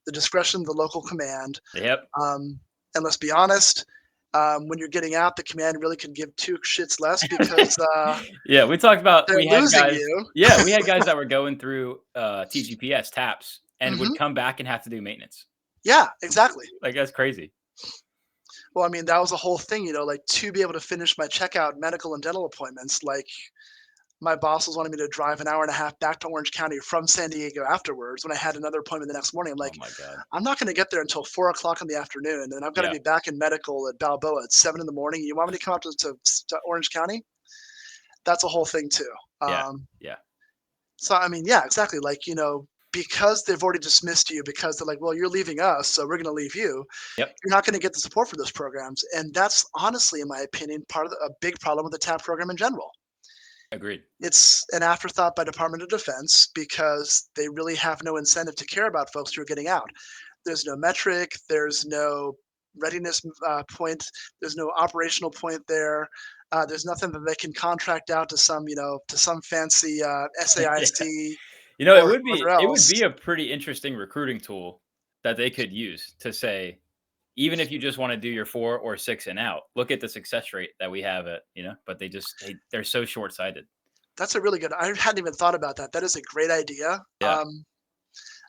the discretion of the local command. Yep. And let's be honest, when you're getting out, the command really can give two shits less because yeah, we talked about they're we had losing guys. you. Yeah, we had guys that were going through TGPS taps and would Mhm. come back and have to do maintenance. Yeah, exactly. Like that's crazy. Well, I mean, that was the whole thing, like to be able to finish my checkout medical and dental appointments, like my boss was wanting me to drive an hour and a half back to Orange County from San Diego afterwards when I had another appointment the next morning. I'm like, oh my God. I'm not going to get there until 4:00 in the afternoon, and I've got to be back in medical at Balboa at 7 in the morning. You want me to come up to Orange County? That's a whole thing too. Yeah. So, I mean, yeah, exactly. Like, because they've already dismissed you because they're like, well, you're leaving us, so we're going to leave you. Yep. You're not going to get the support for those programs, and that's honestly, in my opinion, a big problem with the TAP program in general. Agreed. It's an afterthought by Department of Defense because they really have no incentive to care about folks who are getting out. There's no metric. There's no readiness point. There's no operational point there. There's nothing that they can contract out to some, to some fancy SAIC It or would whoever be else. a pretty interesting recruiting tool that they could use to say, even if you just want to do your 4 or 6 and out, look at the success rate that we have but they're so short-sighted. That's a really good. I hadn't even thought about that. That is a great idea. Yeah.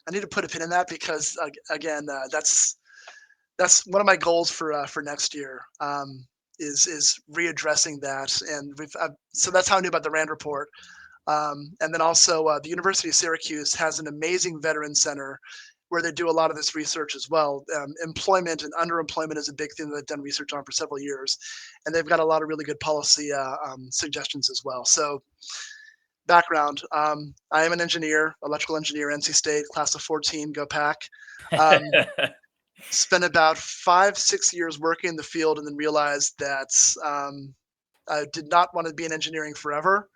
I need to put a pin in that because again, that's one of my goals for next year. Is readdressing that, and so that's how I knew about the Rand report. And then also the University of Syracuse has an amazing veteran center where they do a lot of this research as well. Employment and underemployment is a big thing that they've done research on for several years, and they've got a lot of really good policy suggestions as well. So background, I am an engineer, electrical engineer, NC State, class of 14, go pack. Spent about 5-6 years working in the field and then realized that I did not want to be in engineering forever,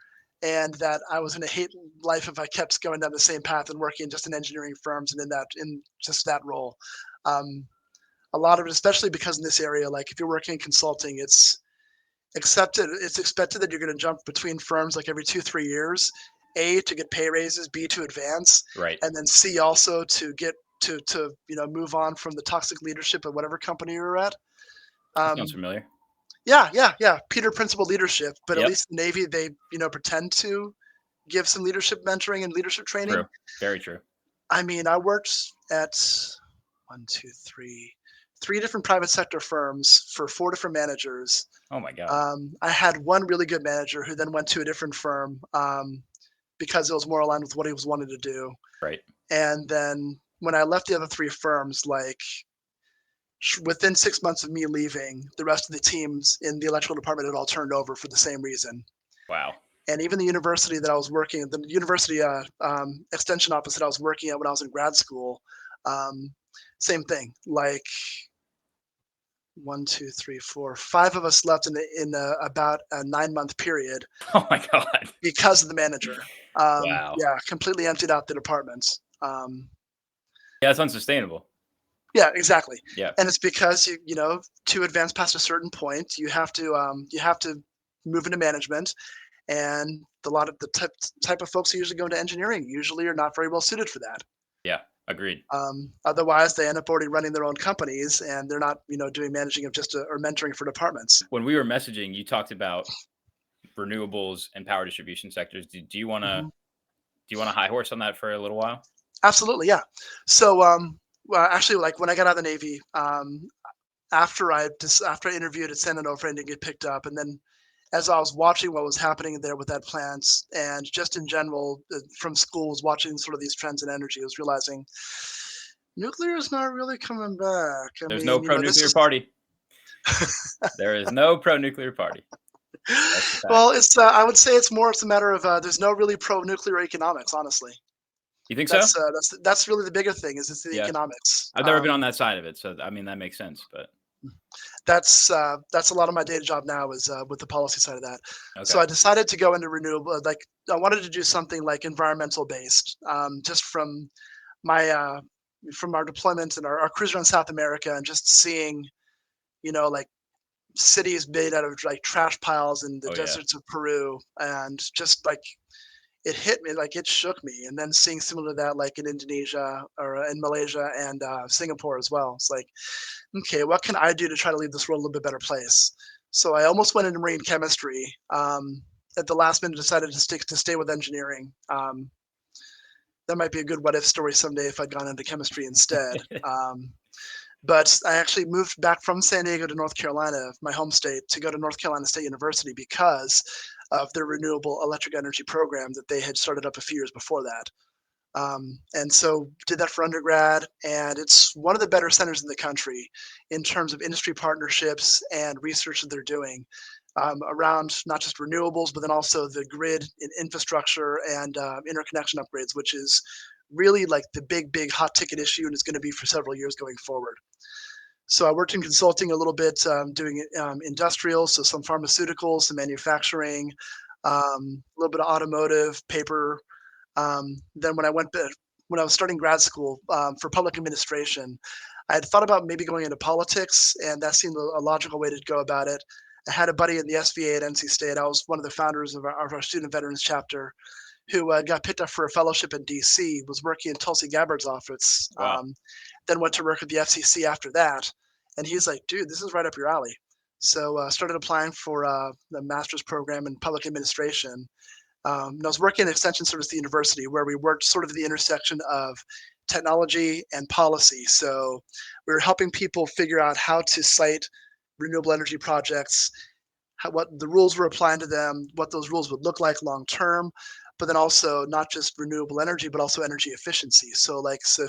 and that I was going to hate life if I kept going down the same path and working just in engineering firms and in just that role. A lot of it, especially because in this area, like if you're working in consulting, it's expected that you're going to jump between firms like every 2-3 years, A, to get pay raises, B, to advance, Right. and then C, also to get to move on from the toxic leadership of whatever company you're at. Sounds familiar. Yeah. Peter Principle leadership, but Yep. at least in the Navy, they pretend to give some leadership mentoring and leadership training. True. Very true. I mean, I worked at 3 different private sector firms for 4 different managers. Oh my God. I had one really good manager who then went to a different firm because it was more aligned with what he was wanting to do. Right. And then when I left the other 3 firms, like within 6 months of me leaving, the rest of the teams in the electrical department had all turned over for the same reason. Wow. And even the university that I was working at, the university extension office that I was working at when I was in grad school, same thing. Like 1, 2, 3, 4, 5 of us left in about a 9-month period. Oh my God. Because of the manager. Wow. Yeah, completely emptied out the departments. Yeah, it's unsustainable. Yeah, exactly. Yeah. And it's because to advance past a certain point, you have to move into management, and a lot of the type of folks who usually go into engineering usually are not very well suited for that. Yeah. Agreed. Otherwise, they end up already running their own companies, and they're not doing managing of or mentoring for departments. When we were messaging, you talked about renewables and power distribution sectors. Do you want to high horse on that for a little while? Absolutely, yeah. So, well, actually, like when I got out of the Navy, after I interviewed at San Onofre and didn't get picked up, and then as I was watching what was happening there with that plant, and just in general from school, was watching sort of these trends in energy, I was realizing nuclear is not really coming back. There's no pro-nuclear party. There is no pro-nuclear party. Well, it's I would say it's a matter of there's no really pro-nuclear economics, honestly. You think so? That's really the bigger thing is it's the economics. I've never been on that side of it, so I mean that makes sense. But that's a lot of my day job now is with the policy side of that. Okay. So I decided to go into renewable. Like I wanted to do something like environmental based, just from my from our deployment and our cruise around South America, and just seeing, like cities made out of like trash piles in the deserts of Peru, and just like it hit me, like it shook me. And then seeing similar to that, like in Indonesia or in Malaysia and Singapore as well. It's like, okay, what can I do to try to leave this world a little bit better place? So I almost went into marine chemistry. At the last minute, decided to stay with engineering. That might be a good what if story someday if I'd gone into chemistry instead. But I actually moved back from San Diego to North Carolina, my home state, to go to North Carolina State University because of their renewable electric energy program that they had started up a few years before that. And so did that for undergrad, and it's one of the better centers in the country in terms of industry partnerships and research that they're doing around not just renewables, but then also the grid and infrastructure and interconnection upgrades, which is really like the big hot ticket issue, and is going to be for several years going forward. So I worked in consulting a little bit, doing industrial, so some pharmaceuticals, some manufacturing, a little bit of automotive, paper. Then when I was starting grad school for public administration, I had thought about maybe going into politics, and that seemed a logical way to go about it. I had a buddy in the SVA at NC State. I was one of the founders of our student veterans chapter, who got picked up for a fellowship in DC, was working in Tulsi Gabbard's office, Wow. then went to work at the FCC after that. And he's like, dude, this is right up your alley. So started applying for the master's program in public administration. And I was working at Extension Service at the university, where we worked sort of at the intersection of technology and policy. So we were helping people figure out how to site renewable energy projects, what the rules were applying to them, what those rules would look like long term, but then also not just renewable energy, but also energy efficiency. So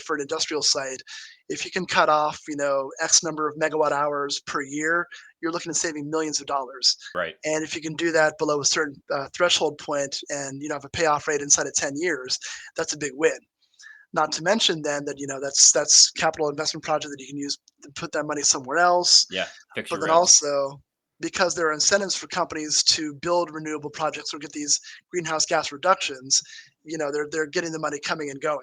for an industrial site, if you can cut off, X number of megawatt hours per year, you're looking at saving millions of dollars. Right. And if you can do that below a certain threshold point, and have a payoff rate inside of 10 years, that's a big win. Not to mention then that that's capital investment project that you can use to put that money somewhere else. Yeah. Fix But your then roads. also, because there are incentives for companies to build renewable projects or get these greenhouse gas reductions, they're getting the money coming and going,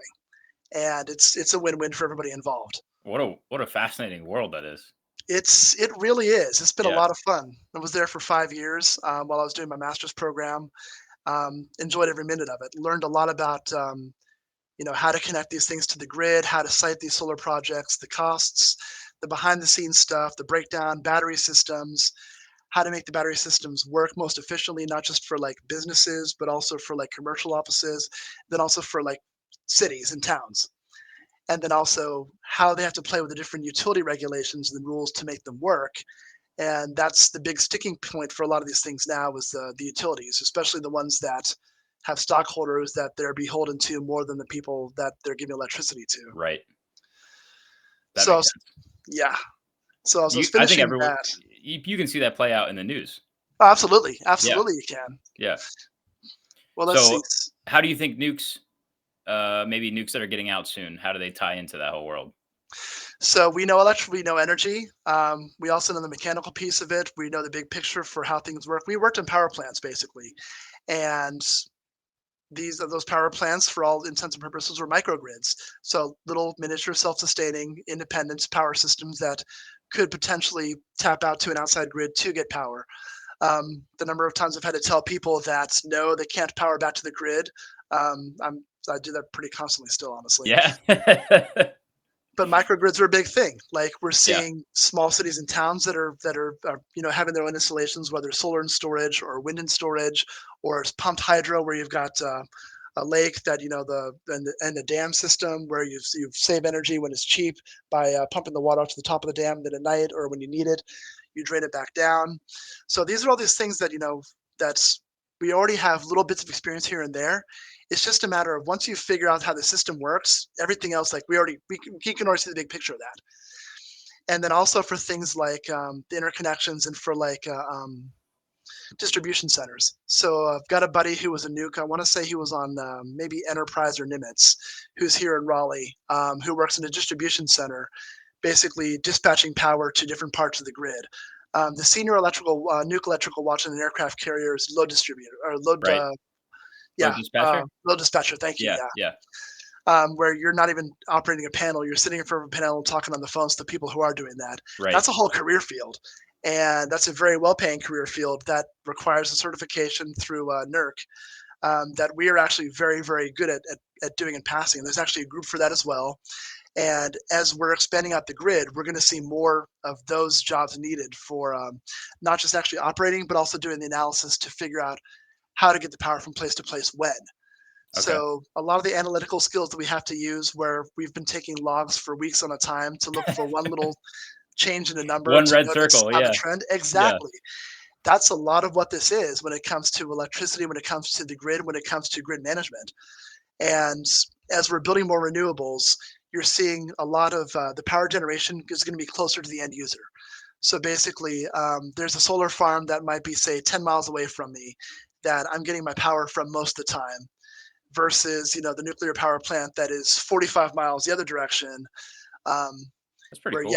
and it's a win-win for everybody involved. What a fascinating world that is. It really is. It's been a Yeah. lot of fun. I was there for 5 years while I was doing my master's program. Enjoyed every minute of it. Learned a lot about how to connect these things to the grid, how to site these solar projects, the costs, the behind the scenes stuff, the breakdown, battery systems, how to make the battery systems work most efficiently, not just for like businesses, but also for like commercial offices, then also for like cities and towns. And then also how they have to play with the different utility regulations and the rules to make them work. And that's the big sticking point for a lot of these things now is the utilities, especially the ones that have stockholders that they're beholden to more than the people that they're giving electricity to. Right. That So, makes sense. yeah. So as I was I think finishing everyone, that. you can see that play out in the news. Oh, absolutely. Yeah. Absolutely you can. Yeah. Well, let's see. So how do you think nukes, maybe nukes that are getting out soon, how do they tie into that whole world? So we know we know energy. We also know the mechanical piece of it. We know the big picture for how things work. We worked in power plants basically, and those power plants, for all intents and purposes, were microgrids. So little miniature self-sustaining, independent power systems that could potentially tap out to an outside grid to get power. The number of times I've had to tell people that no, they can't power back to the grid. I do that pretty constantly still, honestly. Yeah. But microgrids are a big thing. Like we're Yeah. seeing small cities and towns that are having their own installations, whether solar and storage or wind and storage, or it's pumped hydro where you've got a lake that and the dam system where you save energy when it's cheap by pumping the water out to the top of the dam. Then at night or when you need it, you drain it back down. So these are all these things that we already have little bits of experience here and there. It's just a matter of once you figure out how the system works, everything else, like we can already see the big picture of that. And then also for things like the interconnections and for like distribution centers. So I've got a buddy who was a nuke. I want to say he was on maybe Enterprise or Nimitz, who's here in Raleigh, who works in a distribution center, basically dispatching power to different parts of the grid. The senior nuke electrical watch in an aircraft carrier is load distributor or load. Right. Yeah, Load dispatcher? load dispatcher. Thank you. Yeah. Where you're not even operating a panel, you're sitting in front of a panel and talking on the phones to people who are doing that. Right. That's a whole career field, and that's a very well-paying career field that requires a certification through NERC that we are actually very, very good at doing and passing. There's actually a group for that as well. And as we're expanding out the grid, we're going to see more of those jobs needed for not just actually operating, but also doing the analysis to figure out how to get the power from place to place when. Okay. So a lot of the analytical skills that we have to use where we've been taking logs for weeks on a time to look for one little change in a number. One to red notice circle, on yeah. the trend. Exactly. That's a lot of what this is when it comes to electricity, when it comes to the grid, when it comes to grid management. And as we're building more renewables, you're seeing a lot of the power generation is going to be closer to the end user. So basically, there's a solar farm that might be, say, 10 miles away from me that I'm getting my power from most of the time. versus the nuclear power plant that is 45 miles the other direction. That's pretty Where cool.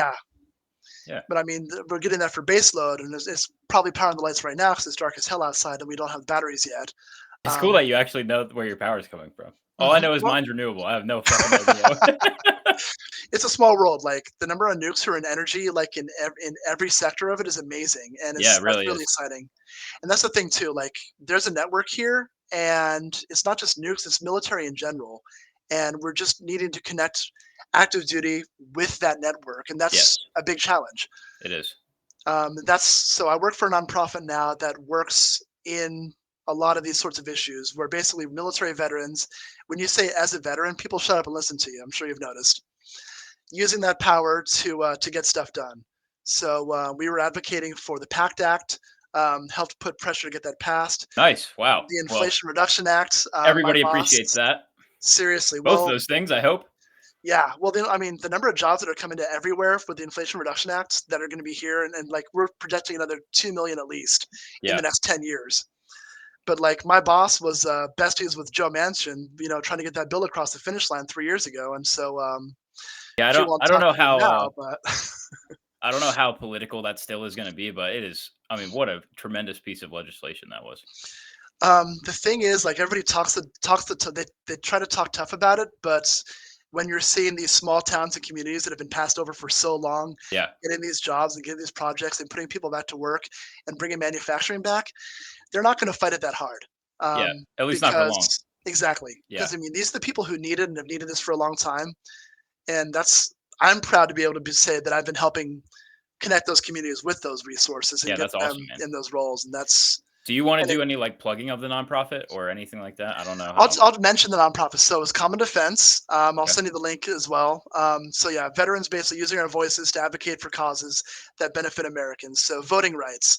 Yeah. But I mean, we're getting that for base load, and it's probably powering the lights right now because it's dark as hell outside, and we don't have batteries yet. It's cool that you actually know where your power is coming from. All I Mhm. know is Well mine's renewable. I have no fucking idea. It's a small world. Like, the number of nukes who are in energy, like, in every sector of it is amazing, and Yeah, it that's really really is. exciting. And that's the thing too, like, there's a network here, and it's not just nukes, it's military in general, and we're just needing to connect active duty with that network, and that's Yes, a big challenge. it is. So I work for a nonprofit now that works in a lot of these sorts of issues where basically military veterans, when you say as a veteran, people shut up and listen to you. I'm sure you've noticed using that power to get stuff done. So we were advocating for the PACT Act, helped put pressure to get that passed. Nice. Wow. The Well, Inflation Reduction Act. My everybody boss, appreciates that. seriously. Both of Well, those things, I hope. yeah. Well, I mean, the number of jobs that are coming to everywhere for the Inflation Reduction Act that are going to be here, and like we're projecting another 2 million at least in Yeah. the next 10 years. But like my boss was besties with Joe Manchin, trying to get that bill across the finish line 3 years ago, and so Yeah, he won't I don't talk know to me how now, but I don't know how political that still is going to be, but it is. I mean, what a tremendous piece of legislation that was. the thing is, like, everybody they try to talk tough about it, but when you're seeing these small towns and communities that have been passed over for so long, Yeah. getting these jobs and getting these projects and putting people back to work and bringing manufacturing back, they're not going to fight it that hard. Yeah. At least not for long. Because exactly, Yeah. because I mean, these are the people who need it and have needed this for a long time, and I'm proud to be able to say that I've been helping connect those communities with those resources and Yeah, get that's them awesome, man. in those roles, and that's Do you want to and it, do any like plugging of the nonprofit or anything like that? I don't know I'll how. I'll mention the nonprofit. So it's Common Defense. I'll Okay. send you the link as well. So yeah, veterans basically using our voices to advocate for causes that benefit Americans. So voting rights,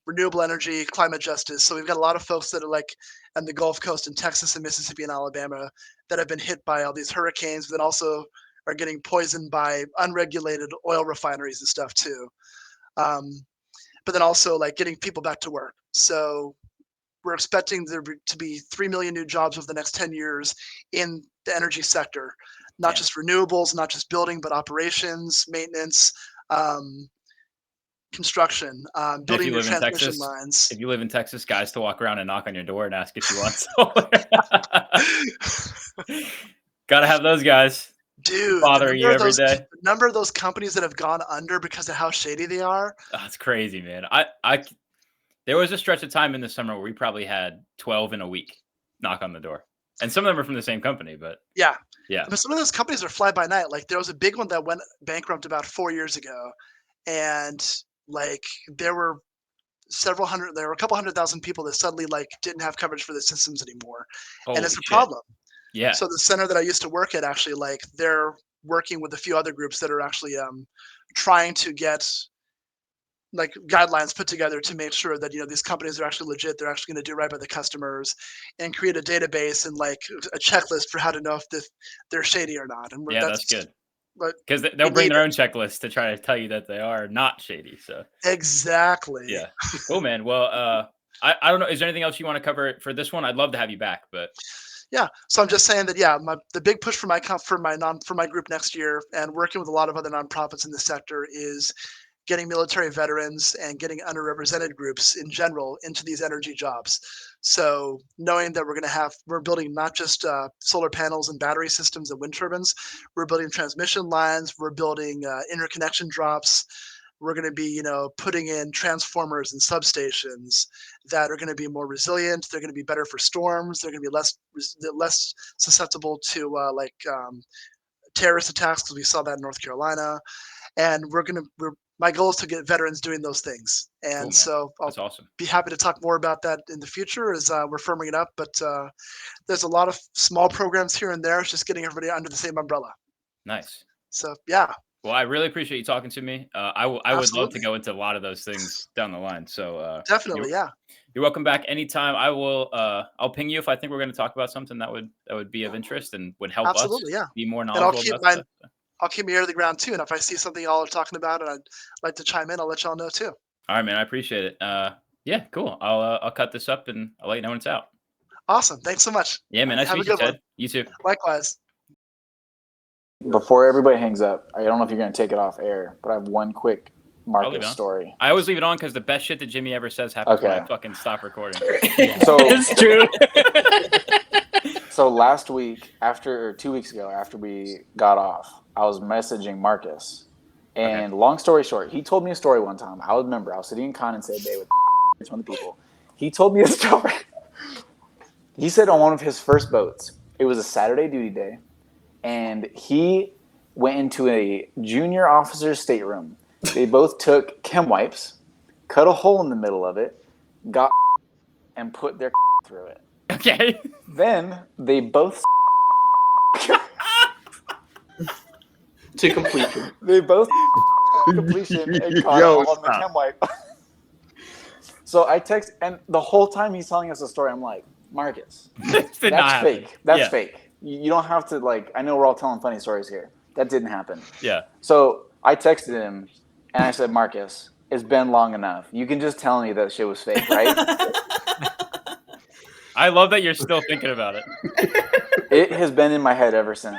renewable energy, climate justice. So we've got a lot of folks that are like on the Gulf Coast in Texas and Mississippi and Alabama that have been hit by all these hurricanes, but also are getting poisoned by unregulated oil refineries and stuff too. Um, but then also like getting people back to work. So we're expecting there to be 3 million new jobs over the next 10 years in the energy sector, not Damn. just renewables, not just building, but operations, maintenance, construction, And if building you new live in transmission Texas, lines. guys to walk around and knock on your door and ask if you want solar. Gotta have those guys Dude, bothering you every day. the number of those companies that have gone under because of how shady they are. That's crazy, man. There was a stretch of time in the summer where we probably had 12 in a week knock on the door, and some of them are from the same company. But Yeah. yeah, But some of those companies are fly by night. Like there was a big one that went bankrupt about 4 years ago. And like there were a couple 100,000 people that suddenly like didn't have coverage for the systems anymore. And holy it's a shit. problem. Yeah, So the center that I used to work at actually like they're working with a few other groups that are actually trying to get like guidelines put together to make sure that these companies are actually legit, they're actually going to do right by the customers and create a database and like a checklist for how to know if they're shady or not. And yeah, that's good. but Because we they'll bring need their it. own checklist to try to tell you that they are not shady. So Exactly. yeah, cool, man. Well, I don't know. Is there anything else you want to cover for this one? I'd love to have you back, but Yeah, so I'm just saying that yeah, the big push for my group next year, and working with a lot of other nonprofits in the sector, is getting military veterans and getting underrepresented groups in general into these energy jobs. So knowing that we're building not just solar panels and battery systems and wind turbines, we're building transmission lines, we're building interconnection drops. We're going to be, putting in transformers and substations that are going to be more resilient. They're going to be better for storms. They're going to be less susceptible to terrorist attacks, because we saw that in North Carolina. And my goal is to get veterans doing those things. cool, And man. so I'll That's awesome. be happy to talk more about that in the future as we're firming it up. But there's a lot of small programs here and there. It's just getting everybody under the same umbrella. Nice. So yeah. Well, I really appreciate you talking to me. I would love to Absolutely. go into a lot of those things down the line. So Definitely, yeah. you're welcome back anytime. I will. I'll ping you if I think we're going to talk about something that would be of interest and would help us Absolutely, yeah. be more And knowledgeable about stuff. I'll keep my ear to the ground too. And if I see something y'all are talking about and I'd like to chime in, I'll let y'all know too. All right, man. I appreciate it. Yeah, cool. I'll cut this up and I'll let you know when it's out. Awesome. Thanks so much. Yeah, man. Nice to Have a meet you, good one. Ted. You too. Likewise. Before everybody hangs up, I don't know if you're going to take it off air, but I have one quick I'll leave it Marcus on. story. I always leave it on because the best shit that Jimmy ever says happens when I Okay. fucking stop recording. So It's true. So last week, or 2 weeks ago, after we got off, I was messaging Marcus. And long story short, he told me a story one time. I remember I was sitting in Condensate Bay with one of the people. He told me a story. He said on one of his first boats, it was a Saturday duty day, and he went into a junior officer's stateroom. They both took chem wipes, cut a hole in the middle of it, got and put their through it. Okay. Then they both to completion. They both completion and caught Yo, on the stop. chem wipe. So I text, and the whole time he's telling us the story, I'm like, Marcus, This did not that's happen. fake. That's Yeah. fake. You don't have to, like, I know we're all telling funny stories here. That didn't happen. Yeah. So I texted him, and I said, Marcus, it's been long enough. You can just tell me that shit was fake, right? I love that you're still thinking about it. It has been in my head ever since.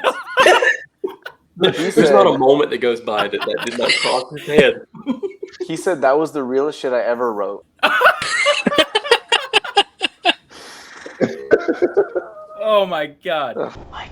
There's not a moment that goes by that did not cross his head. He said that was the realest shit I ever wrote. Oh my god. My